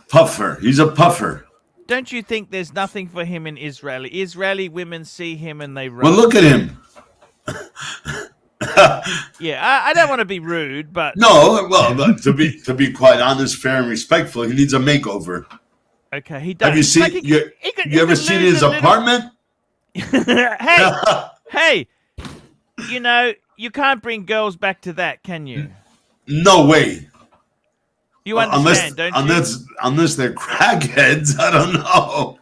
puffer. He's a puffer. Don't you think there's nothing for him in Israel? Israeli women see him and they run. Well, look at him. Yeah, I don't want to be rude, but no. Well, to be quite honest, fair, and respectful, he needs a makeover. Okay, he does. Have you seen? Like you ever seen his apartment? Hey, you know you can't bring girls back to that, can you? No way. You understand, don't you? Unless they're crackheads, I don't know.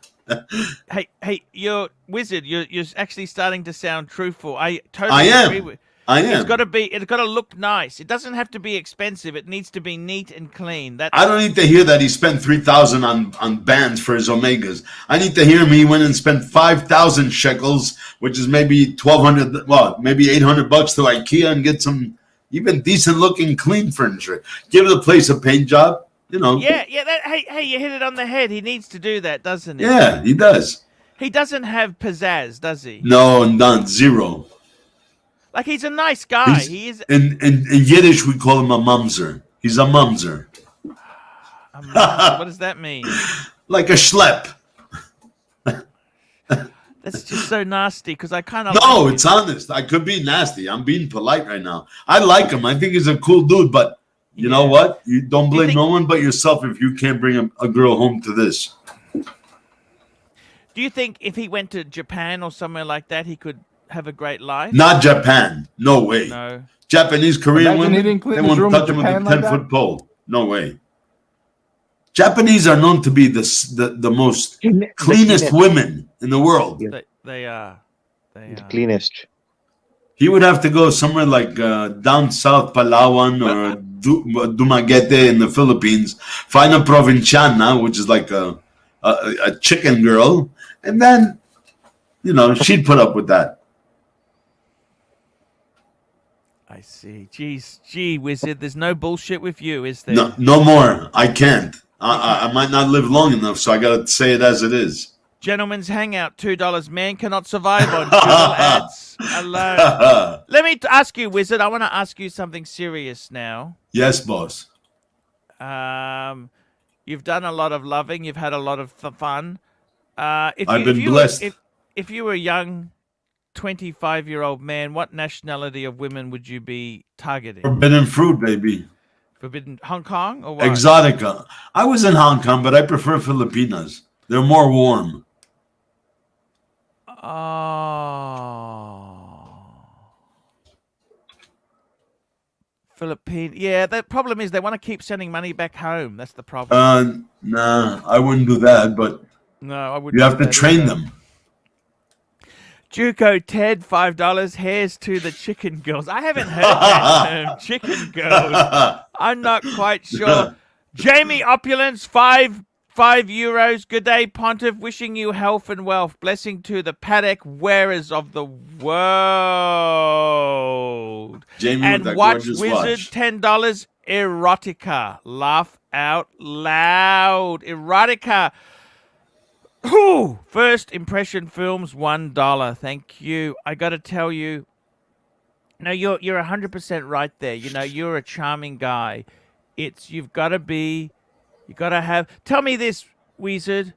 Hey, you're wizard. You're actually starting to sound truthful. I totally agree with. I am. It's got to look nice. It doesn't have to be expensive. It needs to be neat and clean. I don't need to hear that he spent $3,000 on bands for his Omegas. I need to hear him. He went and spent 5,000 shekels, which is maybe 1,200. Well, maybe $800 to IKEA and get some even decent looking clean furniture. Give the place a paint job. You know. Yeah. Hey, you hit it on the head. He needs to do that, doesn't he? Yeah, he does. He doesn't have pizzazz, does he? No, none, zero. Like, he's a nice guy. He's, He is in Yiddish, we call him a mumser. He's a mumser. a mumser. What does that mean? Like a schlep. That's just so nasty because I kind of No, like it's honest. I could be nasty. I'm being polite right now. I like him. I think he's a cool dude, but you know what? You don't blame no one but yourself if you can't bring a girl home to this. Do you think if he went to Japan or somewhere like that, he could have a great life? Not Japan. No way. No. Japanese, Korean Imagine he women, didn't clean they his won't room in touch him with a Japan like 10-foot that? pole. No way. Japanese are known to be the most cleanest women in the world. They are. The cleanest. He would have to go somewhere like down south, Palawan or Dumaguete in the Philippines, find a provinciana, which is like a chicken girl, and then, you know, she'd put up with that. I see. Jeez, gee, wizard. There's no bullshit with you, is there? No, no more. I can't. I might not live long enough, so I got to say it as it is. Gentlemen's Hangout, $2. Man cannot survive on Google ads alone. Let me ask you, wizard. I want to ask you something serious now. Yes, boss. You've done a lot of loving. You've had a lot of fun. I've been blessed. If you were a young 25-year-old man, what nationality of women would you be targeting? Forbidden fruit, baby. Forbidden Hong Kong or what? Exotica. I was in Hong Kong, but I prefer Filipinas. They're more warm. Oh. Philippines. Yeah, the problem is they want to keep sending money back home. That's the problem. Nah, I wouldn't do that, but No, I wouldn't. you have do to that train either. them. Juco Ted, $5. Hairs to the chicken girls. I haven't heard that term, chicken girls. I'm not quite sure. Jamie Opulence, €5. Good day, Pontiff. Wishing you health and wealth. Blessing to the paddock wearers of the world. Jamie And with that watch gorgeous Wizard, watch. $10. Erotica. Laugh out loud. Erotica. Whew. First impression films, $1. Thank you. I got to tell you, no, you're 100% right there. You know, you're a charming guy. You've got to have. Tell me this, Wizard.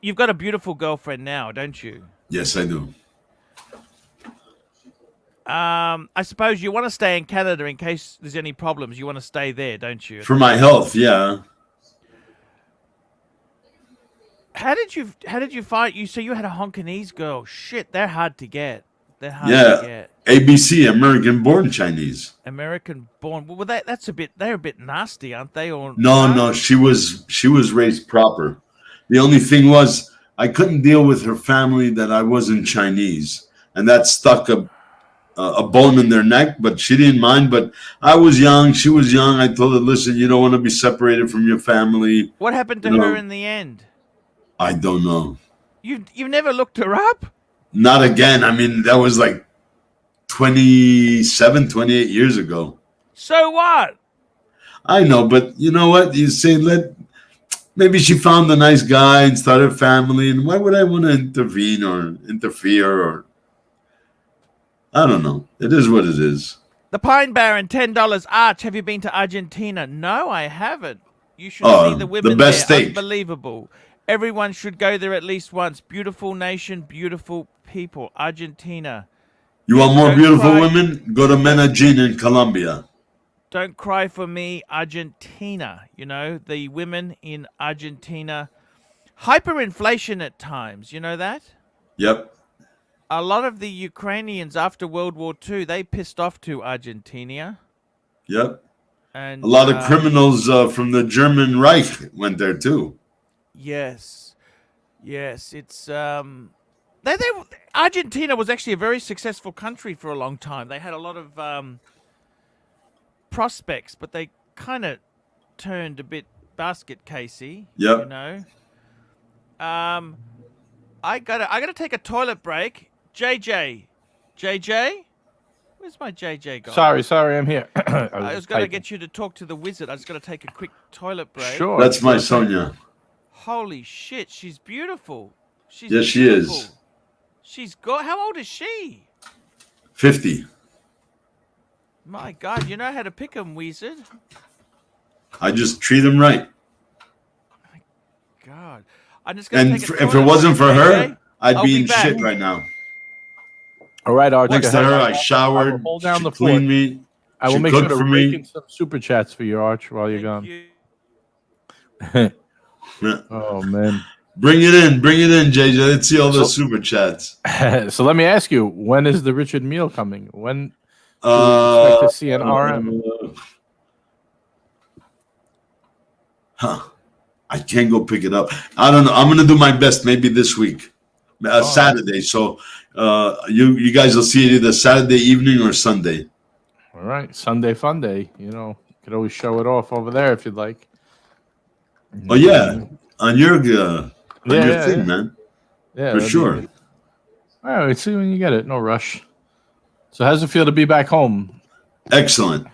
You've got a beautiful girlfriend now, don't you? Yes, I do. I suppose you want to stay in Canada in case there's any problems. You want to stay there, don't you? For my health, yeah. How did you find you? So you had a Hongkonese girl. Shit, they're hard to get. They're hard to get. ABC, American born Chinese. American born. Well, they're a bit nasty, aren't they? Or No, she was raised proper. The only thing was I couldn't deal with her family that I wasn't Chinese, and that stuck a bone in their neck. But she didn't mind. But I was young. She was young. I told her, listen, you don't want to be separated from your family. What happened to her in the end? I don't know. You've never looked her up? Not again. I mean, that was like 27, 28 years ago. So what? I know, but you know what? You say maybe she found a nice guy and started a family, and why would I want to intervene or interfere or I don't know. It is what it is. The Pine Baron, $10. Arch, have you been to Argentina? No, I haven't. You should see the women best there. steak. Unbelievable. Everyone should go there at least once. Beautiful nation, beautiful people. Argentina. You want more Don't beautiful cry. women? Go to Medellin in Colombia. Don't cry for me, Argentina. You know, the women in Argentina. Hyperinflation at times. You know that? Yep. A lot of the Ukrainians after World War II, they pissed off to Argentina. Yep. And A lot of criminals from the German Reich went there too. Yes, it's Argentina was actually a very successful country for a long time. They had a lot of prospects, but they kind of turned a bit basket casey. Yep. You know. I gotta take a toilet break. JJ, where's my JJ gone? Sorry, I'm here. I was gonna get you to talk to the wizard. I just gotta take a quick toilet break. Sure. That's my Sonia. Holy shit, she's beautiful. She's Yes, she beautiful. is. She's got. How old is she? 50. My God, you know how to pick 'em, Wizard. I just treat them right. God, I'm just gonna And take a if it toilet wasn't break, for JJ. her, I'd I'll be be in back. shit right now. All right, Archie. Thanks go to ahead. her, I showered. hold down She the cleaned fort. me. I will She make sure cooked to for rake me. in some super chats for you, Arch, while you're Thank gone. you. Oh man. Bring it in, JJ. Let's see all the So- super chats. So let me ask you, when is the Richard meal coming? When do we expect to see an RM? I can't go pick it up. I don't know. I'm gonna do my best. Maybe this week, Saturday. So you guys will see it either Saturday evening or Sunday. All right, Sunday fun day. You know, you could always show it off over there if you'd like. Oh yeah, on your thing, yeah. man. Yeah, For that'd be sure. good. All right, see when you get it. No rush. So how's it feel to be back home? Excellent.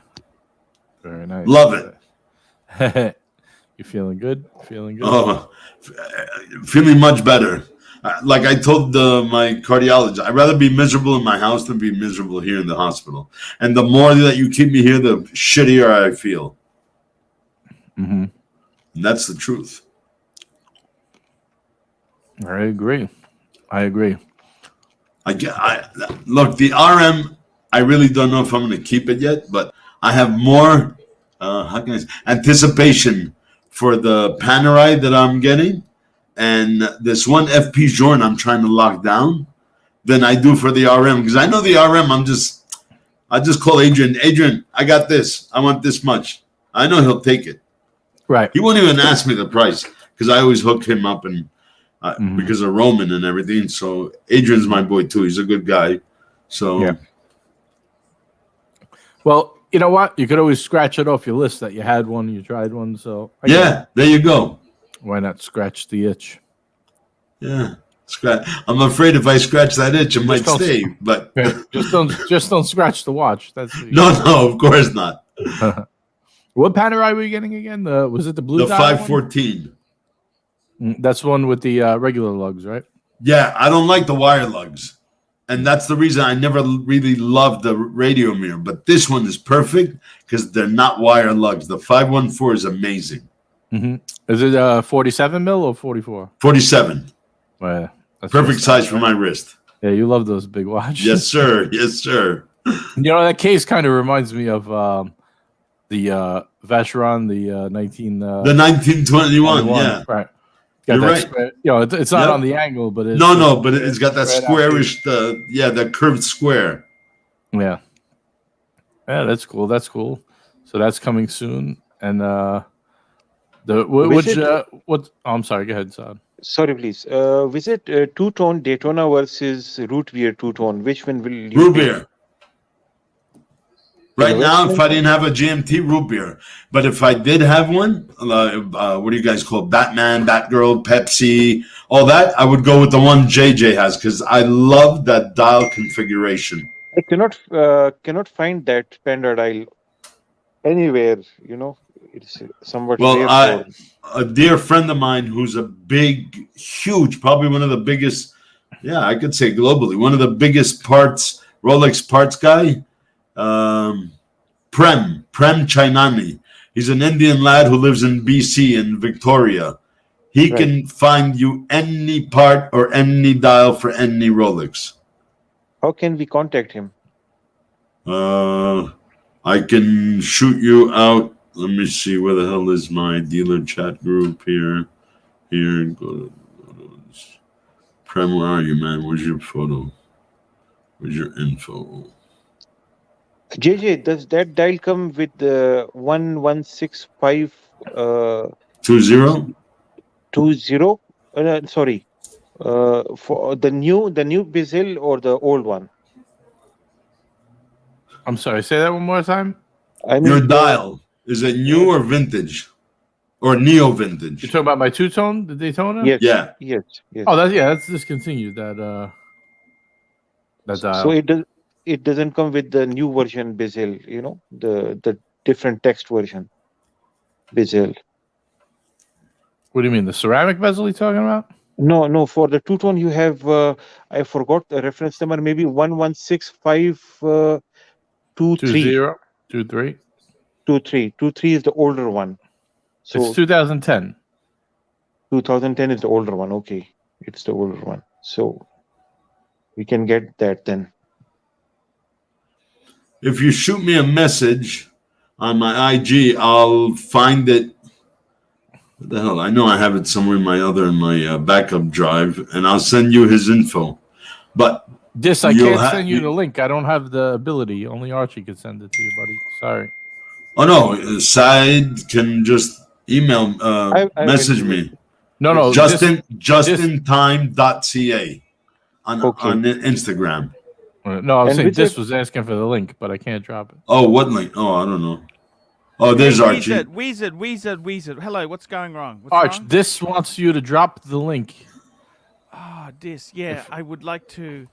Very nice. Love it. You feeling good? Feeling good? Oh, feeling much better. Like I told my cardiologist, I'd rather be miserable in my house than be miserable here in the hospital. And the more that you keep me here, the shittier I feel. Mm-hmm. And that's the truth. I agree. Look, the RM, I really don't know if I'm going to keep it yet, but I have more anticipation for the Panerai that I'm getting and this one FP joint I'm trying to lock down than I do for the RM. Because I know the RM, I just call Adrian. Adrian, I got this. I want this much. I know he'll take it. Right. He won't even ask me the price because I always hook him up and because of Roman and everything. So Adrian's my boy too. He's a good guy. So yeah. Well, you know what? You could always scratch it off your list that you had one, you tried one. So there you go. Why not scratch the itch? Yeah, scratch. I'm afraid if I scratch that itch, it might stay. But just don't scratch the watch. That's no, of course not. What Panerai were you getting again? Was it the blue? The 514. That's one with the regular lugs, right? Yeah, I don't like the wire lugs. And that's the reason I never really loved the radio mirror. But this one is perfect because they're not wire lugs. The 514 is amazing. Mm-hmm. Is it 47 mil or 44? 47. Well, that's perfect size for my wrist. Yeah, you love those big watches. Yes, sir. Yes, sir. You know, that case kind of reminds me of the Vacheron, the 1921. Yeah. Right. You're right. Square, you know, it's not on the angle, but it's but it's got that squarish, that curved square. Yeah. Yeah, that's cool. That's cool. So that's coming soon. And I'm sorry. Go ahead, Saad. Sorry, please. Visit two-tone Daytona versus root beer two-tone. Which one will you root pick? Beer. Right now, if I didn't have a GMT, root beer. But if I did have one, what do you guys call it? Batman, Batgirl, Pepsi, all that, I would go with the one JJ has because I love that dial configuration. I cannot find that Panda dial anywhere. You know, it's somewhat rare. A dear friend of mine who's a big, huge, probably one of the biggest, I could say globally, one of the biggest Rolex parts guy. Prem Chainani. He's an Indian lad who lives in BC in Victoria. He can find you any part or any dial for any Rolex. How can we contact him? I can shoot you out. Let me see, where the hell is my dealer chat group here? Here, go to photos. Prem, where are you, man? Where's your photo? Where's your info? JJ, does that dial come with the 1165 20? 20? Sorry, for the new bezel or the old one? I'm sorry. Say that one more time. I mean, your dial, is it new or vintage, or neo vintage? You're talking about my two-tone, the Daytona? Yes. Yeah. Yes. Oh, that's discontinued. That dial. So it doesn't come with the new version bezel, you know, the different text version bezel. What do you mean, the ceramic bezel you're talking about? No. For the two-tone, you have I forgot the reference number. Maybe 116523. 23. 23 is the older one. It's So 2010. 2010 is the older one. Okay, it's the older one. So we can get that then. If you shoot me a message on my IG, I'll find it. What the hell? I know I have it somewhere in my backup drive, and I'll send you his info. But This I you'll can't send you the link. I don't have the ability. Only Archie can send it to you, buddy. Sorry. Oh no, Said can just email, I message will- me. No. Justintime.ca on Instagram. No, I was And saying with this the- was asking for the link, but I can't drop it. Oh, what link? Oh, I don't know. Oh, there's Hey, Archie. Weezard. Hello, what's going wrong? What's Arch, wrong? this wants you to drop the link. Yeah, I would like to.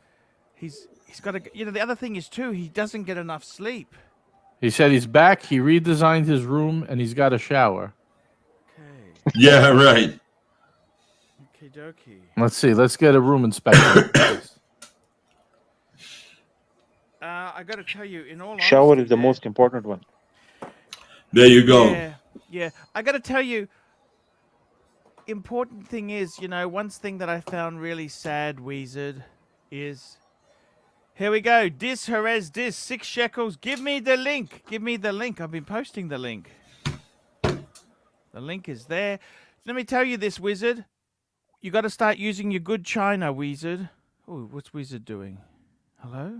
He's got to. The other thing is too. He doesn't get enough sleep. He said he's back. He redesigned his room and he's got a shower. Okay. Yeah, right. Okie dokie. Let's see. Let's get a room inspection. I got to tell you, in all Shower honesty, is the man, most important one. There you go. Yeah. I got to tell you, important thing is, one thing that I found really sad, Weezard, is here we go. Dis Jerez, 6 shekels. Give me the link. I've been posting the link. The link is there. Let me tell you this, Wizard. You got to start using your good China, Weezard. Oh, what's Weezard doing? Hello?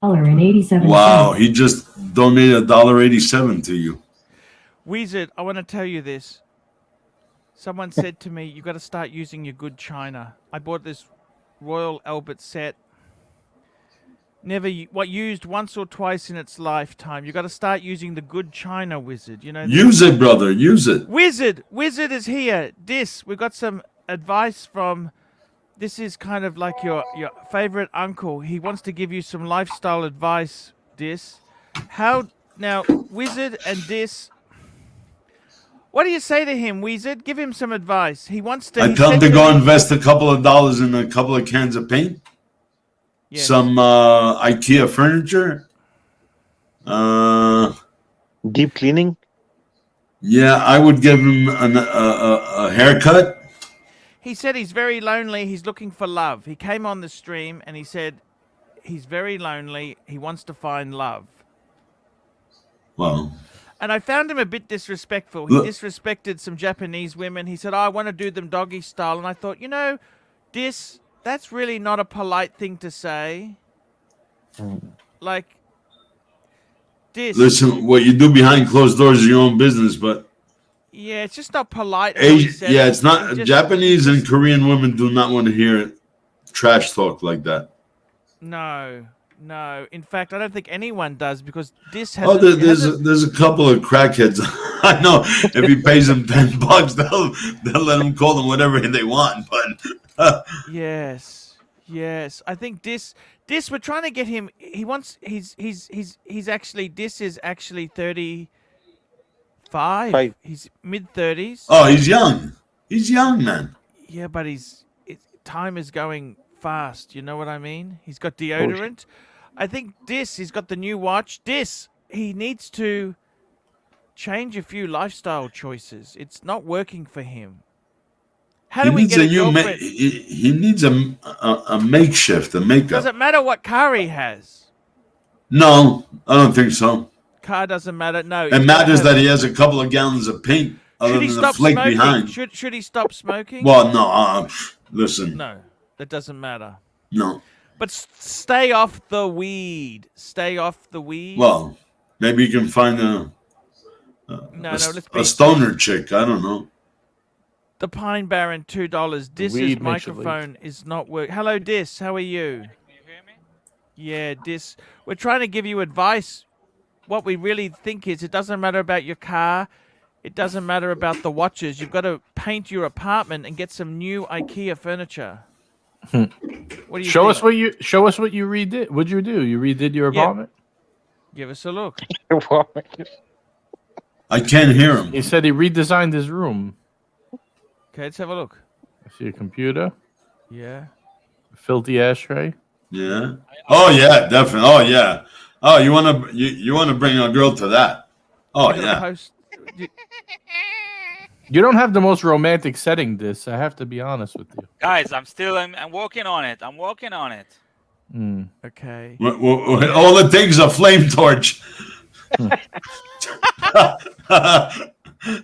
$1.87. Wow, he just donated $1.87 to you. Weezard, I want to tell you this. Someone said to me, you got to start using your good China. I bought this Royal Albert set. Used once or twice in its lifetime. You got to start using the good China, Wizard. Use it, brother. Use it. Wizard is here. We've got some advice from. This is kind of like your favorite uncle. He wants to give you some lifestyle advice, How now, Wizard and what do you say to him, Wizard? Give him some advice. He wants to. I tell him to go invest a couple of dollars in a couple of cans of paint, some IKEA furniture, Deep cleaning. Yeah, I would give him a haircut. He said he's very lonely. He's looking for love. He came on the stream and he said he's very lonely. He wants to find love. Wow. And I found him a bit disrespectful. He disrespected some Japanese women. He said, I want to do them doggy style. And I thought, that's really not a polite thing to say. Like, Listen, what you do behind closed doors is your own business, but yeah, it's just not polite. How he said it. it's not. Japanese and Korean women do not want to hear trash talk like that. No. In fact, I don't think anyone does because this has. Oh, there's a couple of crackheads. I know. If he pays them $10, they'll let him call them whatever they want. But yes. I think this we're trying to get him. He wants. He's actually. This is actually 35. He's mid-30s. Oh, he's young. He's young, man. Yeah, but time is going fast. You know what I mean? He's got deodorant. I think he's got the new watch. He needs to change a few lifestyle choices. It's not working for him. How do we get a girlfriend? He needs a makeshift, a makeup. Does it matter what car he has? No, I don't think so. Car doesn't matter. No. It matters that he has a couple of gallons of paint other Should he than the stop flake smoking? behind. Should he stop smoking? Well, no. Listen. No, that doesn't matter. No. But stay off the weed. Stay off the weed. Well, maybe you can find a stoner chick. I don't know. The Pine Baron, $2. Dis's microphone is not working. Hello, Dis. How are you? Can you hear me? Yeah, Dis. We're trying to give you advice. What we really think is it doesn't matter about your car. It doesn't matter about the watches. You've got to paint your apartment and get some new IKEA furniture. What do you show think? us what you redid? What'd you do? You redid your apartment? Give us a look. I can't hear him. He said he redesigned his room. Okay, let's have a look. I see a computer. Yeah. A filthy ashtray. Yeah. Oh yeah, definitely. Oh yeah. Oh, you wanna bring a girl to that? Oh You gotta yeah. post. You don't have the most romantic setting. This, I have to be honest with you. Guys, I'm working on it. I'm working on it. Mm. Okay. All it takes is a flame torch.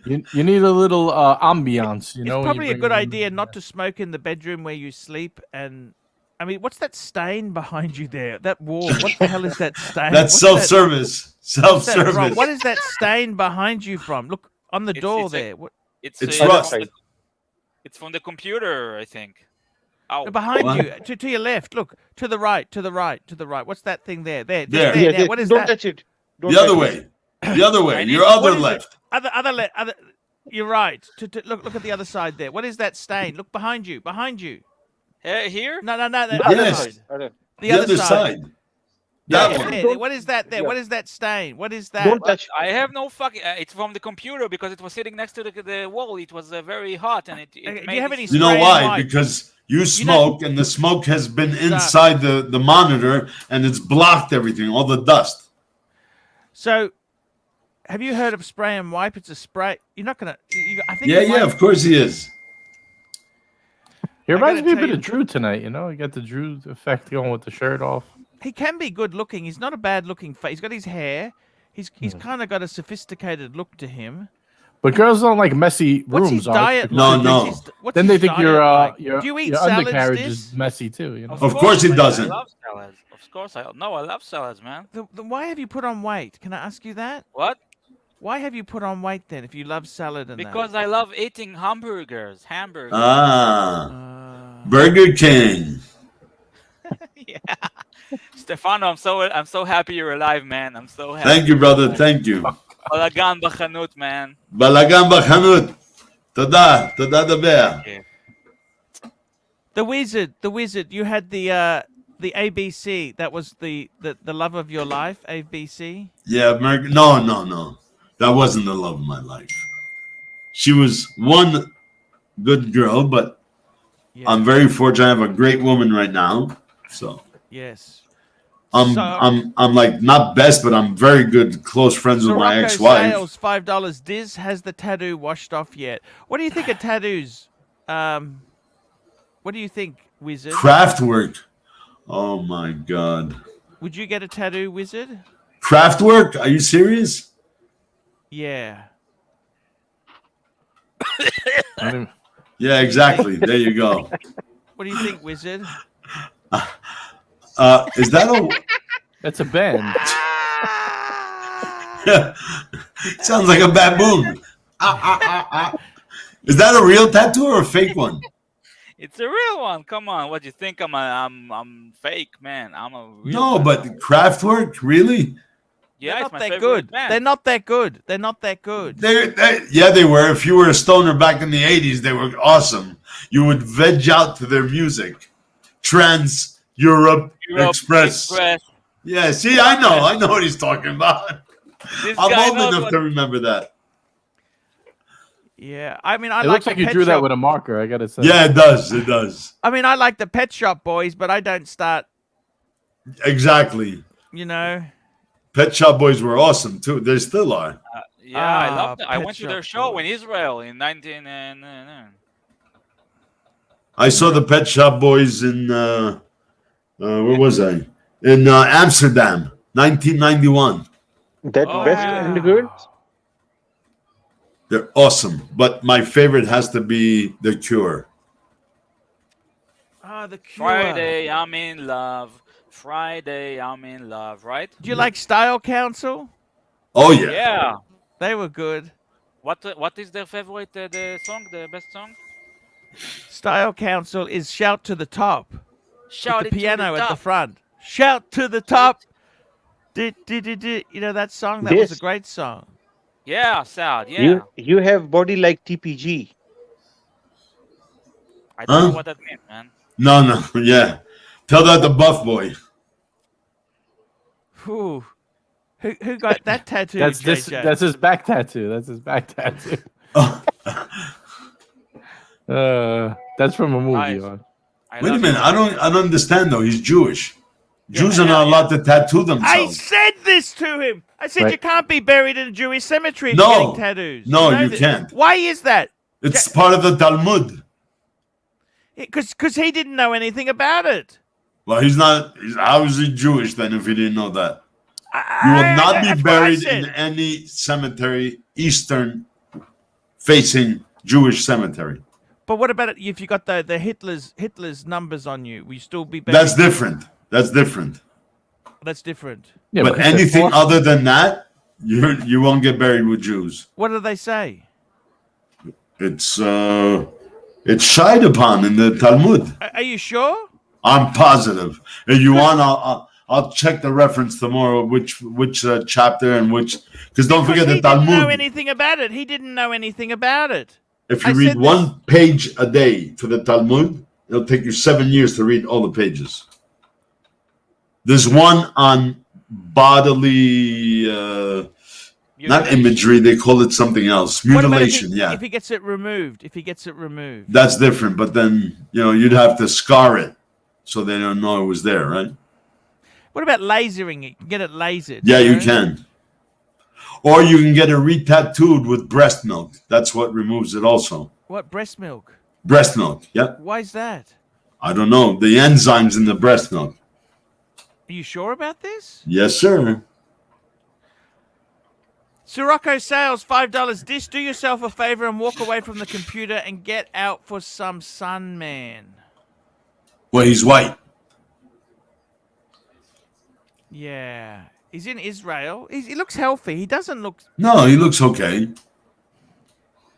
You need a little ambiance, you know. It's when you probably a bring good in- idea not to smoke in the bedroom where you sleep. And I mean, what's that stain behind you there? That wall. What the hell is that stain? That's What's self-service. what's that from? Self-service. What is that stain behind you from? Look on the door it's a- there. What, It's It's from rust. it's from the computer, I think. Oh, behind What? you, to your left. Look to the right, to the right, to the right. What's that thing there? There, just There. there. Yeah, there. What is don't that? touch it. Don't The other touch way. The other way. I need- Your What other is it? left. Other. You're right. Look at the other side there. What is that stain? Look behind you. Behind you. here? No. The it. other Yes. side. Other. The other side. That Yeah, one. there. What is that there? Yeah. What is that stain? What is that? Don't touch. I have no fucking. It's from the computer because it was sitting next to the wall. It was very hot and it Okay, do made you have this- any You know spray why? and wipe? Because you know- smoke, and the smoke has been inside the monitor, and it's blocked everything, all the dust. So, have you heard of spray and wipe? It's a spray. You're not gonna. I think. Yeah, you yeah, might- of course he is. He I reminds gotta me a tell bit you- of Drew tonight. You know, you got the Drew effect going with the shirt off. He can be good looking. He's not a bad looking face. He's got his hair. He's kind of got a sophisticated look to him. But girls don't like messy What's rooms. his Arch, diet because No, like? no. What's Then his they think diet your like? your Do you eat your salads, undercarriage Dis? is messy too. You know. Of course he doesn't. I love salads. Of course I love salads, man. Then why have you put on weight? Can I ask you that? What? Why have you put on weight then? If you love salad and Because I love eating hamburgers. Hamburgers. Ah, Burger King. Yeah. Stefano, I'm so happy you're alive, man. I'm so happy. Thank you, brother. Thank you. Balagan b'chanut, man. בלאגן בחנות. תודה, תודה דבר. the wizard. You had the ABC. That was the love of your life. ABC. Yeah, American. No. That wasn't the love of my life. She was one good girl, but Yeah. I'm very fortunate. I have a great woman right now. So Yes. I'm So- I'm like not best, but I'm very good, close friends with my Sirocco ex-wife. Sales $5. Diz has the tattoo washed off yet? What do you think of tattoos? What do you think, Wizard? Craft work. Oh my god. Would you get a tattoo, Wizard? Craft work? Are you serious? Yeah. I mean, Yeah, exactly. There you go. What do you think, Wizard? Is that a that's a band. sounds like a baboon? Is that a real tattoo or a fake one? It's a real one. Come on. What do you think? I'm fake, man. I'm a real No, man. but craft work, really? yeah, They're it's not my that favorite good. band. They're not that good. They're not that good. Yeah, they were. If you were a stoner back in the 80s, they were awesome. You would veg out to their music. Trans Europe Express. Yeah, see, I know what he's talking about. This I'm guy old knows enough what- to remember that. Yeah, I mean, I It like looks the like you Pet drew that Shop- with a marker. I gotta say. Yeah, it does. It does. I mean, I like the Pet Shop Boys, but I don't start. Exactly. You know. Pet Shop Boys were awesome too. They still are. Yeah, I Ah, love them. I Pet went to their Shop show Boys. in Israel in 1999. I saw the Pet Shop Boys in where was I? In Amsterdam, 1991. That Oh, best wow. and girls. They're awesome, but my favorite has to be The Cure. Ah, the Cure. Friday, I'm in love. Friday, I'm in love. Right? Do you like Style Council? Oh yeah. Yeah. They were good. What is their favorite the song? The best song? Style Council is Shout to the Top. Shout With it the piano to the at the top. front. Shout to the top. You know that song? That was a This. great song. Yeah, sad. Yeah. You have body like TPG. I don't know Huh? what that means, man. No, yeah. Tell that to Buff Boy. Whew. Who got that tattoo? That's JJ? That's his back tattoo. That's his back tattoo. Oh, That's from a movie. Nice. I Wait a love minute. it. I don't understand though. He's Jewish. Jews are yeah, not yeah. allowed to tattoo I themselves. said this to him. I said Right. you can't be buried in a Jewish cemetery if No. you're getting tattoos. No, know you that- can't. Why is that? It's part of the Talmud. Because he didn't know anything about it. Well, he's not. How is he Jewish then if he didn't know that? You will not be That's what I buried said. in any cemetery, Eastern facing Jewish cemetery. But what about it if you got the Hitler's numbers on you? Will you still be buried? That's different. That's different. That's different. Yeah, But because they're anything forced- other than that, you won't get buried with Jews. What do they say? It's shied upon in the Talmud. Are you sure? I'm positive. If you want, I'll check the reference tomorrow, which chapter and which. Because don't forget the he didn't know Talmud. anything about it. He didn't know anything about it. If you I read said one page a day for the Talmud, it'll take you 7 years to read all the pages. There's one on bodily, not Mutilation. imagery. They call it something else. What about Mutilation. if he gets it removed? If he gets it removed. That's different. But then you'd have to scar it so they don't know it was there, right? What about lasering it? You can get it lasered. Yeah, you know? can. Or you can get it re-tattooed with breast milk. That's what removes it also. What, breast milk? Breast milk, yeah. Why is that? I don't know. The enzymes in the breast milk. Are you sure about this? Yes, sir. Sirocco Sales, $5 dish. Do yourself a favor and walk away from the computer and get out for some sun, man. Well, he's white. Yeah. He's in Israel. He looks healthy. He doesn't look... No, he looks okay.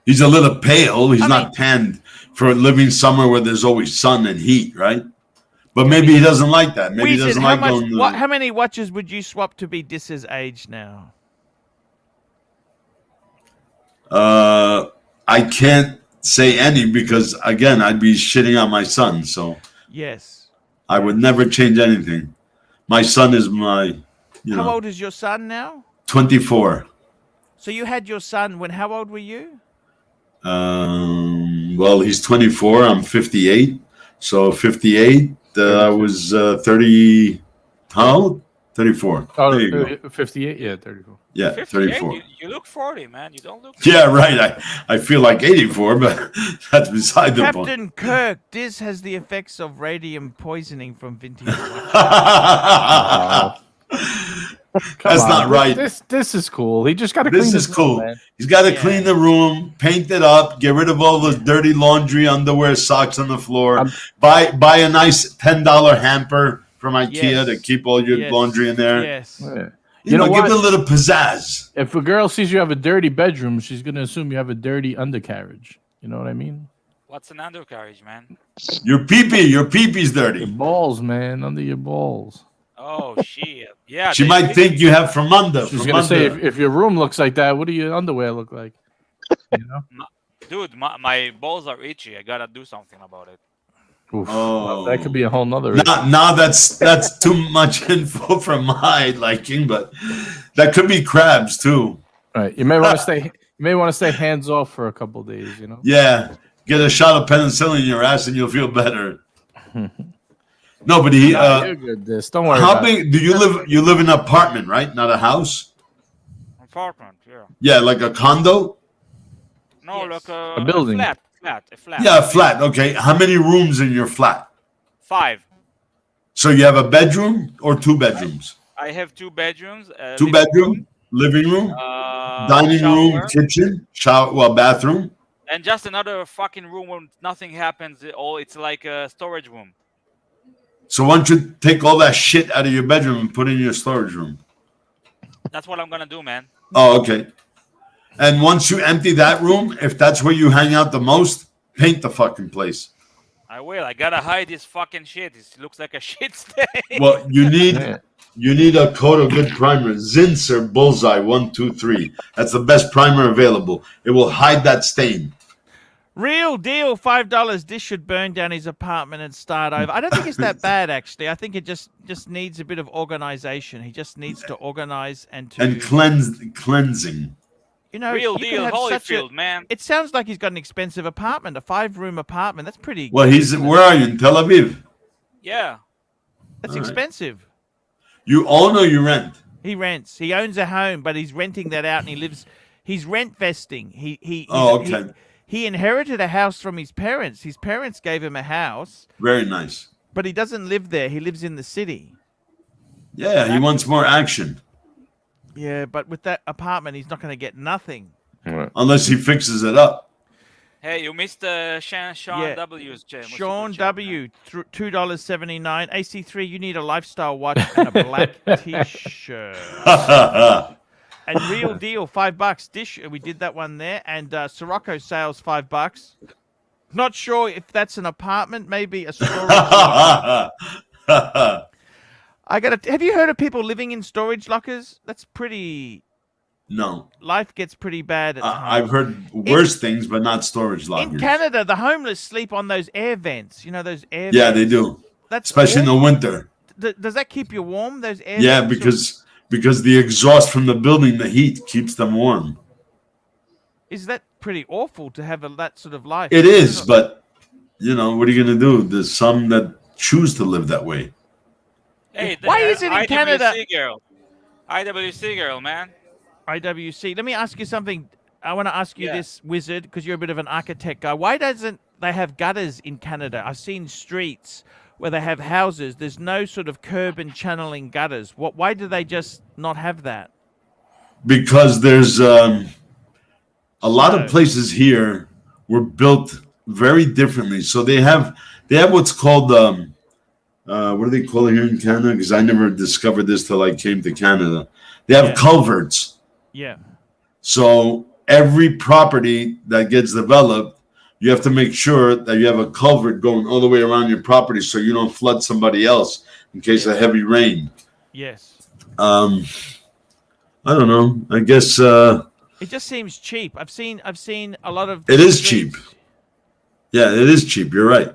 He's a little pale. He's I not mean- tanned for living somewhere where there's always sun and heat, right? But maybe he doesn't like that. Maybe he Weezed, doesn't how like much? going. How many watches would you swap to be Dis's age now? I can't say any because again, I'd be shitting on my son. So Yes. I would never change anything. My son is my, How old is your son now? 24. So you had your son when? How old were you? Well, he's 24. I'm 58. So 58. I was 30. How old? 34. Oh, There you go. 58? Yeah, 34. Yeah, 58, 34. you look 40, man. You don't look. Yeah, right. I feel like 84, but that's beside the point. Captain Kirk, Diz has the effects of radium poisoning from vintage watches. That's not right. This is cool. He just got to This clean is his cool. room, man. He's got to Yeah. clean the room, paint it up, get rid of all the dirty laundry, underwear, socks on the floor. Buy a nice $10 hamper from IKEA Yes. to keep all your Yes. laundry in there. Yes. Yeah. You know, give what? it a little pizzazz. If a girl sees you have a dirty bedroom, she's gonna assume you have a dirty undercarriage. You know what I mean? What's an undercarriage, man? Your peepee's Your dirty. balls, man, under your balls. Oh shit! Yeah. She they- might think you have from under. She's from gonna say, under. if your room looks like that, what do your underwear look like? You know? Dude, my balls are itchy. I gotta do something about it. Oof. Oh. Well, that could be a whole nother. Now that's too much info for my liking, but that could be crabs too. Right. You may want to stay. You may want to stay hands off for a couple days. You know. Yeah, get a shot of penicillin in your ass and you'll feel better. No, but he. You're good. This. Don't worry. How about it. big do you live? You live in an apartment, right? Not a house. Apartment, yeah. Yeah, like a condo. No, Yes. like A building. A flat. Yeah, a flat. Okay, how many rooms in your flat? 5. So you have a bedroom or 2 bedrooms? I have 2 bedrooms. 2 bedroom, living room, dining room, shower, kitchen, shower, well, bathroom. and just another fucking room where nothing happens. It's like a storage room. So why don't you take all that shit out of your bedroom and put it in your storage room? That's what I'm gonna do, man. Oh, okay. And once you empty that room, if that's where you hang out the most, paint the fucking place. I will. I gotta hide this fucking shit. It looks like a shit stain. Well, you Yeah. need a coat of good primer. Zinsser Bullseye 123. That's the best primer available. It will hide that stain. Real deal, $5. This should burn down his apartment and start over. I don't think it's that bad, actually. I think it just needs a bit of organization. He just needs to organize and to And cleansing. You know, Real you could deal, have such a. Holyfield, man. It sounds like he's got an expensive apartment, a 5-room apartment. That's pretty. Well, good, isn't it? where are you in Tel Aviv? Yeah. That's All right. expensive. You own or you rent? He rents. He owns a home, but he's renting that out, and he lives. He's rent vesting. He inherited a house from his parents. His parents gave him a house, Very nice. but he doesn't live there. He lives in the city. Yeah, he wants more action. Yeah, but with that apartment, he's not going to get nothing. Unless he fixes it up. Hey, you missed Sean Yeah. W's gem. Sean W, $2.79. AC3, you need a lifestyle watch and a black T-shirt. And Real Deal, $5. Dish, we did that one there. And Sirocco Sales, $5. Not sure if that's an apartment, maybe a storage locker. Have you heard of people living in storage lockers? That's pretty. No. Life gets pretty bad at home. I've heard worse things, but not storage lockers. In Canada, the homeless sleep on those air vents. You know those air vents? Yeah, they do. That's especially in the winter. Does that keep you warm? Those air Yeah, vents? because the exhaust from the building, the heat keeps them warm. Is that pretty awful to have that sort of life? It is, but you know, what are you going to do? There's some that choose to live that way. Hey, why is it in Canada? IWC girl, man. IWC. Let me ask you something. I want to ask you this, Wizard, because you're a bit of an architect guy. Why doesn't they have gutters in Canada? I've seen streets where they have houses. There's no sort of curb and channeling gutters. Why do they just not have that? Because there's a lot of places here were built very differently. So they have what's called what do they call it here in Canada? Because I never discovered this till I came to Canada. They have culverts. Yeah. So every property that gets developed, you have to make sure that you have a culvert going all the way around your property so you don't flood somebody else in case of heavy rain. Yes. I don't know. I guess it just seems cheap. I've seen a lot of. It is cheap. Yeah, it is cheap. You're right.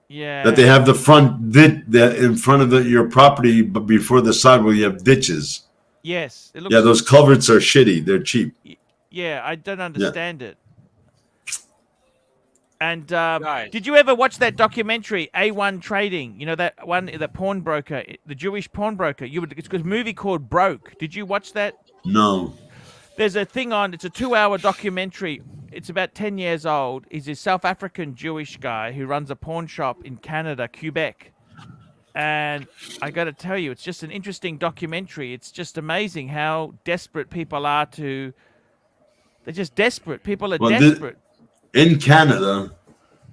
Yeah. That they have the front in front of your property, but before the sidewalk you have ditches. Yes. It looks those culverts are shitty. They're cheap. Yeah, I don't understand it. And did you ever watch that documentary, A1 Trading? You know that one, the pawnbroker, the Jewish pawnbroker. It's a movie called Broke. Did you watch that? No. There's a thing on. It's a 2-hour documentary. It's about 10 years old. He's a South African Jewish guy who runs a pawn shop in Canada, Quebec. And I got to tell you, it's just an interesting documentary. It's just amazing how desperate people are to. They're just desperate. People are desperate. In Canada,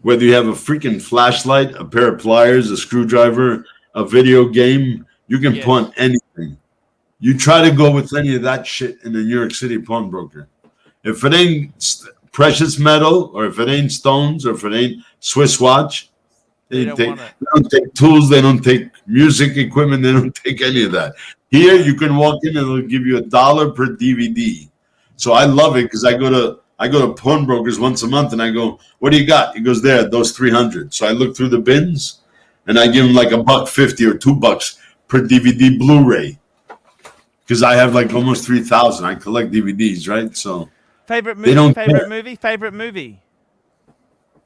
whether you have a freaking flashlight, a pair of pliers, a screwdriver, a video game, you can pawn anything. You try to go with any of that shit in the New York City pawnbroker. If it ain't precious metal, or if it ain't stones, or if it ain't Swiss watch, they don't take tools, they don't take music equipment, they don't take any of that. Here, you can walk in and they'll give you $1 per DVD. So I love it because I go to pawnbrokers once a month and I go, what do you got? He goes, there, those 300. So I look through the bins and I give him like $1.50 or $2 per DVD Blu-ray. Because I have like almost 3,000. I collect DVDs, right? So favorite movie.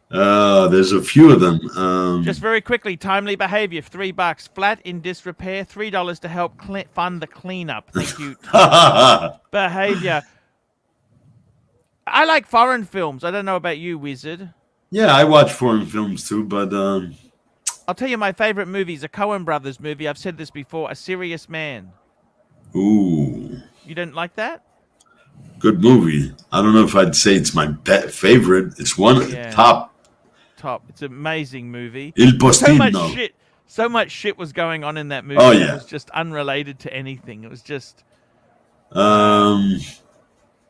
There's a few of them. Just very quickly, Timely Behavior, $3. Flat in disrepair, $3 to help fund the cleanup. Thank you. Behavior. I like foreign films. I don't know about you, Wizard. Yeah, I watch foreign films too, but I'll tell you my favorite movie is a Coen Brothers movie. I've said this before, A Serious Man. Ooh. You didn't like that? Good movie. I don't know if I'd say it's my favorite. It's one top. It's an amazing movie. Il Postino. So much shit was going on in that movie. Oh, yeah. It was just unrelated to anything. It was just.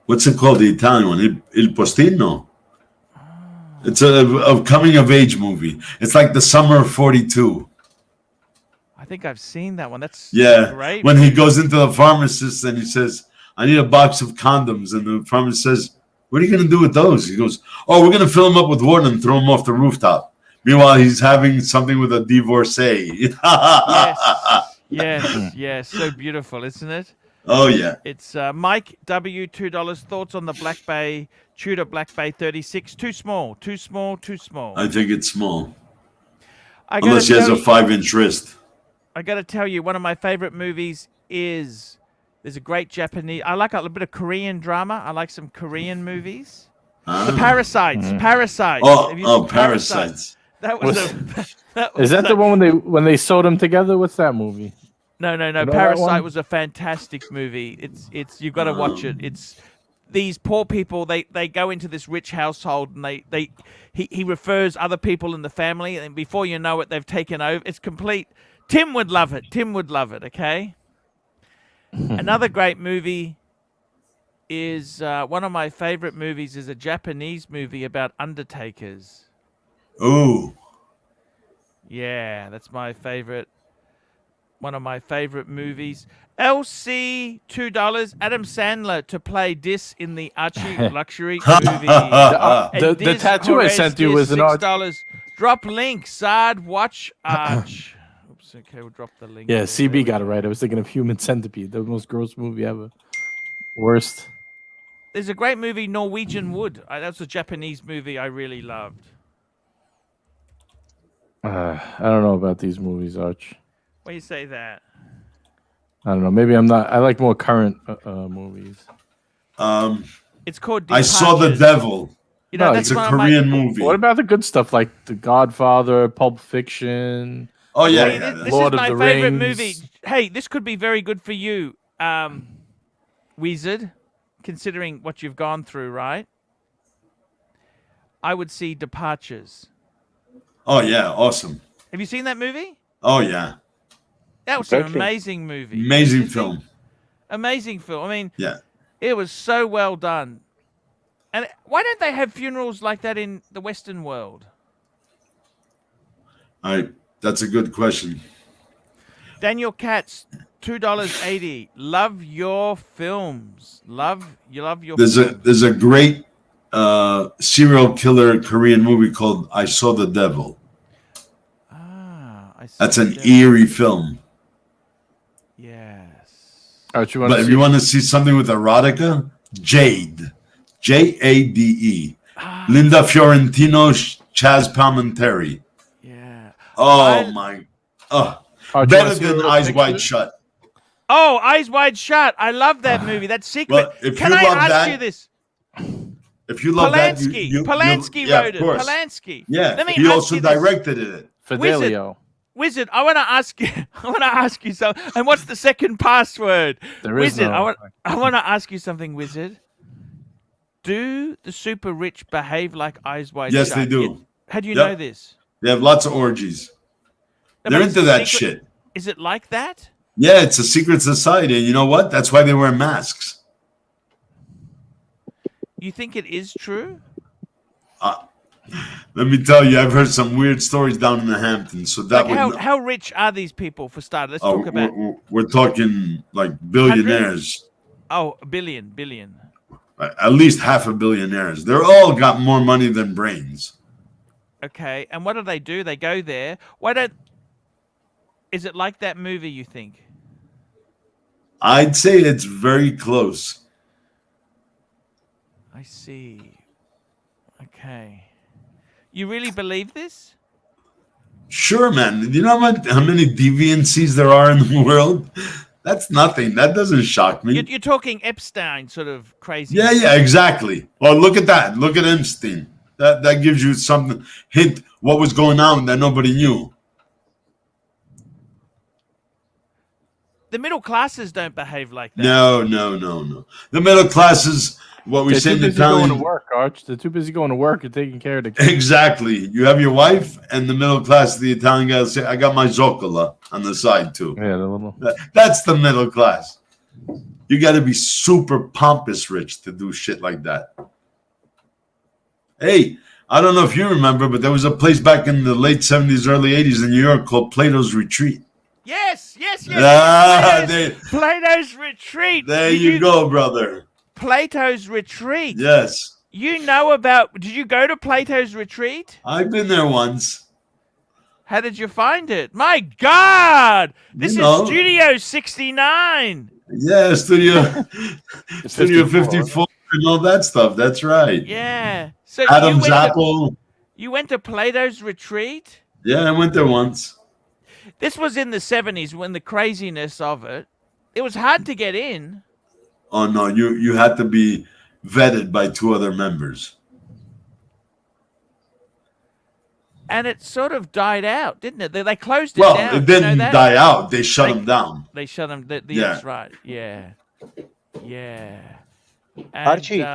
What's it called? The Italian one, Il Postino. It's a coming of age movie. It's like the summer of 42. I think I've seen that one. That's great. When he goes into the pharmacist and he says, I need a box of condoms. And the pharmacist says, what are you going to do with those? He goes, oh, we're going to fill them up with water and throw them off the rooftop. Meanwhile, he's having something with a divorcee. Yes. So beautiful, isn't it? Oh yeah. It's Mike W. $2. Thoughts on the Black Bay Tudor Black Bay 36? Too small. Too small. Too small. I think it's small. I gotta Unless he has tell a you- 5-inch wrist. I got to tell you, one of my favorite movies is there's a great Japanese. I like a bit of Korean drama. I like some Korean movies. The Parasites. Parasites. Have you Oh, seen Parasites. That was Is that the one when they sewed them together? What's that movie? No. You know that Parasite one? was a fantastic movie. It's you've got to watch it. It's these poor people. They go into this rich household and he refers other people in the family, and before you know it, they've taken over. It's complete. Tim would love it. Tim would love it. Okay. Another great movie is one of my favorite movies is a Japanese movie about undertakers. Ooh. Yeah, that's my favorite. One of my favorite movies. LC $2. Adam Sandler to play Dis in the ArchieLuxury movie. The tattoo I sent you was an $6. Drop link. Sard watch Arch. Oops. Okay, we'll drop the link. Yeah, there. CB got it right. I was thinking of Human Centipede, the most gross movie ever. Worst. There's a great movie, Norwegian Wood. That's a Japanese movie I really loved. I don't know about these movies, Arch. Why you say that? I don't know. Maybe I'm not. I like more current movies. It's called I Saw the Departures. Devil. You know, No, that's It's a one of my- Korean movie. What about the good stuff like The Godfather, Pulp Fiction? Oh yeah, Hey, yeah. this Lord is of my the favorite Rings. movie. Hey, this could be very good for you, Wizard, considering what you've gone through, right? I would see Departures. Oh yeah, awesome. Have you seen that movie? Oh yeah, That was an Exactly. amazing movie. amazing Did you think- film. Amazing film. I mean, Yeah. it was so well done. And why don't they have funerals like that in the Western world? That's a good question. Daniel Katz, $2.80. Love your films. Love your There's films. a great serial killer Korean movie called I Saw the Devil. I see That's an that. eerie film. Yes. Arch, you want But to if see? you want to see something with erotica, Jade, Jade. Linda Fiorentino, Chaz Palminteri. Yeah. Oh my! Oh, Arch, you wanna better see a than little Eyes picture? Wide Shut. Oh, Eyes Wide Shut. I love that movie. That's secret. Well, if Can you I love ask that, you this? If you love that, Polanski. you Polanski yeah, wrote of it. course. Polanski. Yeah, Let me he ask also you this. directed it. Fidelio. Wizard, I want to ask you. I want to ask you something. And what's the second password? There is Wizard, no. I want to ask you something, Wizard. Do the super rich behave like Eyes Wide Yes, Shut? they do. How do you Yep. know this? They have lots of orgies. No, They're but it's into a that secret- shit. Is it like that? Yeah, it's a secret society, and you know what? That's why they wear masks. You think it is true? Let me tell you, I've heard some weird stories down in the Hamptons. So that Like would how rich are these people for starters? Let's oh, talk about we're talking like billionaires. a billion. At least half a billionaires. They're all got more money than brains. Okay, and what do? They go there. Why don't? Is it like that movie? You think? I'd say it's very close. I see. Okay. You really believe this? Sure, man. You know how many deviancies there are in the world? That's nothing. That doesn't shock me. You're talking Epstein sort of crazy. Yeah, exactly. Oh, look at that. Look at Epstein. That gives you something hint what was going on that nobody knew. The middle classes don't behave like that. No. The middle classes, what we They're say too in busy going Italian. to work, Arch. They're too busy going to work and taking care of the kids. Exactly. You have your wife, and the middle class, the Italian guy will say, I got my zoccola on the side too. Yeah, the little. That's the middle class. You got to be super pompous rich to do shit like that. Hey, I don't know if you remember, but there was a place back in the late 70s, early 80s in New York called Plato's Retreat. Yes. Ah, Plato's Retreat. there Did you go, brother. Plato's Retreat. Yes. You know about? Did you go to Plato's Retreat? I've been there once. How did you find it? My God, this You know. is Studio 69. Yeah, Studio It's Studio 54. 54 and all that stuff. That's right. Yeah. So Adam's Apple. you went to Plato's Retreat? Yeah, I went there once. This was in the 70s when the craziness of it. It was hard to get in. Oh no, you had to be vetted by 2 other members. And it sort of died out, didn't it? They closed it Well, down. it You know didn't that? die out. They shut them down. They shut them. Yeah. That's right. Yeah. Yeah. And, Archie.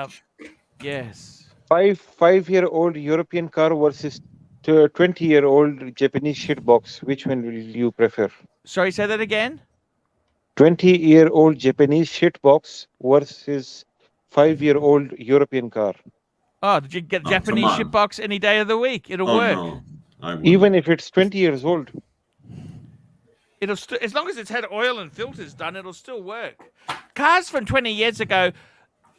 Yes. 5-year-old European car versus 20-year-old Japanese shitbox. Which one will you prefer? Sorry, say that again. 20-year-old Japanese shitbox versus 5-year-old European car. Oh, did you get Oh, Japanese come on. shitbox any day of the week? It'll Oh work. no. I wouldn't. Even if it's 20 years old. It'll as long as it's had oil and filters done, it'll still work. Cars from 20 years ago,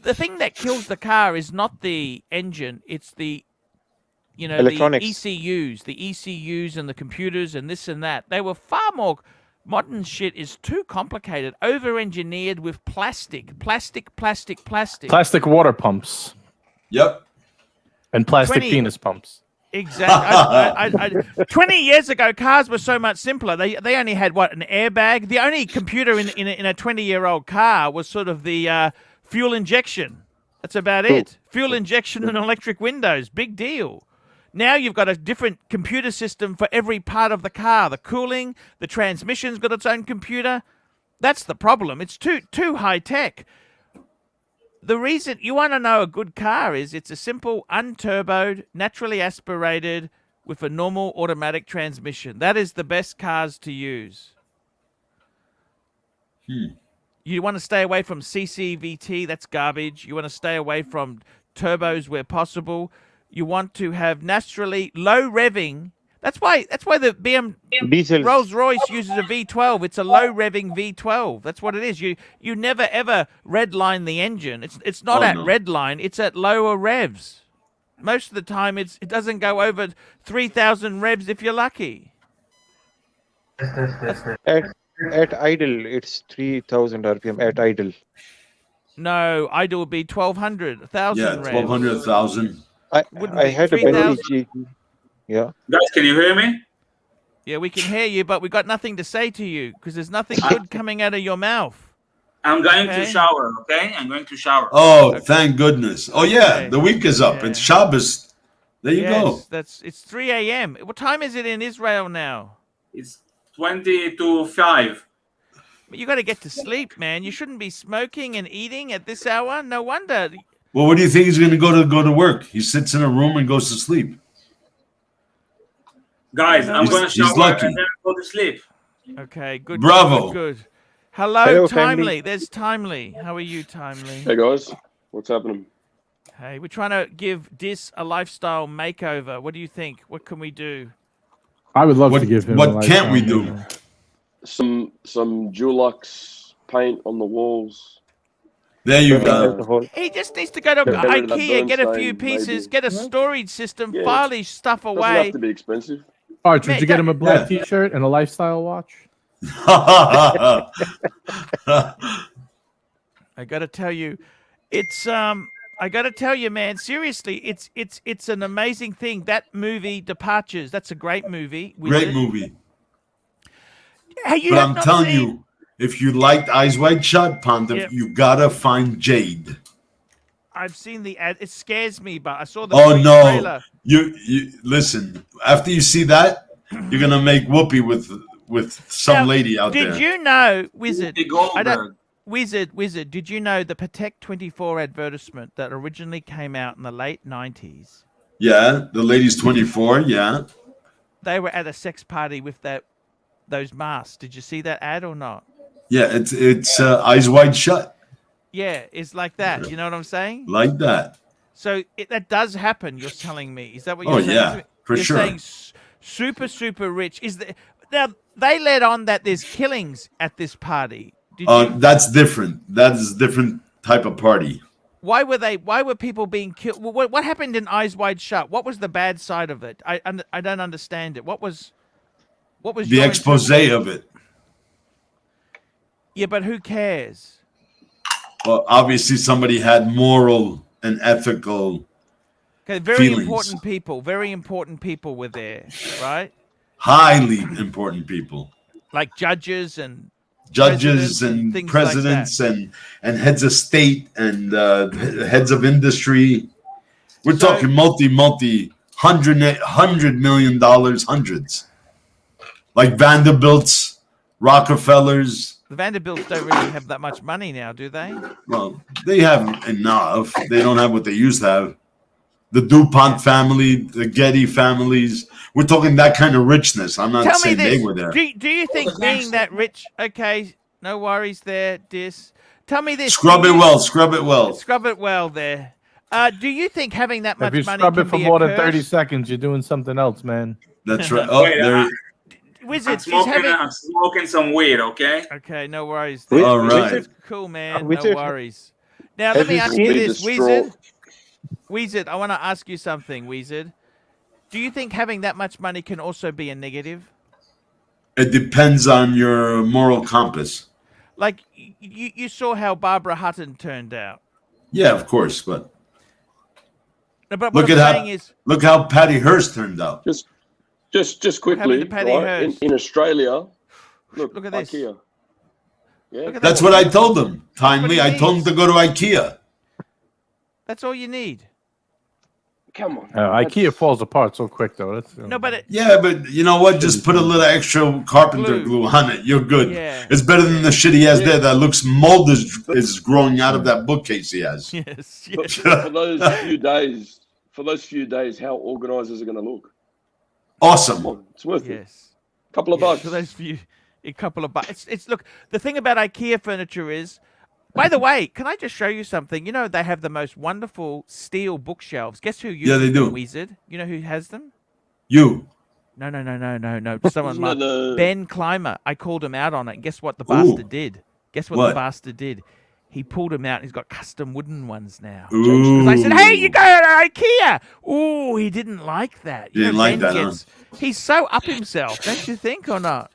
the thing that kills the car is not the engine, it's the Electronics. the ECUs and the computers and this and that. They were far more modern shit is too complicated, over-engineered with plastic. Plastic water pumps Yep. and plastic 20 penis pumps. Exactly. 20 years ago, cars were so much simpler. They only had an airbag. The only computer in a 20-year-old car was sort of the fuel injection. That's about it. Fuel injection and electric windows. Big deal. Now you've got a different computer system for every part of the car. The cooling, the transmission's got its own computer. That's the problem. It's too high tech. The reason you want to know a good car is it's a simple, unturboed, naturally aspirated with a normal automatic transmission. That is the best cars to use. You want to stay away from CCVT, that's garbage. You want to stay away from turbos where possible. You want to have naturally low revving. That's why the Diesel. Rolls-Royce uses a V12. It's a low revving V12. That's what it is. You never ever redline the engine. It's not at redline. It's at lower revs. Most of the time, it doesn't go over 3,000 revs if you're lucky. At idle, it's 3,000 RPM at idle. No, idle would be 1,200, 1,000 Yeah, revs. 1,200, 1,000. I had a 3,000. Bentley GT. Yeah. Guys, can you hear me? Yeah, we can hear you, but we got nothing to say to you because there's nothing good coming out of your mouth. I'm going to shower, okay? I'm going to shower. Oh, thank goodness. Oh yeah, Okay. the week is up. Yeah. It's Shabbos. There you go. It's 3 a.m. What time is it in Israel now? It's 20 to 5. But you got to get to sleep, man. You shouldn't be smoking and eating at this hour. No wonder. Well, what do you think he's going to go to work? He sits in a room and goes to sleep. Guys, I'm going to He's shower lucky. and then go to sleep. Okay, good. Bravo. Good. Hello, Hello, Timely. family. There's Timely. How are you, Timely? Hey guys, what's happening? Hey, we're trying to give Dis a lifestyle makeover. What do you think? What can we do? I would love to give him. What can't we do? Some Dulux paint on the walls. There you go. He just needs to go to Get rid of that IKEA, get a Bernstein, few pieces, maybe. get a storage system, Yeah. file his stuff Doesn't away. have to be expensive. Arch, Man, would you get him a black Yeah. T-shirt and a lifestyle watch? I got to tell you, it's I got to tell you, man. Seriously, it's an amazing thing. That movie, Departures. That's a great movie. Great movie. Hey, you But have I'm not telling seen- you, if you liked Eyes Wide Shut, Pontiff, Yep. you gotta find Jade. I've seen the ad. It scares me, but I saw the Oh free no! trailer. You listen. After you see that, you're gonna make whoopee with some Now, lady out Did there. you know, Wizard? Whoopi Goldberg. I don't. Wizard, did you know the Patek 24 advertisement that originally came out in the late 90s? Yeah, the lady's 24. Yeah. They were at a sex party with those masks. Did you see that ad or not? Yeah, it's Eyes Wide Shut, Yeah, it's like that. You know what I'm saying? like that. So that does happen. You're telling me. Is that what you're Oh saying? yeah, for You're sure. saying super rich. Now they let on that there's killings at this party. Did you? That's different. That is a different type of party. Why were people being killed? What happened in Eyes Wide Shut? What was the bad side of it? I don't understand it. What was The your expose of it. Yeah, but who cares? Well, obviously somebody had moral and ethical Okay, very feelings. Very important people were there, right? Highly important people. Like judges and Judges and things presidents like that. and heads of state and heads of industry. We're So- talking $100 million, hundreds. Like Vanderbilt's, Rockefellers. The Vanderbilts don't really have that much money now, do they? Well, they have enough. They don't have what they used to have. The DuPont family, the Getty families. We're talking that kind of richness. I'm not Tell me saying this. they were there. Do you think being that rich? Okay, no worries there, Dis. Tell me this. Scrub it well. Scrub it well. Scrub it well there. Do you think having that much If you money scrub can it for be more a than 30 curse? seconds, you're doing something else, man. That's right. Oh, Wait, there. Wizard, I'm smoking some weed, okay? Okay, no worries. Wizard- All right. Wizard- Cool, man. Wizard- No worries. Now, Have let me you ask seen you the this, straw? Wizard. Wizard, I want to ask you something, Wizard. Do you think having that much money can also be a negative? It depends on your moral compass. Like, you saw how Barbara Hutton turned out. Yeah, of course, but No, but look what I'm at saying is, look how Patty Hearst turned out. Just quickly, to Paddy right? Hearst? In Australia, look at this. IKEA. Yeah. Look at That's that. what I told him. That's what Timely, he I told him needs. to go to IKEA. That's all you need. Come on. IKEA falls apart so quick, though. That's No, but Yeah, but you know what? Just put a little extra carpenter glue on it. You're good. Yeah. It's better than the shit he has there that looks mold is growing out of that bookcase he has. yes, But yes. for those few days, how organizers are going to look? Come Awesome. on, it's worth it. Yes. Couple of Yeah, bucks. for those few, a couple of bucks. It's look. The thing about IKEA furniture is, by the way, can I just show you something? You know they have the most wonderful steel bookshelves. Guess who uses Yeah, they do. them, Wizard? You know who has them? You. No. Someone, Isn't it the- Ben Clymer. I called him out on it. Guess what the Ooh. bastard did? Guess what What? the bastard did? He pulled him out. He's got custom wooden ones now. Ooh. 'Cause I said, "Hey, you go to IKEA." Ooh, he didn't like that. He didn't like Ben that, huh? He's so up himself, don't you think, or not?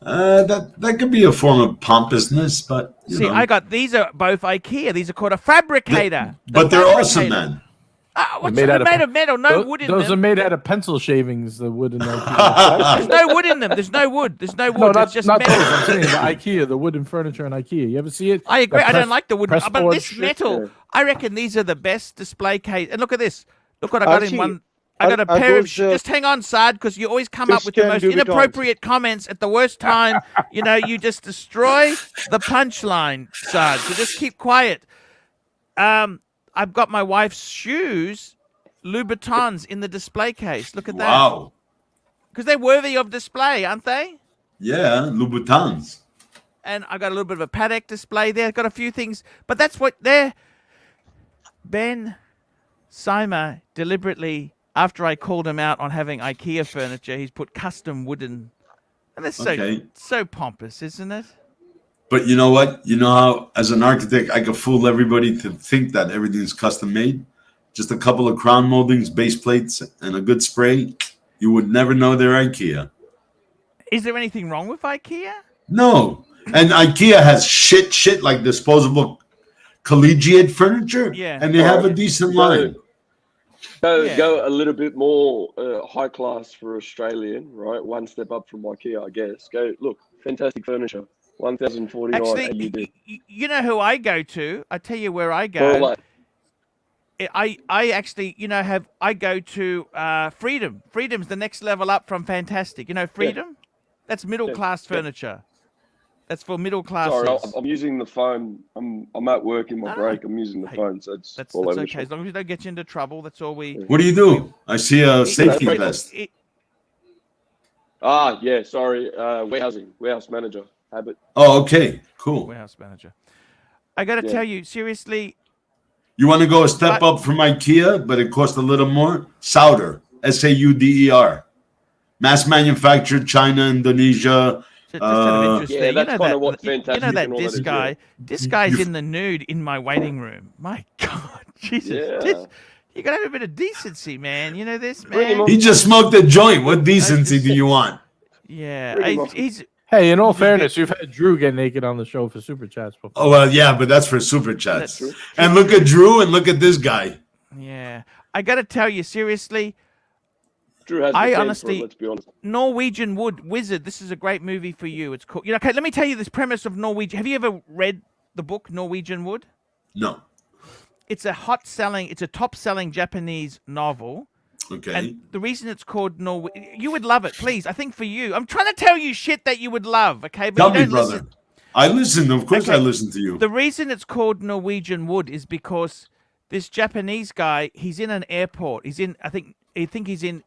That could be a form of pompousness, but you See, know. these are both IKEA. These are called a fabricator. But they're awesome, man. What's They're made of metal? No wood in those them. are made out of pencil shavings. The wooden IKEA. There's no wood in them. There's no wood. There's no wood. No, it's not, just not metal. those. I'm saying the IKEA, the wooden furniture in IKEA. You ever see it? I agree. The I don't press- like the wood, press but board this shit? metal. Yeah. I reckon these are the best display case. And look at this. Look what I got in Archie, one. I got a are pair of. those, Just hang on, Sard, because you always come up with the Christian most Louboutins? inappropriate comments at the worst time. You know, you just destroy the punchline, Sard. So just keep quiet. I've got my wife's shoes, Louboutins, in the display case. Look at that. Wow. Because they're worthy of display, aren't they? Yeah, Louboutins. And I got a little bit of a Paddock display there. Got a few things, but that's what they're. Ben Simer deliberately, after I called him out on having IKEA furniture, he's put custom wooden, and that's Okay. so pompous, isn't it? But you know what? You know how, as an architect, I could fool everybody to think that everything's custom made. Just a couple of crown moldings, base plates, and a good spray. You would never know they're IKEA. Is there anything wrong with IKEA? No. And IKEA has shit like disposable collegiate furniture. Yeah. And they have a Alright. decent So- line. Yeah. Go a little bit more high class for Australian, right? One step up from IKEA, I guess. Go look, fantastic furniture, 1,049 Actually, AUD. you know who I go to? I tell you where I Or go. like, I actually, I go to Freedom. Freedom's the next level up from Fantastic. You know Freedom? That's middle class furniture. That's for middle classes. sorry, I'm using the phone. I'm at work in my No, no. break. I'm using the Hey, phone, so it's That's all over the okay. shop. As long as you don't get you into trouble, that's all we. What do you do? I see a safety It- vest. Ah, yeah, sorry. Warehouse manager. Habit. Oh, okay. Cool. Warehouse manager. I got to Yeah. tell you, seriously, You want to go a step But- up from IKEA, but it costs a little more? Sauder. Sauder. Mass manufactured, China, Indonesia. just out of interest Yeah, there, that's you know kinda that, what you Fantastic know that and all this that is, guy, yeah. this guy's in the nude in my waiting room. My God, Jesus, Yeah. you got to have a bit of decency, man. You know this, Bring him man. on. He just smoked a joint. What decency do you want? Yeah, Bring him he's Hey, in all You just fairness, you've had Drew get naked on the show for super chats before. Oh well, yeah, but that's for super chats. That's true. And look at Drew and look at this guy. Yeah, I got to tell you seriously. Drew has I the honestly, let's be honest. Norwegian Wood Wizard. This is a great movie for you. It's called. Okay, let me tell you this premise of Norwegian. Have you ever read the book Norwegian Wood? No. It's a top-selling Japanese novel. Okay. And the reason it's called you would love it. Please, I think for you, I'm trying to tell you shit that you would love. Okay, but Tell you me, don't brother. listen. I listen. Of course, Okay. I listen to you. The reason it's called Norwegian Wood is because this Japanese guy, he's in an airport. He's in, I think he's in,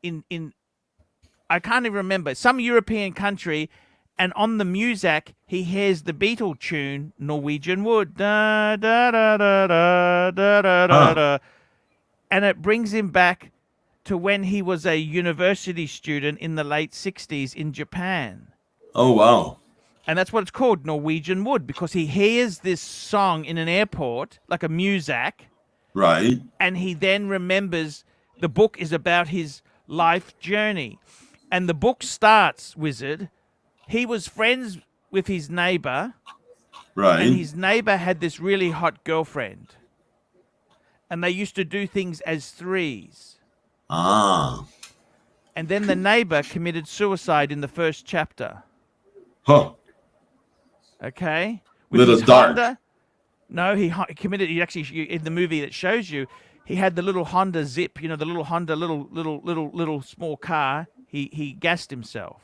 I can't even remember, some European country, and on the Muzak, he hears the Beatle tune, Norwegian Wood. Da, da, da, da, da, da, da, da, da. And it brings him back to when he was a university student in the late 60s in Japan. Oh, wow. And that's what it's called, Norwegian Wood, because he hears this song in an airport, like a Muzak. Right. And he then remembers the book is about his life journey. And the book starts, Wizard. He was friends with his neighbor. Right. And his neighbor had this really hot girlfriend. And they used to do things as threes. Ah. And then the neighbor committed suicide in the first chapter. Huh. Okay? Little his dark. Honda. No, he committed. He actually, in the movie that shows you, he had the little Honda Zip. You know, the little Honda, little small car. He gassed himself.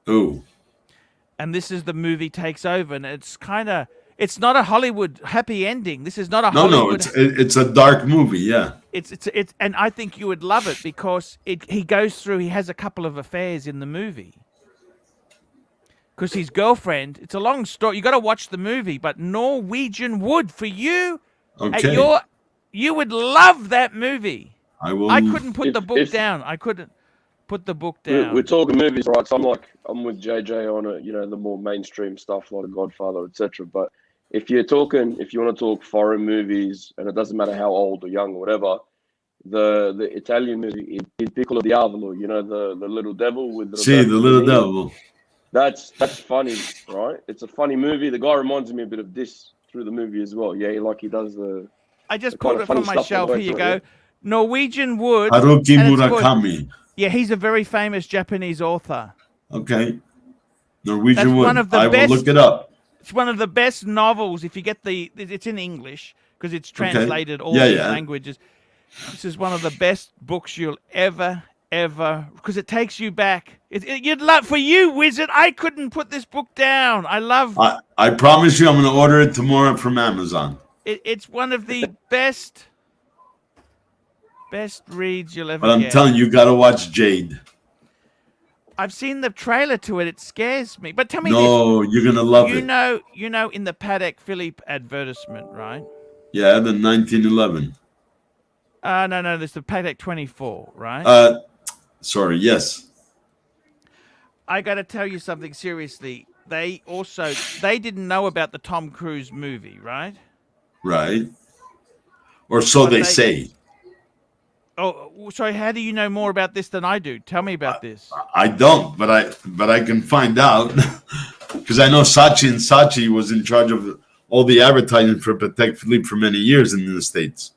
Ooh. And this is the movie takes over, and it's kind of. It's not a Hollywood happy ending. This is not a Hollywood. No, it's a dark movie, yeah. It's and I think you would love it because he goes through. He has a couple of affairs in the movie. Because his girlfriend, it's a long story. You got to watch the movie, but Norwegian Wood for you. Okay. You would love that movie. I will. I couldn't put the book down. I couldn't put the book down. We're talking movies, right? So I'm with JJ on it. You know, the more mainstream stuff like The Godfather, etc. But if you want to talk foreign movies, and it doesn't matter how old or young or whatever, the Italian movie, Il Piccolo Diavolo, you know, the little devil with the little devil. That's funny, right? It's a funny movie. The guy reminds me a bit of this through the movie as well. Yeah, like he does the. I just pulled it from my shelf. Here you go. Yeah. Norwegian Wood. Haruki Murakami. Yeah, he's a very famous Japanese author. Okay. Norwegian That's Wood. one of the I best, will look it up. It's one of the best novels. If you get it's in English because it's translated all these languages. This is one of the best books you'll ever, because it takes you back. You'd love for you, Wizard. I couldn't put this book down. I love. I promise you, I'm going to order it tomorrow from Amazon. It's one of the best reads you'll ever But I'm get. telling you, got to watch Jade. I've seen the trailer to it. It scares me. But tell me No, this. you're going to love it. You know, in the Patek Philippe advertisement, right? Yeah, the 1911. No, there's the Patek 24, right? Sorry, yes. I got to tell you something seriously. They didn't know about the Tom Cruise movie, right? Right. Or so they say. Oh, sorry. How do you know more about this than I do? Tell me about this. I don't, but I can find out because I know Saatchi was in charge of all the advertising for Patek Philippe for many years in the States.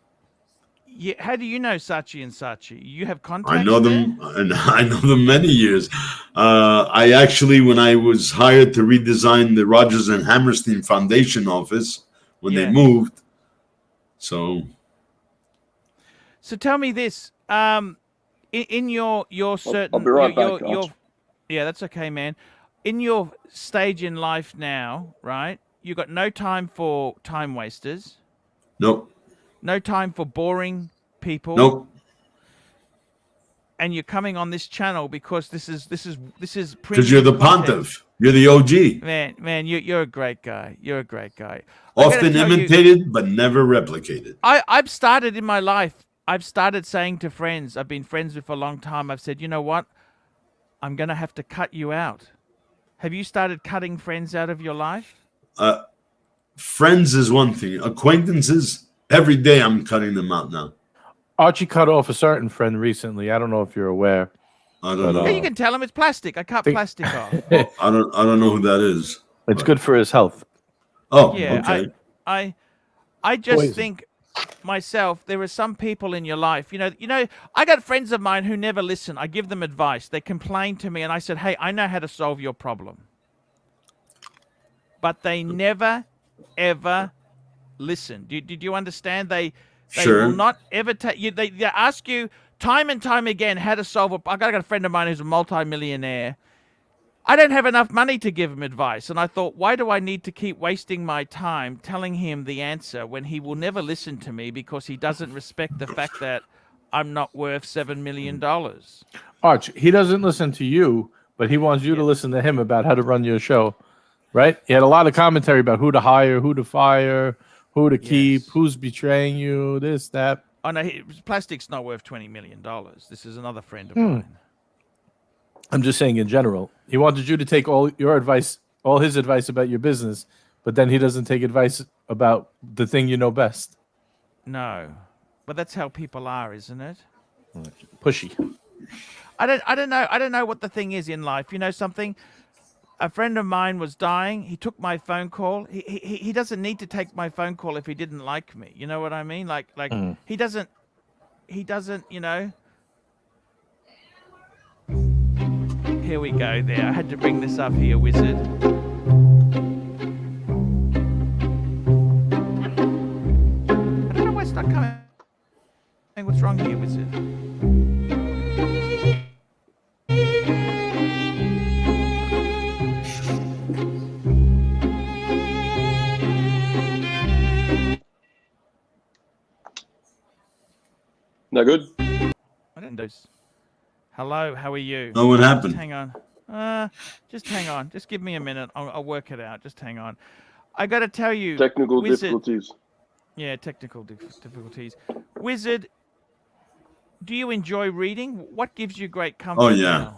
Yeah, how do you know Saatchi and Saatchi? You have contacts. I know them, and I know them many years. I actually, when I was hired to redesign the Rogers and Hammerstein Foundation office when they moved, so tell me this: in your certain, I'll be right back, Arch. Yeah, that's okay, man. In your stage in life now, right? You got no time for time wasters. Nope. No time for boring people. Nope. And you're coming on this channel because this is because you're the pontiff. You're the OG. Man, you're a great guy. You're a great guy. Often imitated, but never replicated. I've started in my life. I've started saying to friends I've been friends with for a long time. I've said, you know what? I'm gonna have to cut you out. Have you started cutting friends out of your life? Friends is one thing. Acquaintances. Every day I'm cutting them out now. Archie cut off a certain friend recently. I don't know if you're aware. I don't know. Yeah, you can tell him it's plastic. I cut plastic off. I don't know who that is. It's good for his health. Oh, Yeah, okay. I just Poison. think myself, there are some people in your life, you know, I got friends of mine who never listen. I give them advice. They complain to me and I said, hey, I know how to solve your problem. But they never, ever listen. Did you understand? They will not ever take you. They ask you time and time again how to solve a. I got a friend of mine who's a multi-millionaire. I don't have enough money to give him advice, and I thought, why do I need to keep wasting my time telling him the answer when he will never listen to me because he doesn't respect the fact that I'm not worth $7 million. Arch, he doesn't listen to you, but he wants you to listen to him about how to run your show, right? He had a lot of commentary about who to hire, who to fire, who to keep, who's betraying you, this, that. Oh, no, plastic's not worth $20 million. This is another friend of mine. I'm just saying in general. He wanted you to take all your advice, all his advice about your business, but then he doesn't take advice about the thing you know best. No, but that's how people are, isn't it? Pushy. I don't know what the thing is in life. You know something? A friend of mine was dying. He took my phone call. He doesn't need to take my phone call if he didn't like me. You know what I mean? Like he doesn't, you know. Here we go there. I had to bring this up here, Wizard. I don't know why it's not coming. What's wrong here, Wizard? No good? I don't know. Hello, how are you? Oh, what happened? Just hang on. Just hang on. Just give me a minute. I'll work it out. Just hang on. I got to tell you. Technical Wizard, difficulties. Yeah, technical difficulties. Wizard, do you enjoy reading? What gives you great comfort? Oh yeah.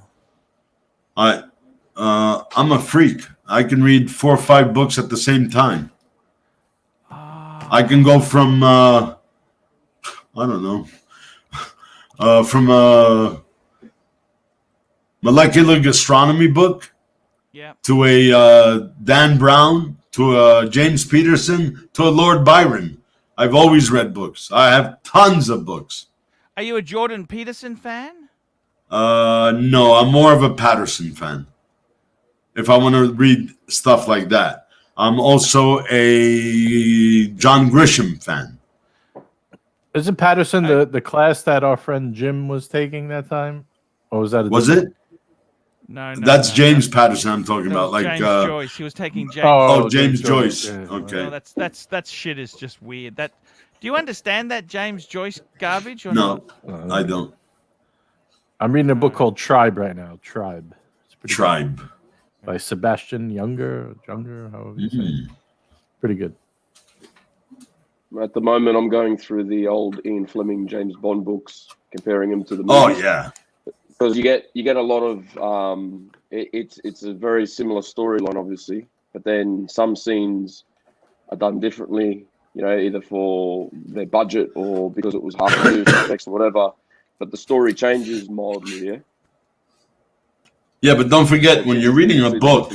Now? I'm a freak. I can read 4 or 5 books at the same time. I can go from I don't know. From a molecular gastronomy book to a Dan Brown to a James Peterson to a Lord Byron. I've always read books. I have tons of books. Are you a Jordan Peterson fan? No, I'm more of a Patterson fan. If I want to read stuff like that. I'm also a John Grisham fan. Isn't Patterson the class that our friend Jim was taking that time? Or was that it? No, that's James Patterson I'm talking about. Like James Joyce. He was taking James. Oh, James Joyce. Okay. No, that shit is just weird. Do you understand that James Joyce garbage or no? not? I don't. I'm reading a book called Tribe right now. Tribe. Tribe. Good. By Sebastian Younger, however you say it. Pretty good. At the moment, I'm going through the old Ian Fleming James Bond books, comparing them to the movies. movies. Oh yeah, because you get a lot of it's a very similar storyline, obviously, but then some scenes are done differently. You know, either for their budget or because it was hard to do effects or whatever. But the story changes mildly. Yeah. Yeah, but don't forget when you're reading a book,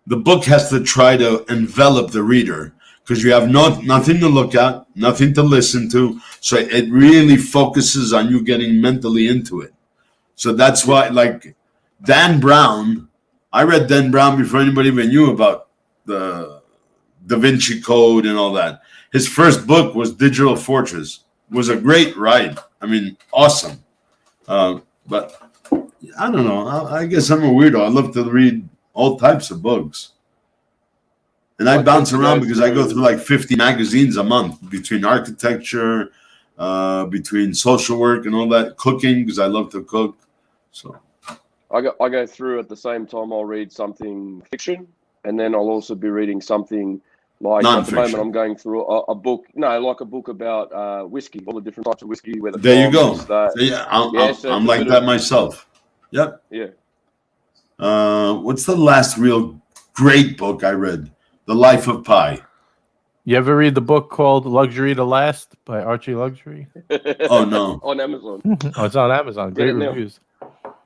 the book has to try to envelop the reader. Because you have nothing to look at, nothing to listen to. So it really focuses on you getting mentally into it. So that's why, like, Dan Brown, I read Dan Brown before anybody even knew about the Da Vinci Code and all that. His first book was Digital Fortress. It was a great ride. I mean, awesome. But I don't know. I guess I'm a weirdo. I love to read all types of books. And I bounce around because I go through like 50 magazines a month between architecture, between social work and all that, cooking because I love to cook. So I go through at the same time. I'll read something fiction, and then I'll also be reading something like non-fiction. At the moment I'm going through a book. No, like a book about whiskey, all the different types of whiskey. Where there you go. I'm like that myself. Yep. Yeah. What's the last real great book I read? The Life of Pi. You ever read the book called Luxury to Last by ArchieLuxury? Oh, no. On Amazon. Oh, it's on Amazon. Great reviews.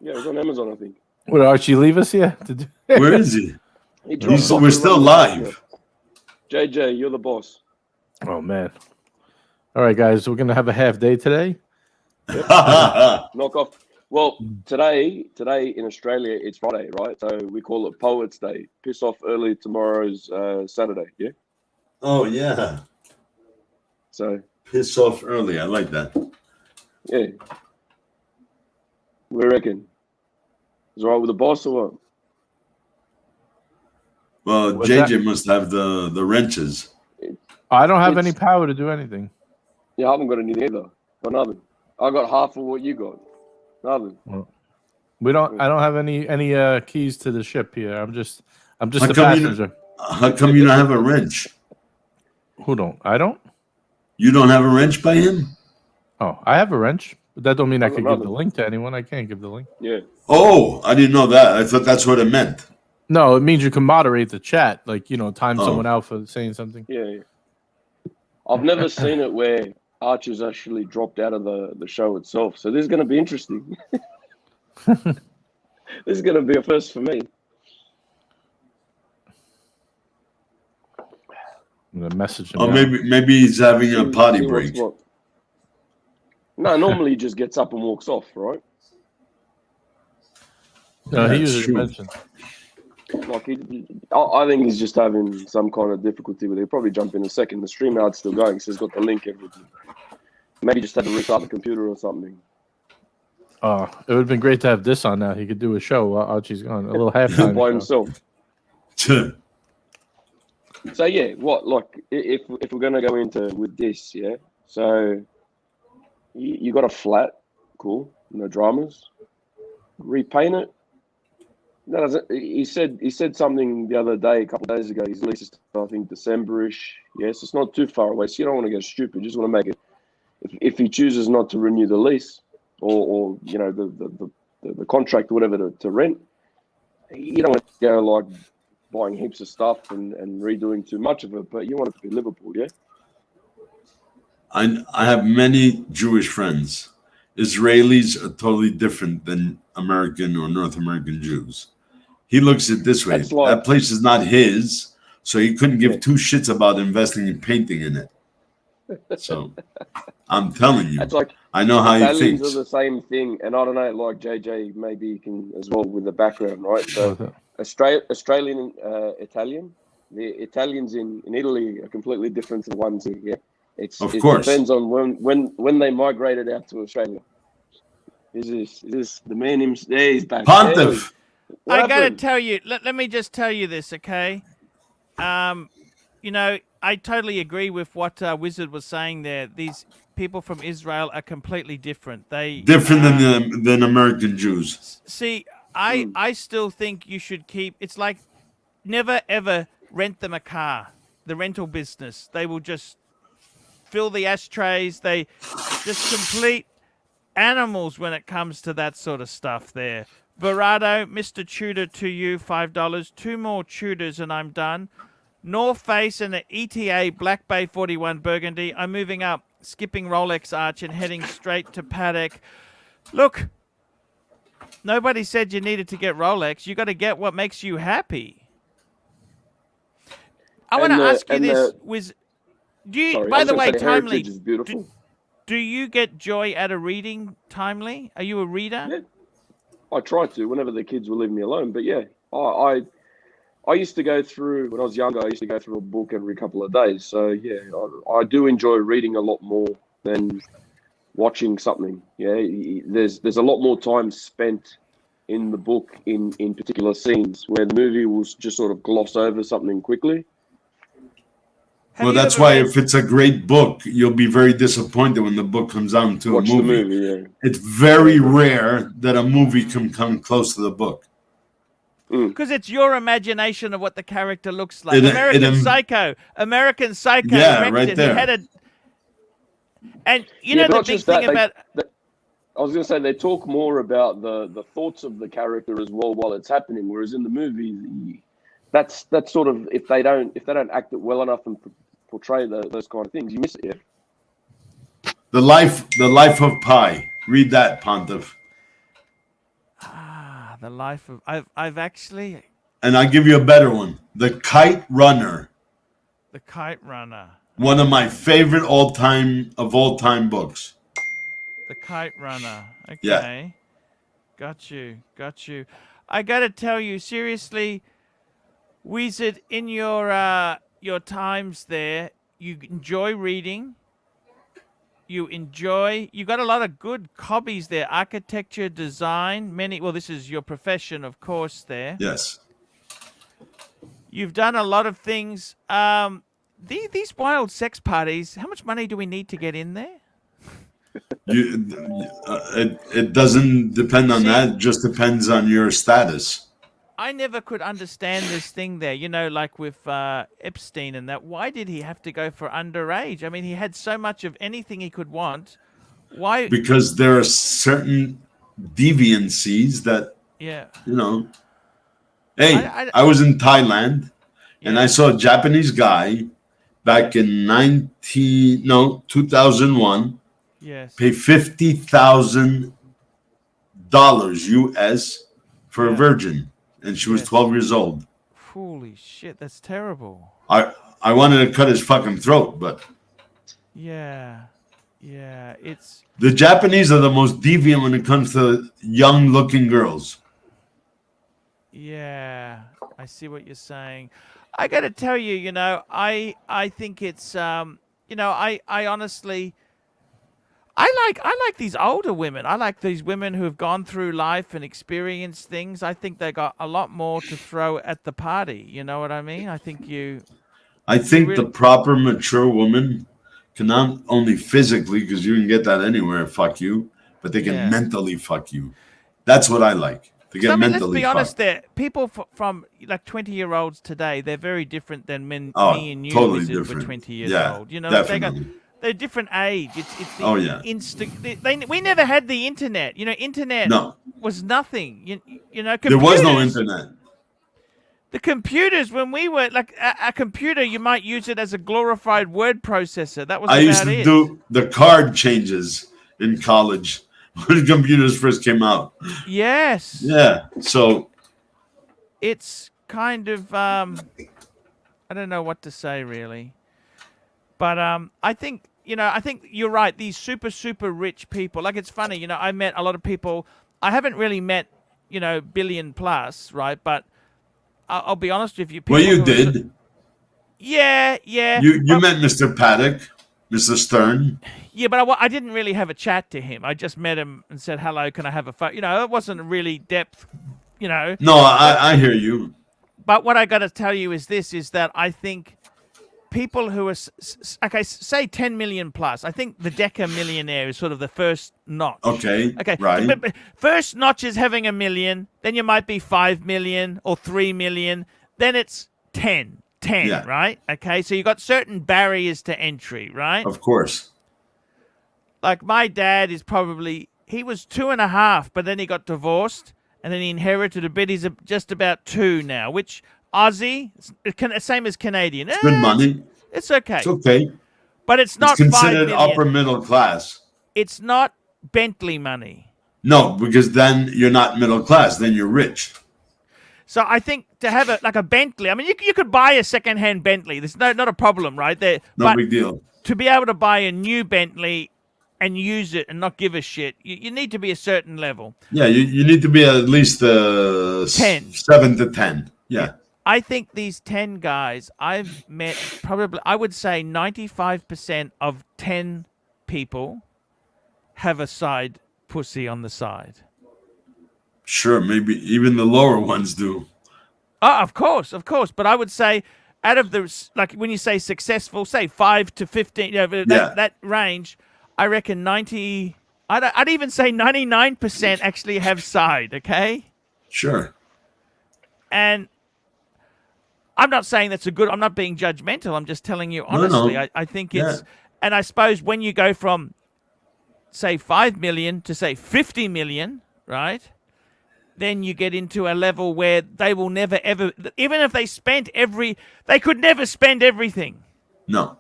Yeah, it's on Amazon, I think. Would Archie leave us here? Where is he? We're still live. JJ, you're the boss. Oh man! All right, guys, we're gonna have a half day today. Yep. Knock off. Well, today in Australia it's Friday, right? So we call it Poets Day. Piss off early. Tomorrow's Saturday. Yeah. Oh yeah. So piss off early. I like that. Yeah. We reckon. Is it all right with the boss or what? Well, What's JJ that? must have the wrenches. I don't have any power to do anything. Yeah, I haven't got any either. Got nothing. I got half of what you got. Nothing. Well, we don't. I don't have any keys to the ship here. I'm just How a come passenger. How come you don't have a wrench? Who don't? I don't. You don't have a wrench by him? Oh, I have a wrench, but that don't mean I I got could give the nothing. link to anyone. I can't give the link. Yeah. Oh, I didn't know that. I thought that's what it meant. No, it means you can moderate the chat, like time Oh. someone out for saying something. Yeah. I've never seen it where Archer's actually dropped out of the show itself. So this is going to be interesting. This is going to be a first for me. I'm gonna message him. Oh, now. maybe he's having a potty See what's break. what. No, normally he just gets up and walks off, right? No, he That's usually true. mentions. Like I think he's just having some kind of difficulty with it. He'll probably jump in a second. The stream out's still going, so he's got the link, everything. Maybe just had to restart the computer or something. Oh, it would have been great to have this on now. He could do a show while Archie's gone. A little halftime By show. himself. So yeah, what like if we're gonna go into with this, yeah. So you got a flat, cool, no dramas. Repaint it. That doesn't. He said something the other day, a couple of days ago. His lease is, I think, Decemberish. Yes, it's not too far away. So you don't want to go stupid. You just want to make it. If he chooses not to renew the lease or the contract or whatever to rent, you don't want to go like buying heaps of stuff and redoing too much of it. But you want it to be Liverpool, yeah. I have many Jewish friends. Israelis are totally different than American or North American Jews. He looks at it this way. That's like- That place is not his, so he couldn't give two shits about investing in painting in it. So I'm telling you, That's like I know how he Italians thinks. are the same thing, and I don't know, like JJ, maybe you can as well with the background, right? So Australian, Italian, the Italians in Italy are completely different to the ones in here. It course. depends on when they migrated out to Australia. Is this the man himself? There he's back. Pontiff. What I gotta happened? tell you. Let me just tell you this, okay? I totally agree with what Wizard was saying there. These people from Israel are completely different. Different than American Jews. See, I still think you should keep. It's like never ever rent them a car. The rental business. They will just fill the ashtrays. They just complete animals when it comes to that sort of stuff there. Verado, Mr. Tudor to you, $5. 2 more Tudors and I'm done. North Face and an ETA Black Bay 41 Burgundy. I'm moving up, skipping Rolex Arch and heading straight to Paddock. Look, nobody said you needed to get Rolex. You got to get what makes you happy. I want to ask you this, do you, Sorry, I by was the gonna way, say Timely, Heritage is beautiful. do you get joy out of reading, Timely? Are you a reader? Yeah. I try to whenever the kids will leave me alone. But yeah, I used to go through, when I was younger, I used to go through a book every couple of days. So yeah, I do enjoy reading a lot more than watching something. Yeah, there's a lot more time spent in the book in particular scenes where the movie will just sort of gloss over something quickly. Well, that's why if it's a great book, you'll be very disappointed when the book comes out to Watch a the movie. movie, yeah. It's very rare that a movie can come close to the book. Because it's your imagination of what the character looks like. It- American it- Psycho. American Psycho. Yeah, wrecked right it. there. He had a, and you Yeah, know but the not big just thing that, about. I was going to say they talk more about the thoughts of the character as well while it's happening, whereas in the movie, that's sort of if they don't act it well enough and portray those kind of things, you miss it. Yeah. The life of Pi. Read that, Pontiff. the life of I've actually And I'll give you a better one. The Kite Runner. The Kite Runner. One of my favorite all time books. The Kite Runner. Okay. Yeah. Got you. I gotta tell you, seriously, Wizard, in your times there, you enjoy reading. You got a lot of good hobbies there. Architecture, design, this is your profession, of course, there. Yes. You've done a lot of things. These wild sex parties, how much money do we need to get in there? It doesn't depend on that. It just depends on your status. I never could understand this thing there, like with Epstein and that. Why did he have to go for underage? I mean, he had so much of anything he could want. Why? Because there are certain deviancies that, yeah. Hey, I was in Thailand and I saw a Japanese guy back in 2001 pay $50,000 US for a virgin. And she was 12 years old. Holy shit, that's terrible. I wanted to cut his fucking throat, but yeah, it's the Japanese are the most deviant when it comes to young-looking girls. Yeah, I see what you're saying. I got to tell you, I think it's I honestly I like these older women. I like these women who have gone through life and experienced things. I think they got a lot more to throw at the party. You know what I mean? I think the proper mature woman can not only physically, because you can get that anywhere, fuck you, but they can mentally fuck you. That's what I like. To get mentally let's be honest there. People from like 20-year-olds today, they're very different than me and you totally different. Were 20 years old. Definitely. They're different age. It's the instant. We never had the internet. Internet was nothing. Computers, there was no internet. The computers, when we were like a computer, you might use it as a glorified word processor. That was I used to do the card changes in college when computers first came out. Yes. Yeah. So it's kind of I don't know what to say really, but I think you're right. These super rich people, like it's funny. I met a lot of people. I haven't really met billion plus, right? But I'll be honest with you. Well, you did. Yeah. You met Mr. Paddock, Mr. Stern. Yeah, but I didn't really have a chat to him. I just met him and said, hello, can I have a phone? It wasn't really depth, No, I hear you. But what I got to tell you is that I think people who are, say 10 million plus, I think the Deca millionaire is sort of the first notch. Okay, right. But first notch is having 1 million, then you might be 5 million or 3 million, then it's 10, right? Okay, so you got certain barriers to entry, right? Of course. Like my dad is he was 2.5, but then he got divorced and then he inherited a bit. He's just about 2 now, which Aussie, same as Canadian. It's good money. It's okay. It's okay. But it's not considered 5 million. Upper middle class. It's not Bentley money. No, because then you're not middle class. Then you're rich. So I think to have a Bentley, I mean, you could buy a second-hand Bentley. There's not a problem, right? No big deal. To be able to buy a new Bentley and use it and not give a shit, you need to be a certain level. Yeah, you need to be at least 10. 7 to 10. Yeah. I think these 10 guys I've met, probably, I would say 95% of 10 people have a side pussy on the side. Sure, maybe even the lower ones do. Oh, of course. But I would say out of the, like when you say successful, say 5 to 15, that range, I reckon I'd even say 99% actually have side, okay? Sure. And I'm not saying that's I'm not being judgmental. I'm just telling you honestly. No. I think it's, and I suppose when you go from, say, 5 million to, say, 50 million, right? Then you get into a level where they will never, ever, even if they spent they could never spend everything. No.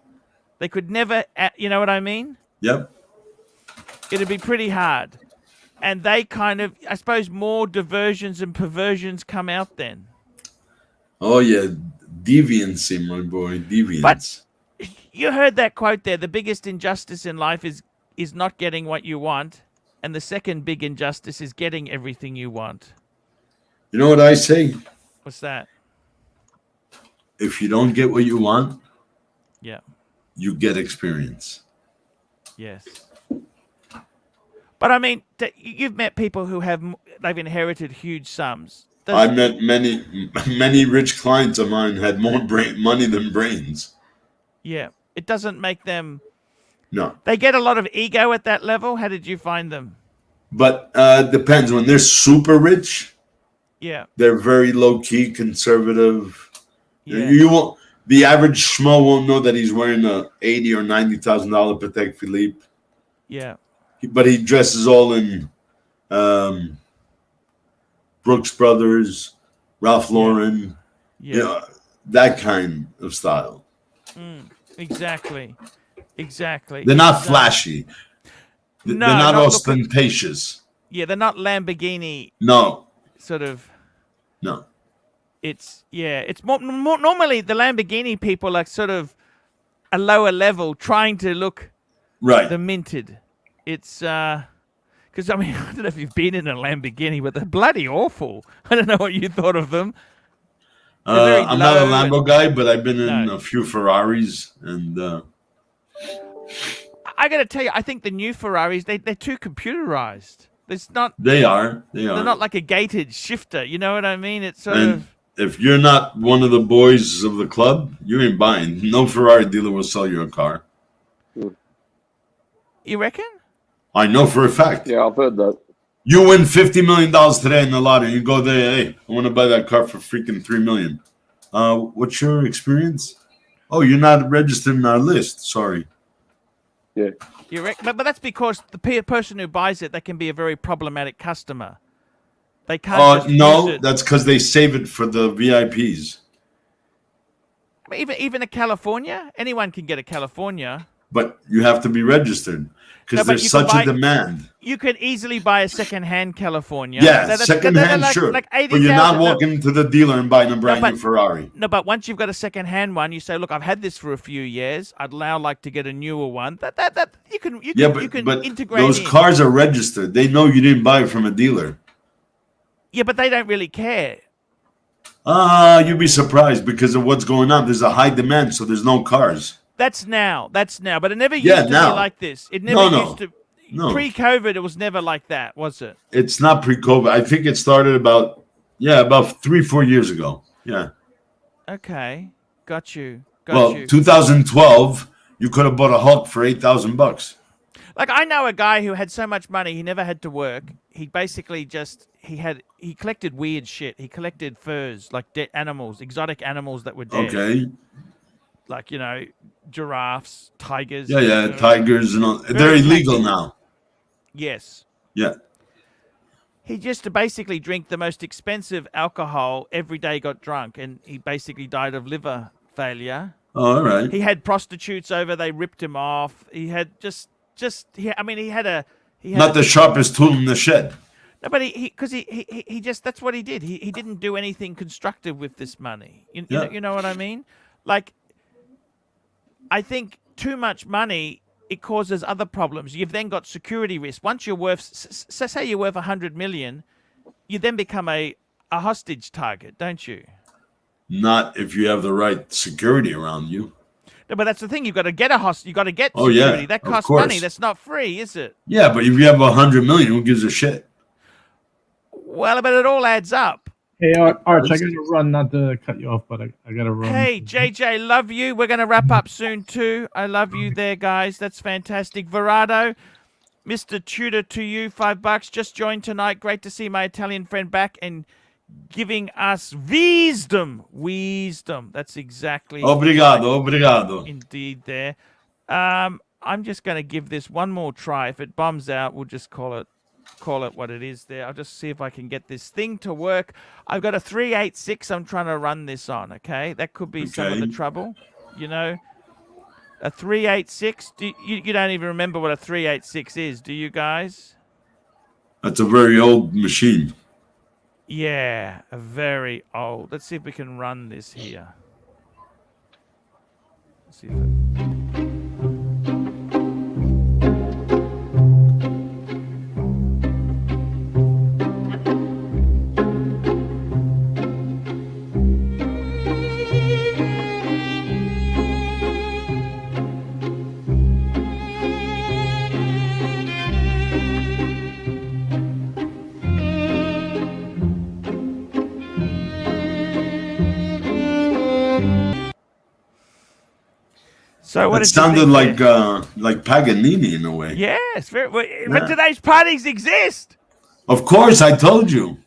They could never, you know what I mean? Yep. It'd be pretty hard. and they kind of, I suppose, more diversions and perversions come out then. Oh yeah, deviancy, my boy, deviance. But you heard that quote there. The biggest injustice in life is not getting what you want, and the second big injustice is getting everything you want. You know what I say? What's that? If you don't get what you want, Yeah. you get experience. Yes. But I mean, you've met people who they've inherited huge sums. I met many rich clients of mine had more money than brains. Yeah. It doesn't make them. No. They get a lot of ego at that level. How did you find them? But depends. When they're super rich, yeah, they're very low key, conservative. Yeah. You won't. The average schmo won't know that he's wearing a $80,000 or $90,000 Patek Philippe. Yeah. But he dresses all in Brooks Brothers, Ralph Lauren, Yeah. you know, that kind of style. Exactly. They're not flashy. They're not ostentatious. Yeah, they're not Lamborghini. No. Sort of. No. It's more normally the Lamborghini people are sort of a lower level, trying to look the minted. It's because I mean I don't know if you've been in a Lamborghini, but they're bloody awful. I don't know what you thought of them. I'm not a Lambo guy, but I've been in a few Ferraris, and I got to tell you, I think the new Ferraris they're too computerized. It's not. They are. They're not like a gated shifter. You know what I mean? It's sort of. If you're not one of the boys of the club, you ain't buying. No Ferrari dealer will sell you a car. You reckon? I know for a fact. Yeah, I've heard that. You win $50 million today in the lottery. You go there, hey, I want to buy that car for freaking $3 million. What's your experience? Oh, you're not registered in our list. Sorry. Yeah. You reckon? But that's because the person who buys it, they can be a very problematic customer. They can't. Just No, use it. that's because they save it for the VIPs. Even a California, anyone can get a California. But you have to be registered because there's such a demand. You could easily buy a second-hand California. Yeah, second-hand, sure. Like 80, but you're not walking to the dealer and buying a brand new Ferrari. No, but once you've got a second-hand one, you say, "Look, I've had this for a few years. I'd now like to get a newer one." That you can integrate. Those cars are registered. They know you didn't buy it from a dealer. Yeah, but they don't really care. You'd be surprised because of what's going on. There's a high demand, so there's no cars. That's now, but it never used to be like this. It never used to. No. Pre-COVID, it was never like that, was it? It's not pre-COVID. I think it started about 3-4 years ago. Yeah. Okay, got you. 2012, you could have bought a Hulk for $8,000. Like I know a guy who had so much money he never had to work. He basically he collected weird shit. He collected furs, like dead animals, exotic animals that were dead. Okay. Like giraffes, tigers. Yeah, tigers and all. They're illegal now. Yes. Yeah. He just to basically drink the most expensive alcohol every day, got drunk, and he basically died of liver failure. Oh, all right. He had prostitutes over. They ripped him off. He had not the sharpest tool in the shed. No, but he just that's what he did. He didn't do anything constructive with this money. You know what I mean? Like, I think too much money, it causes other problems. You've then got security risk. Once you're worth, say you're worth 100 million, you then become a hostage target, don't you? Not if you have the right security around you. No, but that's the thing. You've got to get You've got to get security. Yeah, that costs money. That's not free, is it? Yeah, but if you have 100 million, who gives a shit? Well, but it all adds up. Hey, Arch, I got to run, not to cut you off, but I got to run. Hey, JJ, love you. We're going to wrap up soon, too. I love you there, guys. That's fantastic. Verado, Mr. Tudor to you, $5. Just joined tonight. Great to see my Italian friend back and giving us wisdom. That's exactly. Obrigado. Indeed there. I'm just going to give this one more try. If it bombs out, we'll just call it what it is there. I'll just see if I can get this thing to work. I've got a 386 I'm trying to run this on, okay? That could be some of the trouble, A 386. You don't even remember what a 386 is, do you guys? That's a very old machine. Yeah, a very old. Let's see if we can run this here. Let's see if it... So what It did you sounded think like Paganini in a way. Yes, very, but today's parties exist. Of course, I told you.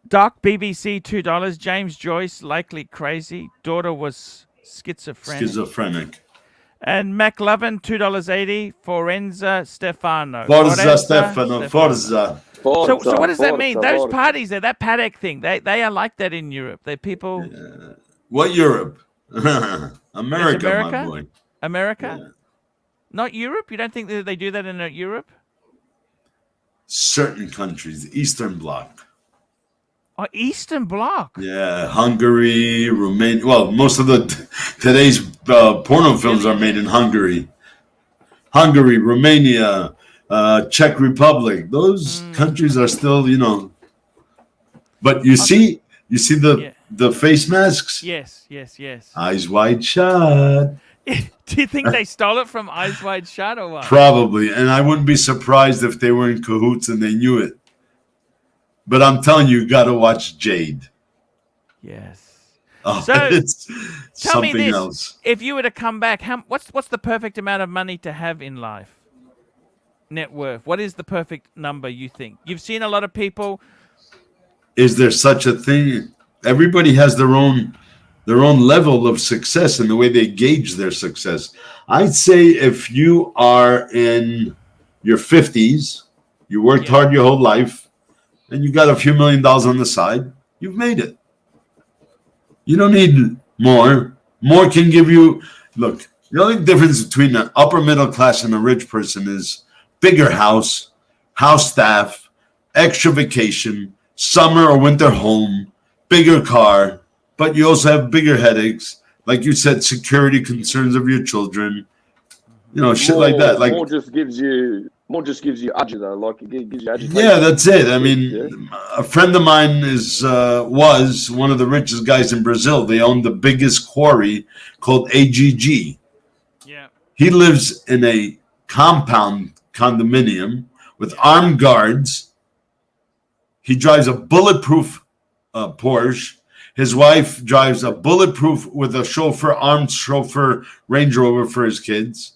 Doc, BBC $2. James Joyce, likely crazy. Daughter was schizophrenic. And McLovin, $2.80. Forenza Stefano. Forza Stefano, Forza. So what does that mean? Those parties, that paddock thing, they are like that in Europe. They people. What Europe? America, my boy. America? Yeah. Not Europe? You don't think that they do that in Europe? Certain countries, Eastern Bloc. Oh, Eastern Bloc. Yeah, Hungary, Romania. Well, most of today's porno films are made in Hungary. Hungary, Romania, Czech Republic. Those countries are still, But you see the face masks? Yes. Eyes Wide Shut. Do you think they stole it from Eyes Wide Shut or what? Probably, and I wouldn't be surprised if they were in cahoots and they knew it. But I'm telling you, got to watch Jade. Yes. Oh, so it's tell me something this: else. if you were to come back, what's the perfect amount of money to have in life? Net worth. What is the perfect number you think? You've seen a lot of people. Is there such a thing? Everybody has their own level of success and the way they gauge their success. I'd say if you are in your 50s, you worked hard your whole life, and you got a few $1 million on the side, you've made it. You don't need more. More can give you, look, the only difference between an upper middle class and a rich person is bigger house staff, extra vacation, summer or winter home, bigger car, but you also have bigger headaches. Like you said, security concerns of your children, shit like that. Like more just gives you agita, though. Like it gives you agitation. Yeah, that's it. I mean, a friend of mine was one of the richest guys in Brazil. They own the biggest quarry called AGG. Yeah. He lives in a compound condominium with armed guards. He drives a bulletproof Porsche. His wife drives a bulletproof with a armed chauffeur Range Rover for his kids.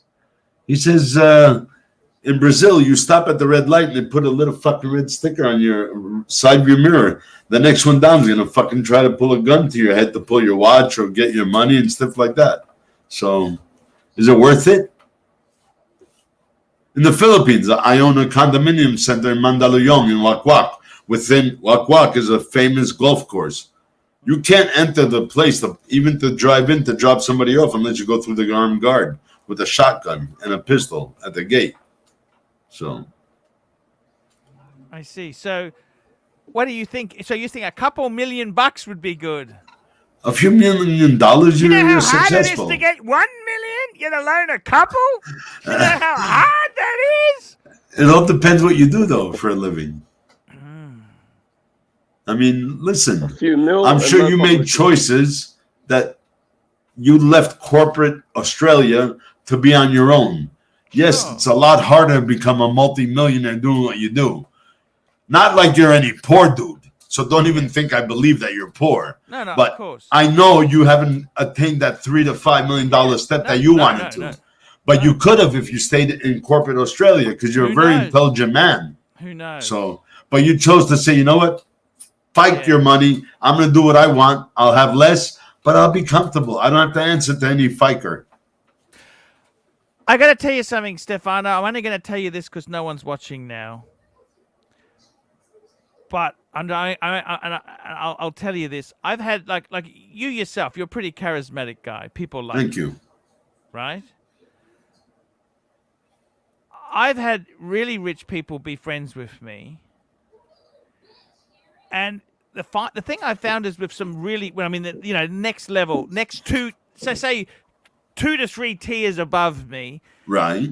He says, in Brazil, you stop at the red light and they put a little fucking red sticker on your side view mirror. The next one down is going to fucking try to pull a gun to your head to pull your watch or get your money and stuff like that. So, is it worth it? In the Philippines, I own a condominium center in Mandaluyong in Wakwak. Within Wakwak is a famous golf course. You can't enter the place, even to drive in to drop somebody off, unless you go through the armed guard with a shotgun and a pistol at the gate. So, I see. So, what do you think? So, you think a couple $1 million would be good? A few $1 million, You know how you're hard successful. it is to get 1 million? Yet alone a couple? You know how hard that is? It all depends what you do, though, for a living. I mean, listen, I'm sure you made choices that you left corporate Australia to be on your own. Yes, it's a lot harder to become a multi-millionaire doing what you do. Not like you're any poor dude. So don't even think I believe that you're poor. No, but of course. I know you haven't attained that $3 to $5 million step that you wanted to. But you could have if you stayed in corporate Australia because you're a very intelligent man. Who knows? So, but you chose to say, you know what? Fight your money. I'm going to do what I want. I'll have less, but I'll be comfortable. I don't have to answer to any fiker. I got to tell you something, Stefano. I'm only going to tell you this because no one's watching now. But I'll tell you this. I've had, like you yourself, you're a pretty charismatic guy. People like Thank you. Right? I've had really rich people be friends with me, and the thing I found is with some really, well, I mean, next level, next two, so say 2 to 3 tiers above me. Right.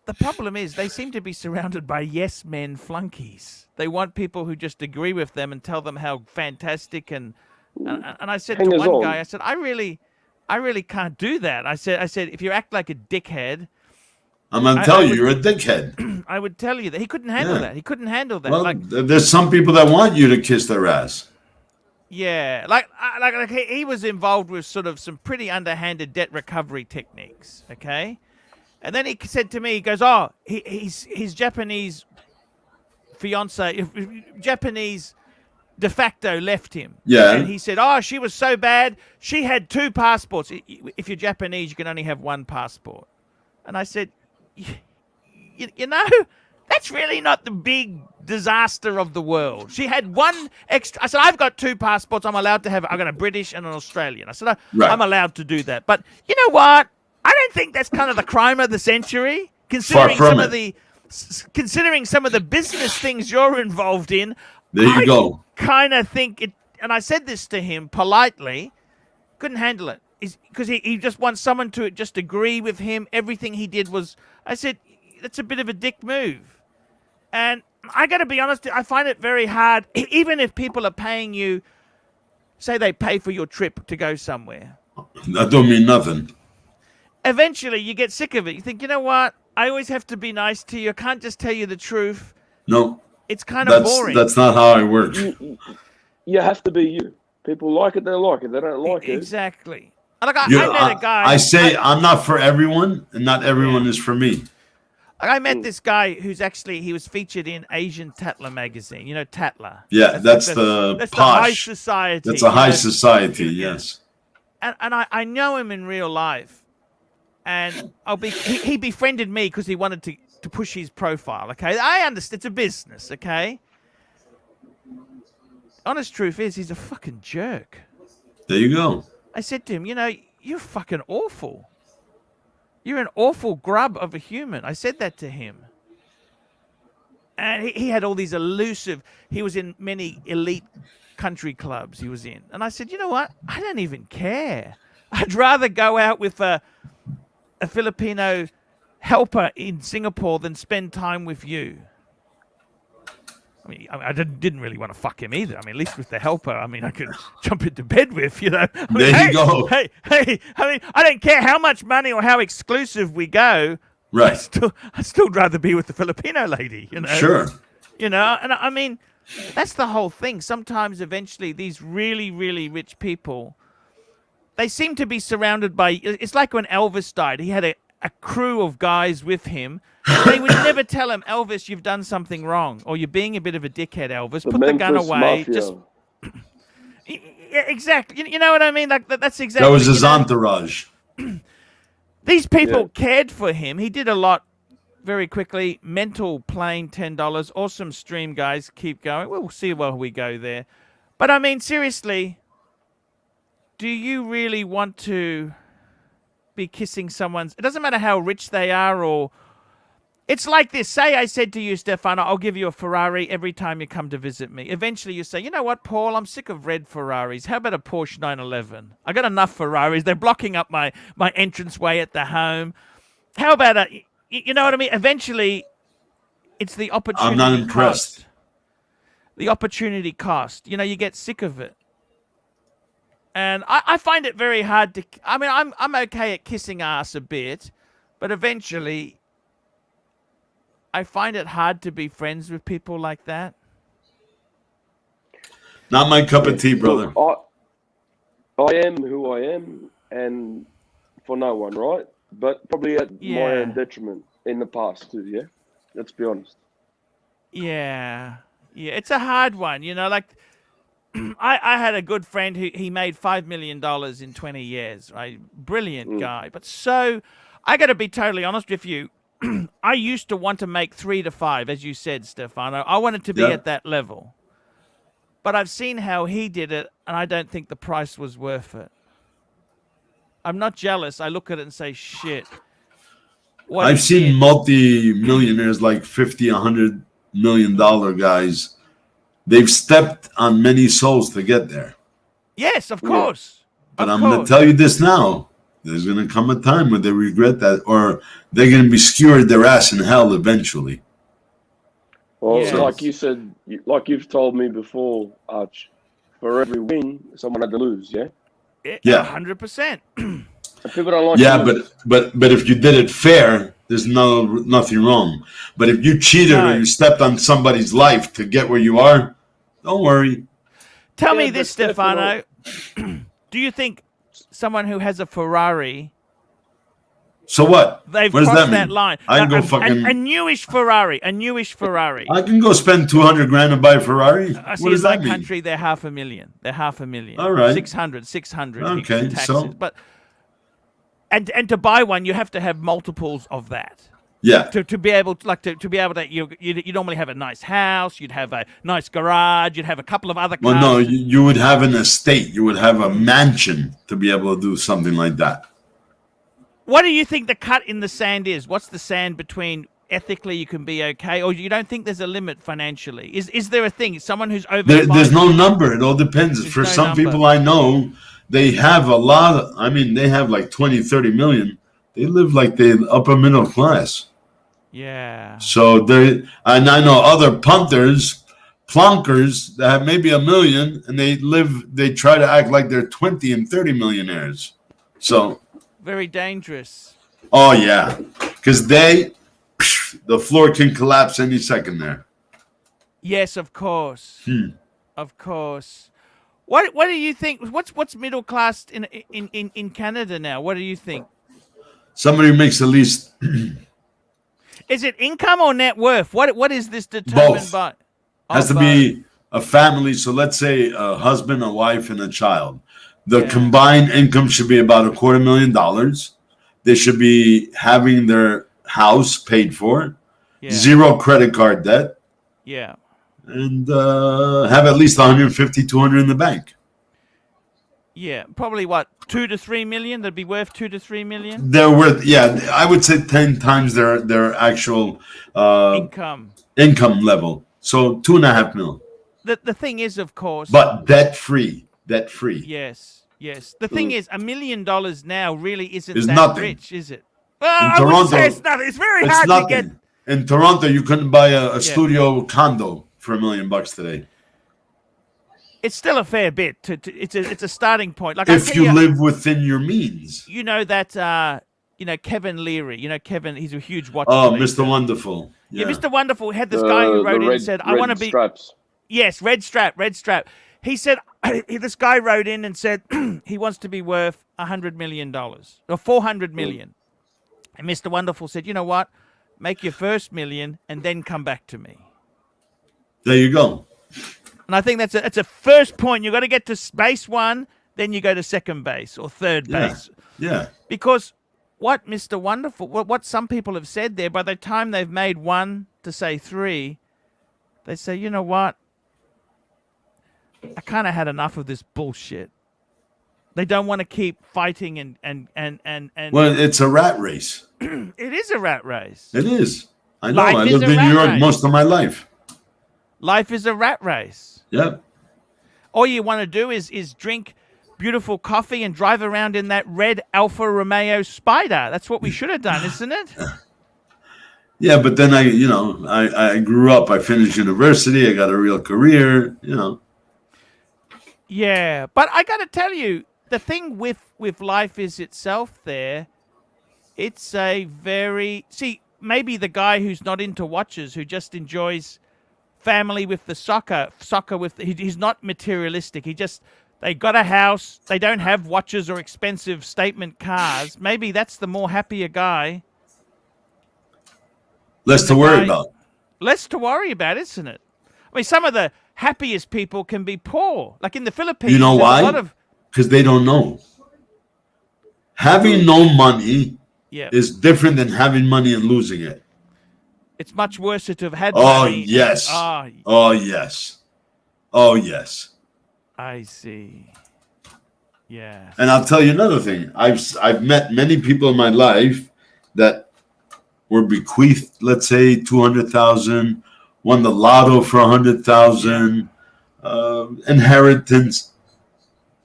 The problem is they seem to be surrounded by yes men flunkies. They want people who just agree with them and tell them how fantastic and I said to one guy, I said, I really can't do that. I said, if you act like a dickhead, I'm gonna tell you, you're a dickhead. I would tell you that he couldn't handle that. He couldn't handle that. Well, like, there's some people that want you to kiss their ass. Yeah, like he was involved with sort of some pretty underhanded debt recovery techniques. Okay, and then he said to me, he goes, "Oh, his Japanese fiance, Japanese de facto left him." Yeah, and he said, "Oh, she was so bad. She had 2 passports. If you're Japanese, you can only have 1 passport." And I said, you know, that's really not the big disaster of the world. She had 1 extra. I said, I've got 2 passports. I'm allowed to have. I've got a British and an Australian. I said, I'm allowed to do that. But you know what? I don't think that's kind of the crime of the century, considering some of the business things you're involved in. There you go. Kind of think it. And I said this to him politely. Couldn't handle it. Because he just wants someone to just agree with him. Everything he did was. I said, that's a bit of a dick move. And I got to be honest, I find it very hard, even if people are paying you, say they pay for your trip to go somewhere. That don't mean nothing. Eventually, you get sick of it. You think, you know what? I always have to be nice to you. I can't just tell you the truth. No. It's kind of boring. That's not how I work. You have to be you. People like it, they like it. They don't like it. Exactly. Like I met a guy. I say I'm not for everyone, and not everyone is for me. I met this guy who's actually, he was featured in Asian Tatler magazine. You know, Tatler. Yeah, that's the posh. The high society. That's a high society, yes. And I know him in real life. And he befriended me because he wanted to push his profile, okay? I understand. It's a business, okay? Honest truth is, he's a fucking jerk. There you go. I said to him, you know, you're fucking awful. You're an awful grub of a human. I said that to him. And he had all these elusive... He was in many elite country clubs he was in. And I said, you know what? I don't even care. I'd rather go out with a Filipino helper in Singapore than spend time with you. I mean, I didn't really want to fuck him either. I mean, at least with the helper, I mean, I could jump into bed with, you know. I mean, there you go. Hey, I mean, I don't care how much money or how exclusive we go. Right. I'd still rather be with the Filipino lady, you know. Sure. You know, and I mean, that's the whole thing. Sometimes, eventually, these really, really rich people, they seem to be surrounded by... It's like when Elvis died. He had a crew of guys with him. They would never tell him, Elvis, you've done something wrong, or you're being a bit of a dickhead, Elvis. Put the gun away. Mafia. Just exactly. You know what I mean? Like that's exactly. That was his entourage. These people cared for him. He did a lot very quickly. Mental plane, $10. Awesome stream, guys. Keep going. We'll see where we go there. But I mean, seriously, do you really want to be kissing someone's... It doesn't matter how rich they are, or... It's like this. Say I said to you, Stefano, I'll give you a Ferrari every time you come to visit me. Eventually you say, you know what, Paul, I'm sick of red Ferraris. How about a Porsche 911? I got enough Ferraris. They're blocking up my entranceway at the home. How about you know what I mean? Eventually, it's the opportunity I'm not impressed. cost. The opportunity cost. You know, you get sick of it. And I find it very hard to... I mean, I'm okay at kissing ass a bit, but eventually... I find it hard to be friends with people like that. Not my cup of tea, brother. I am who I am, and for no one, right? But probably at my own detriment in the past too, yeah? Let's be honest. Yeah. It's a hard one, you know, like... I had a good friend who he made $5 million in 20 years, right? Brilliant guy. But so, I got to be totally honest with you. I used to want to make 3 to 5, as you said, Stefano. I wanted to be at that level. But I've seen how he did it, and I don't think the price was worth it. I'm not jealous. I look at it and say, shit. I've seen multi-millionaires like 50, $100 million guys. They've stepped on many souls to get there. Yes, of course. But I'm going to tell you this now. There's going to come a time when they regret that, or they're going to be skewered their ass in hell eventually. Well, like you said, like you've told me before, Arch, for every win, someone had to lose, yeah? Yeah. 100%. People don't like yeah, but if you did it fair, there's nothing wrong. But if you cheated or you stepped on somebody's life to get where you are, don't worry. Tell me this, Stefano. Do you think someone who has a Ferrari... So what? They've what does crossed that that line. I can go fucking... A newish Ferrari. A newish Ferrari. I can go spend $200,000 to buy a Ferrari. I see what does in my that mean? country, they're $500,000. They're $500,000. All right. 600. Okay, taxes. so... But and to buy one, you have to have multiples of that. Yeah. To be able to you normally have a nice house, you'd have a nice garage, you'd have a couple of other cars. Well, no, you would have an estate. You would have a mansion to be able to do something like that. What do you think the cut in the sand is? What's the sand between ethically you can be okay, or you don't think there's a limit financially? Is there a thing? Someone who's over there's no number. It all depends. For some people I know, they have a lot of, I mean, they have like 20, 30 million. They live like the upper middle class. Yeah. So and I know other plunkers that have maybe $1 million, and they try to act like they're 20 and 30 millionaires. So very dangerous. Oh yeah, because the floor can collapse any second there. Yes, of course. Of course. What do you think? What's middle class in Canada now? What do you think? Somebody who makes at least. Is it income or net worth? What is this determined by? Has to be a family. So let's say a husband, a wife, and a child. The combined income should be about $250,000. They should be having their house paid for, 0 credit card debt. Yeah. And have at least 150, 200 in the bank. Yeah, probably what, 2 to 3 million? They'd be worth 2 to 3 million. They're worth, I would say 10 times their actual income level. So $2.5 million. The thing is, of course, but debt free. Yes. The thing is, $1 million now really isn't that nothing. rich, is it? I wouldn't say it's nothing. It's very hard to get. In Toronto, you couldn't buy a studio condo for $1 million today. It's still a fair bit. It's a starting point. Like if you live within your means. You know that Kevin Leary. You know Kevin. He's a huge watch. Oh, Mr. Wonderful. Yeah, Mr. Wonderful had this guy who wrote in and said, "I want to be." Straps. Yes, red strap. He said this guy wrote in and said he wants to be worth $100 million or $400 million, and Mr. Wonderful said, "You know what? Make your first $1 million and then come back to me." There you go. And I think that's a first point. You got to get to base 1, then you go to second base or third base. Yeah. Because what Mr. Wonderful, what some people have said there, by the time they've made 1 to say 3, they say, you know what? I kind of had enough of this bullshit. They don't want to keep fighting and. Well, it's a rat race. It is a rat race. It is. I know. I lived in New York most of my life. Life is a rat race. Yep. All you want to do is drink beautiful coffee and drive around in that red Alfa Romeo Spider. That's what we should have done, isn't it? Yeah, but then I grew up. I finished university. I got a real career. Yeah, but I got to tell you, the thing with life is itself there, it's a very... See, maybe the guy who's not into watches, who just enjoys family with the soccer with... He's not materialistic. They got a house. They don't have watches or expensive statement cars. Maybe that's the more happier guy. Less to worry about. Less to worry about, isn't it? I mean, some of the happiest people can be poor. Like in the Philippines. You know why? Because they don't know. Having no money is different than having money and losing it. It's much worse to have had money. Yes. Oh, yes. Oh, yes. I see. Yeah. And I'll tell you another thing. I've met many people in my life that were bequeathed, let's say 200,000, won the lotto for 100,000, inheritance.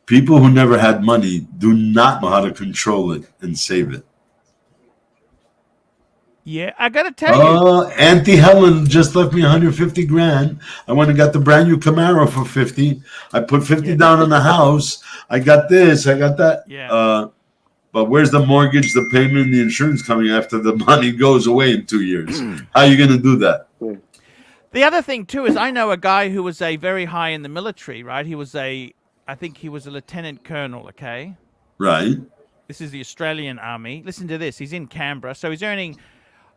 People who never had money do not know how to control it and save it. Yeah, I gotta tell you. Auntie Helen just left me 150 grand. I went and got the brand new Camaro for 50. I put 50 down on the house. I got this, I got that. Yeah. But where's the mortgage, the payment, and the insurance coming after the money goes away in 2 years? How are you going to do that? The other thing too is I know a guy who was a very high in the military, right? I think he was a lieutenant colonel, okay? Right. This is the Australian Army. Listen to this. He's in Canberra, so he's earning,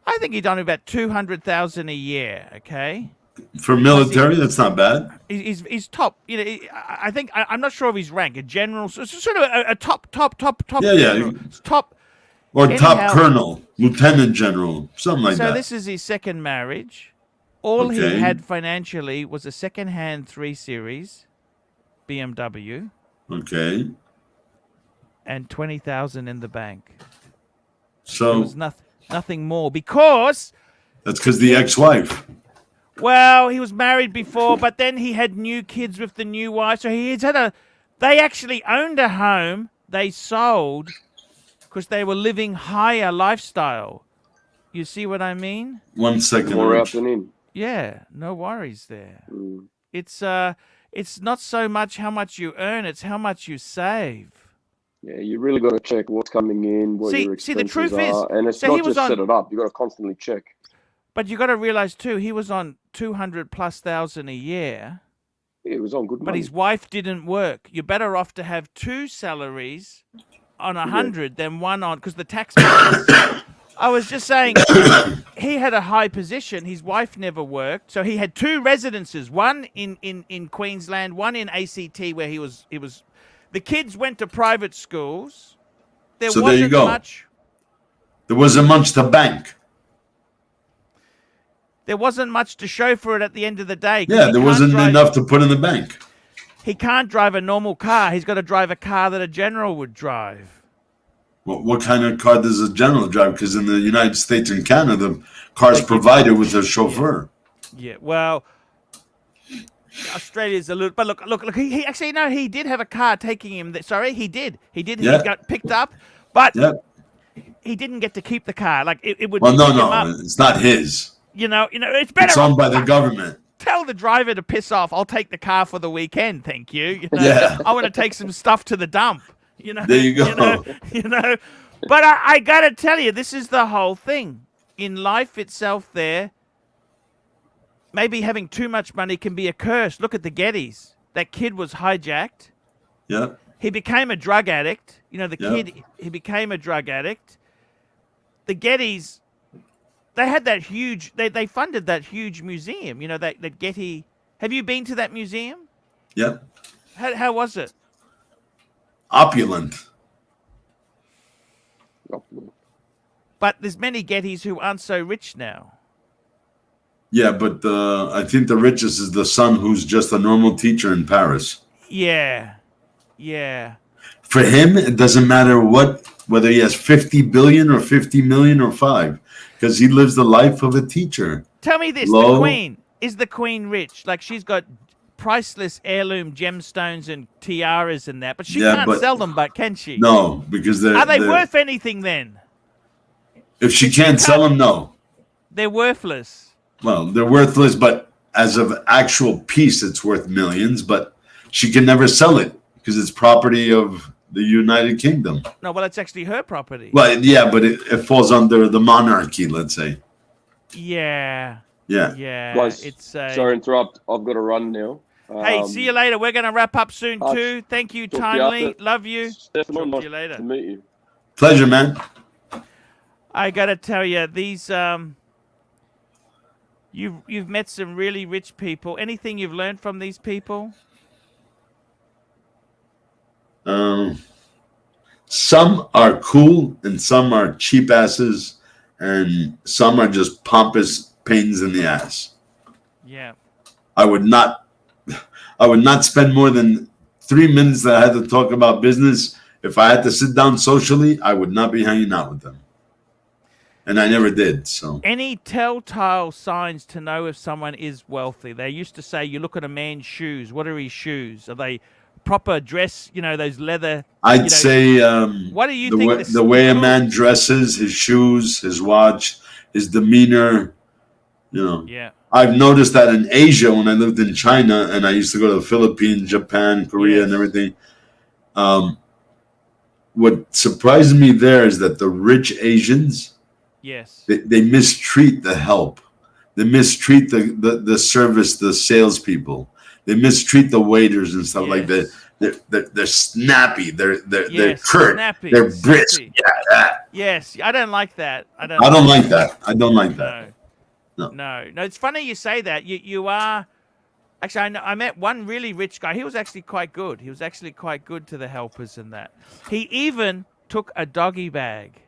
I think he's done about 200,000 a year, okay? For military, that's not bad. He's top. You know, I think I'm not sure of his rank. A general, so sort of a top. Yeah, general. Top. Or Anyhow, top colonel, lieutenant general, something like that. So this is his second marriage. All he had financially was a second-hand 3 Series BMW. Okay. And 20,000 in the bank. So there was nothing more because. That's because the ex-wife. Well, he was married before, but then he had new kids with the new wife. So they actually owned a home. They sold because they were living higher lifestyle. You see what I mean? 1 second. More out than in. Yeah, no worries there. It's not so much how much you earn, it's how much you save. Yeah, you really got to check what's coming in, what your expenses the truth are, is, and it's not just set it up. You got to constantly check. But you got to realize too, he was on 200,000+ a year. Yeah, he was on good money. But his wife didn't work. You're better off to have 2 salaries on 100 than one on, because the tax. I was just saying, he had a high position. His wife never worked, so he had 2 residences. One in Queensland, one in ACT, where he was. The kids went to private schools. There wasn't much. There wasn't much to bank. There wasn't much to show for it at the end of the day. Yeah, there wasn't enough to put in the bank. He can't drive a normal car. He's got to drive a car that a general would drive. What kind of car does a general drive? Because in the United States and Canada, the car's provided with a chauffeur. Yeah, well, Australia's a little... But look, he actually, no, he did have a car taking him... Sorry, he did. He did. Yeah. He got picked up, but he didn't get to keep the car. Like, it would... Well, no, it's not his. You know, it's better... It's owned by the government. Tell the driver to piss off. I'll take the car for the weekend, thank you. You know, yeah. I want to take some stuff to the dump. You know, there you go. You know. But I got to tell you, this is the whole thing. In life itself there, maybe having too much money can be a curse. Look at the Gettys. That kid was hijacked. Yeah. He became a drug addict. You know, the kid, he became a drug addict. The Gettys, they had that huge, they funded that huge museum, you know, that Getty. Have you been to that museum? Yep. How was it? Opulent. But there's many Gettys who aren't so rich now. Yeah, but I think the richest is the son who's just a normal teacher in Paris. Yeah. Yeah. For him, it doesn't matter whether he has 50 billion or 50 million or 5, because he lives the life of a teacher. Tell me this, the Queen. Is the Queen rich? Like, she's got priceless heirloom gemstones and tiaras and that, but she can't sell them, but can she? No, because are they worth anything then? If she can't sell them, no. They're worthless. Well, they're worthless, but as of actual piece, it's worth millions, but she can never sell it because it's property of the United Kingdom. No, well, it's actually her property. Well, yeah, but it falls under the monarchy, let's say. Yeah. Yeah. Yeah. Guys, it's sorry to interrupt. I've got to run now. Hey, see you later. We're going to wrap up soon too. Thank you, Timely. Love you. Stefan, Talk to nice you later. to meet you. Pleasure, man. I got to tell you, these you've met some really rich people. Anything you've learned from these people? Some are cool and some are cheap asses and some are just pompous pains in the ass. Yeah. I would not spend more than 3 minutes that I had to talk about business. If I had to sit down socially, I would not be hanging out with them. and I never did. So any telltale signs to know if someone is wealthy? They used to say, you look at a man's shoes. What are his shoes? Are they proper dress? You know, those leather. I'd say what do you think? The way a man dresses, his shoes, his watch, his demeanor. You know. Yeah. I've noticed that in Asia when I lived in China, and I used to go to the Philippines, Japan, Korea, and everything. What surprised me there is that the rich Asians, they mistreat the help. They mistreat the service, the salespeople. They mistreat the waiters and stuff like that. They're snappy. They're curt. Snappy, they're brisk. Yeah. Yes, I don't like that. I don't like that. I don't like that. No. It's funny you say that. You are. Actually, I met one really rich guy. He was actually quite good. He was actually quite good to the helpers and that. He even took a doggy bag.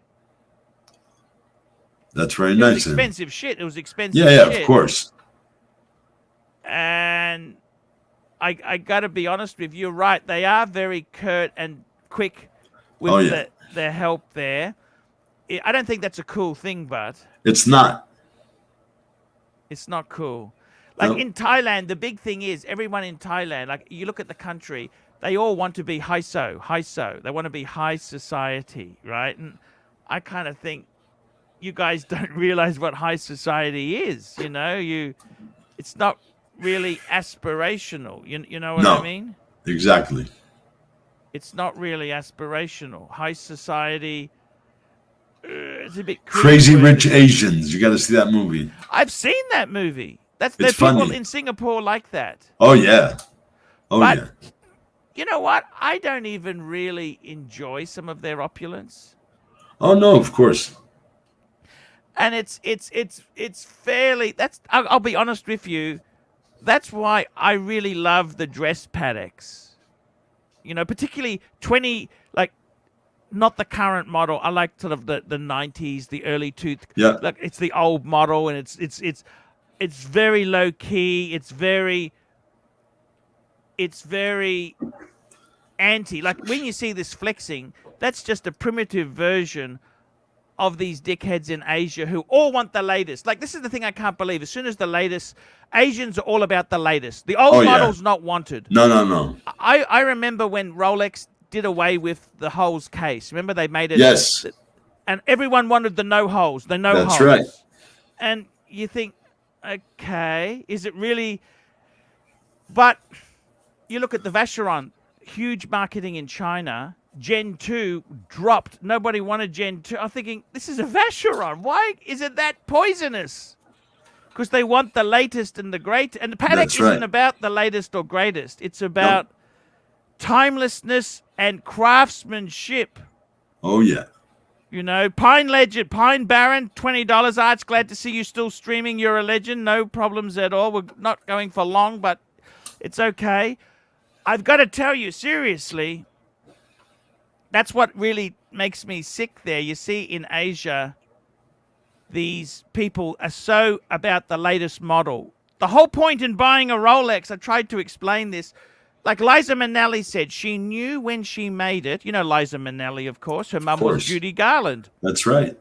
That's very nice. It was expensive shit. It was expensive shit. Yeah, of course. And I got to be honest with you. You're right. They are very curt and quick with their help there. I don't think that's a cool thing, but... It's not. It's not cool. Like in Thailand, the big thing is everyone in Thailand, like you look at the country, they all want to be high so. They want to be high society, right? And I kind of think you guys don't realize what high society is. You know, it's not really aspirational. You know what I mean? Exactly. It's not really aspirational. High society. It's a bit Crazy Rich Asians. You got to see that movie. I've seen that movie. There's funny. people in Singapore like that. Oh yeah. But you know what? I don't even really enjoy some of their opulence. Oh no, of course. And it's fairly. I'll be honest with you. That's why I really love the dress paddocks. You know, particularly 20 like. Not the current model. I like sort of the 90s, the early like it's the old model, and it's very low key. It's very anti. Like when you see this flexing, that's just a primitive version of these dickheads in Asia who all want the latest. Like this is the thing I can't believe. As soon as the latest, Asians are all about the latest. The old model's not wanted. No. I remember when Rolex did away with the holes case. Remember they made it? Yes. And everyone wanted the no holes. That's right. And you think, okay, is it really? But you look at the Vacheron, huge marketing in China. Gen 2 dropped. Nobody wanted Gen 2. I'm thinking, this is a Vacheron. Why is it that poisonous? Because they want the latest and the great. And the paddock isn't about the latest or greatest. It's about timelessness and craftsmanship. Oh yeah. You know, Pine Legend, Pine Baron, $20. Arch, glad to see you still streaming. You're a legend. No problems at all. We're not going for long, but it's okay. I've got to tell you, seriously, that's what really makes me sick there. You see, in Asia, these people are so about the latest model. The whole point in buying a Rolex, I tried to explain this. Like Liza Minnelli said, she knew when she made it. You know Liza Minnelli, of course. Her mum was Judy Garland. That's right.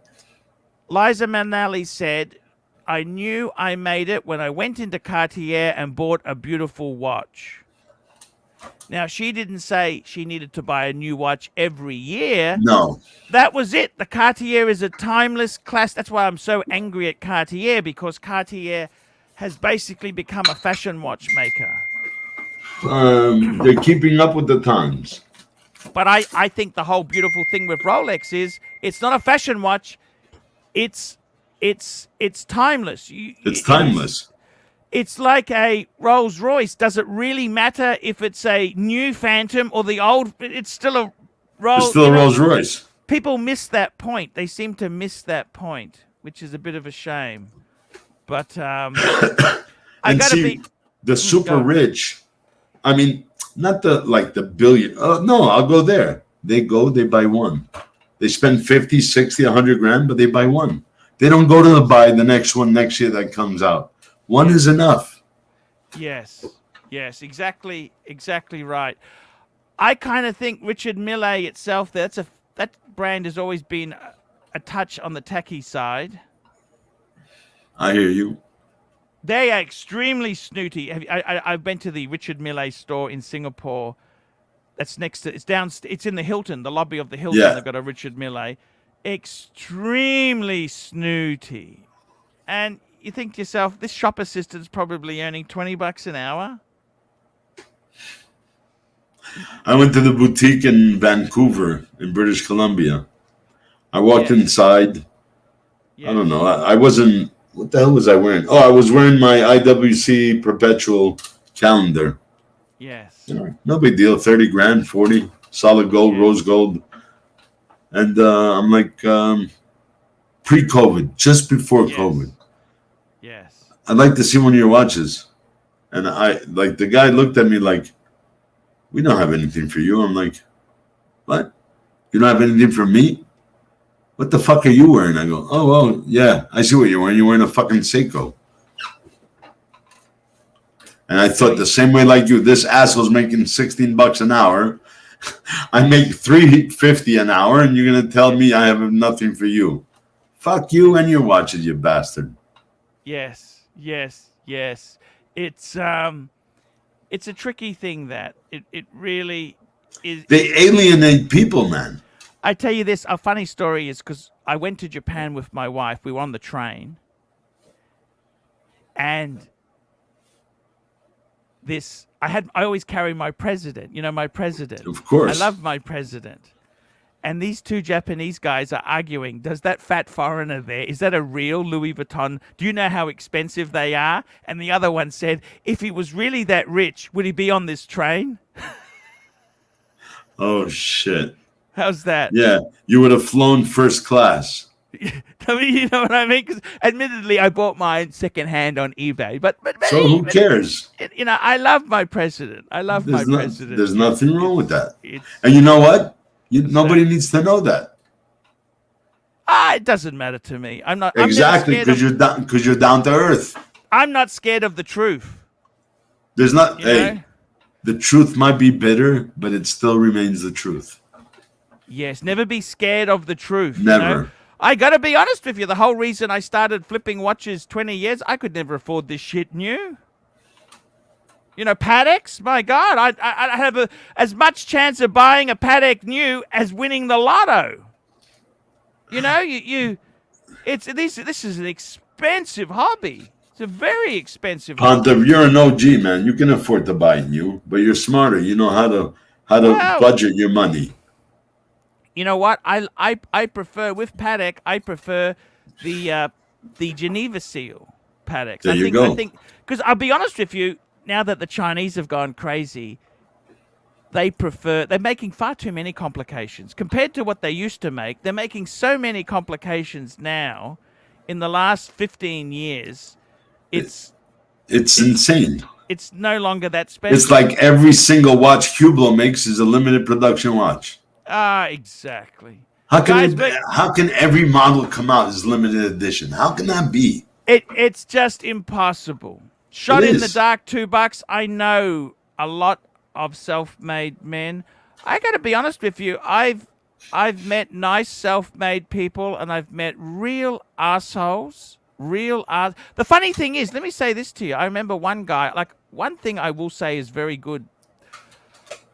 Liza Minnelli said, I knew I made it when I went into Cartier and bought a beautiful watch. Now, she didn't say she needed to buy a new watch every year. No. That was it. The Cartier is a timeless class. That's why I'm so angry at Cartier, because Cartier has basically become a fashion watchmaker. They're keeping up with the times. But I think the whole beautiful thing with Rolex is it's not a fashion watch. It's timeless. It's timeless. It's like a Rolls Royce. Does it really matter if it's a new Phantom or the old? It's still a Rolls. It's still a Rolls Royce. People miss that point. They seem to miss that point, which is a bit of a shame. But I gotta be the super rich. I mean, not the billion. No, I'll go there. They buy one. They spend 50, 60, 100 grand, but they buy one. They don't go to buy the next one next year that comes out. One is enough. Yes, exactly right. I kind of think Richard Mille itself, that brand has always been a touch on the techie side. I hear you. They are extremely snooty. I've been to the Richard Mille store in Singapore. That's next to, it's in the Hilton, the lobby of the Hilton. Yeah. They've got a Richard Mille. Extremely snooty. And you think to yourself, this shop assistant's probably earning $20 an hour. I went to the boutique in Vancouver, in British Columbia. I walked inside. Yes. I don't know. I wasn't. What the hell was I wearing? Oh, I was wearing my IWC perpetual calendar. Yes. You know, no big deal. 30 grand, 40, solid gold, rose gold. And I'm like, pre-COVID, just before COVID. Yes. I'd like to see one of your watches. And the guy looked at me like, we don't have anything for you. I'm like, what? You don't have anything for me? What the fuck are you wearing? I go, oh, well, yeah, I see what you're wearing. You're wearing a fucking Seiko. And I thought the same way like you, this asshole's making $16 an hour. I make $3.50 an hour, and you're going to tell me I have nothing for you. Fuck you and your watches, you bastard. Yes, yes, yes. It's a tricky thing that it really is. They alienate people, man. I tell you this, a funny story is because I went to Japan with my wife. We were on the train, and I always carry my president. You know, my president. Of course. I love my president. And these two Japanese guys are arguing, does that fat foreigner there, is that a real Louis Vuitton? Do you know how expensive they are? And the other one said, if he was really that rich, would he be on this train? Oh, shit. How's that? Yeah, you would have flown first class. I mean, you know what I mean? Because admittedly, I bought mine secondhand on eBay. But so who cares? You know, I love my president. I love my president. There's nothing wrong with that. And you know what? Nobody needs to know that. It doesn't matter to me. I'm not exactly because you're down to earth. I'm not scared of the truth. There's not. You Hey, know? the truth might be bitter, but it still remains the truth. Yes, never be scared of the truth. Never. You know? I got to be honest with you. The whole reason I started flipping watches 20 years, I could never afford this shit new. You know, Patek's, my God, I have as much chance of buying a Patek new as winning the lotto. You know, this is an expensive hobby. It's a very expensive hobby. Ponta, you're an OG, man. You can afford to buy new, but you're smarter. You know how to budget your money. You know what? I prefer with Patek. I prefer the Geneva seal Pateks. There you go. I think because I'll be honest with you. Now that the Chinese have gone crazy, they're making far too many complications compared to what they used to make. They're making so many complications now. In the last 15 years, it's insane. It's no longer that special. It's like every single watch Hublot makes is a limited production watch. Exactly. How can every model come out as limited edition? How can that be? It's just impossible. Shot in the dark, $2. I know a lot of self-made men. I got to be honest with you. I've met nice self-made people, and I've met real assholes. The funny thing is, let me say this to you. I remember one guy. Like one thing I will say is very good.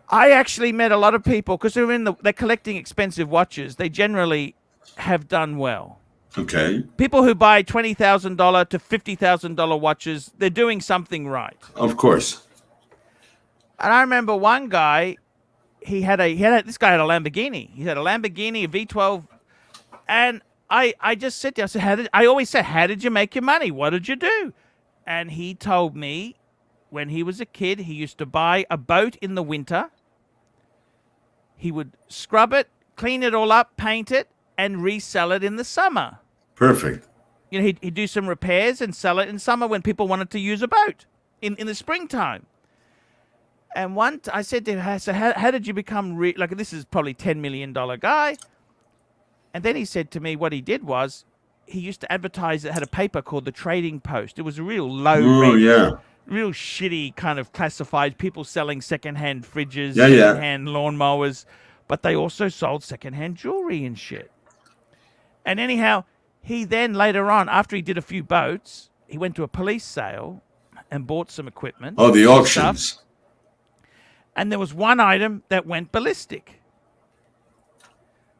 I actually met a lot of people because they're collecting expensive watches. They generally have done well. Okay. People who buy $20,000 to $50,000 watches, they're doing something right. Of course. And I remember one guy, this guy had a Lamborghini. He had a Lamborghini, a V12, and I just said to him, I always say, how did you make your money? What did you do? And he told me when he was a kid, he used to buy a boat in the winter. He would scrub it, clean it all up, paint it, and resell it in the summer. Perfect. You know, he'd do some repairs and sell it in summer when people wanted to use a boat in the springtime. And I said to him, so how did you become like this is probably $10 million guy. And then he said to me what he did was he used to advertise. It had a paper called the Trading Post. It was a real low-rent, real shitty kind of classified people selling secondhand fridges, secondhand lawnmowers, but they also sold secondhand jewelry and shit. And anyhow, he then later on, after he did a few boats, he went to a police sale and bought some equipment. Oh, the some auctions. stuff. And there was one item that went ballistic.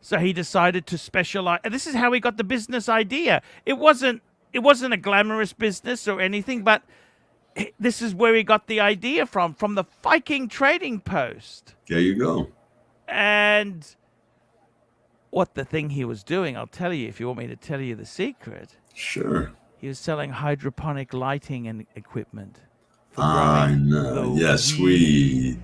So he decided to specialize. And this is how he got the business idea. It wasn't a glamorous business or anything, but this is where he got the idea from the Viking Trading Post. There you go. And what the thing he was doing, I'll tell you if you want me to tell you the secret. Sure. He was selling hydroponic lighting and equipment. I know. Yes, we.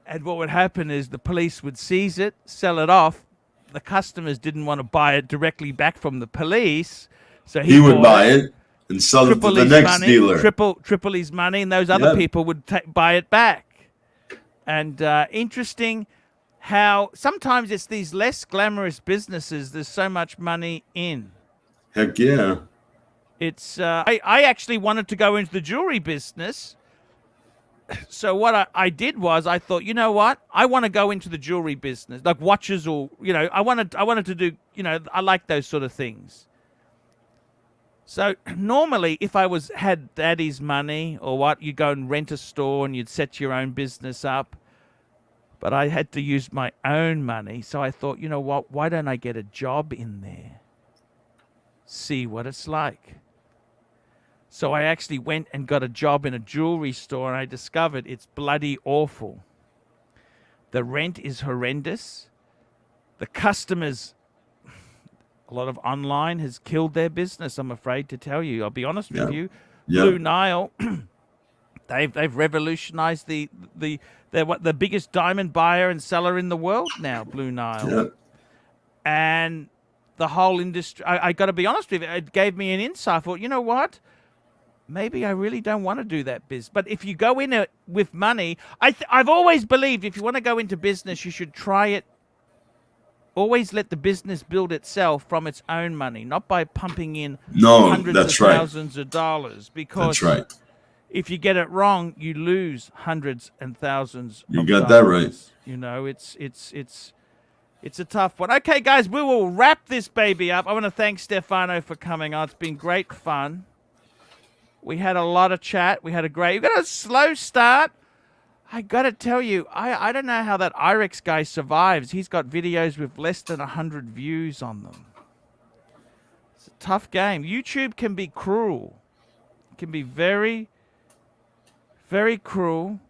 And what would happen is the police would seize it, sell it off. The customers didn't want to buy it directly back from the police, so he would buy it and sell it to the next dealer. Triple his money, and those other people would buy it back. And interesting how sometimes it's these less glamorous businesses there's so much money in. Heck yeah. It's I actually wanted to go into the jewelry business. So what I did was I thought, you know what? I want to go into the jewelry business, like watches or, I wanted to do, I like those sort of things. So normally if I had daddy's money or what, you'd go and rent a store and you'd set your own business up. But I had to use my own money. So I thought, you know what? Why don't I get a job in there? See what it's like. So I actually went and got a job in a jewelry store, and I discovered it's bloody awful. The rent is horrendous. The customers, a lot of online has killed their business, I'm afraid to tell you. I'll be honest with you. Blue Nile, they've revolutionized they're the biggest diamond buyer and seller in the world now, Blue Nile. Yep. And the whole industry, I got to be honest with you, it gave me an insight. I thought, you know what? Maybe I really don't want to do that business. But if you go in it with money, I've always believed if you want to go into business, you should try it. Always let the business build itself from its own money, not by pumping in hundreds of thousands of dollars. Because if you get it wrong, you lose hundreds and thousands of dollars. You got that right. It's a tough one. Okay, guys, we will wrap this baby up. I want to thank Stefano for coming on. It's been great fun. We had a lot of chat. We got a slow start. I got to tell you, I don't know how that Irex guy survives. He's got videos with less than 100 views on them. It's a tough game. YouTube can be cruel. It can be very, very cruel.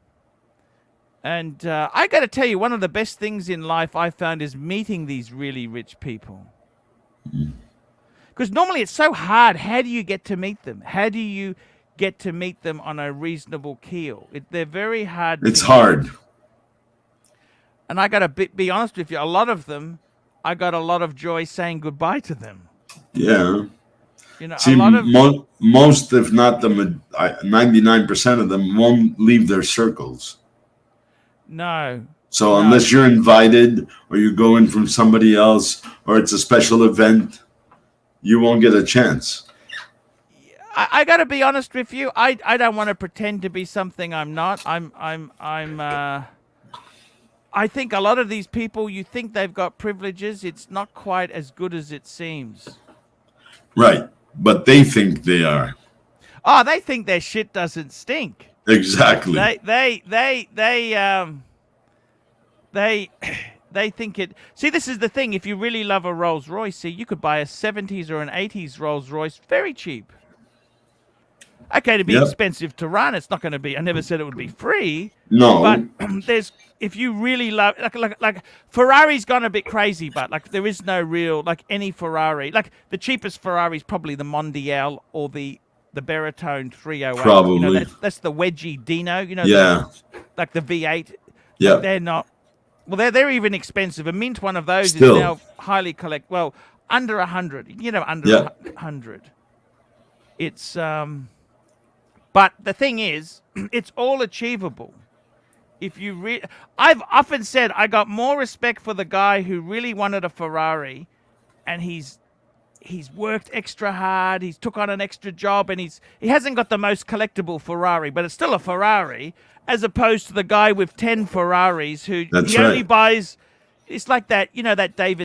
And I got to tell you, one of the best things in life I found is meeting these really rich people. Because normally it's so hard. How do you get to meet them? How do you get to meet them on a reasonable keel? They're very hard. It's hard. And I got to be honest with you. A lot of them, I got a lot of joy saying goodbye to them. Yeah. See, a lot of most, if not the 99% of them, won't leave their circles. No. So unless you're invited or you go in from somebody else or it's a special event, you won't get a chance. I got to be honest with you. I don't want to pretend to be something I'm not. I think a lot of these people, you think they've got privileges. It's not quite as good as it seems. Right. But they think they are. Oh, they think their shit doesn't stink. Exactly. They think it. See, this is the thing. If you really love a Rolls Royce, see, you could buy a 70s or an 80s Rolls Royce very cheap. Okay, to be expensive to run, it's not going to be. I never said it would be free. No. But if you really love, like Ferrari's gone a bit crazy, but like there is no real, like any Ferrari. Like the cheapest Ferrari is probably the Mondial or the Baritone 308. Probably. That's the wedgie Dino. Like the V8. Yeah. Like they're not. Well, they're even expensive. A mint one of those is now highly collect. Well, under 100. Under 100. It's But the thing is, it's all achievable. If you I've often said I got more respect for the guy who really wanted a Ferrari, and he's worked extra hard. He's took on an extra job, and he hasn't got the most collectible Ferrari, but it's still a Ferrari. As opposed to the guy with 10 Ferraris who only buys. It's like that, that David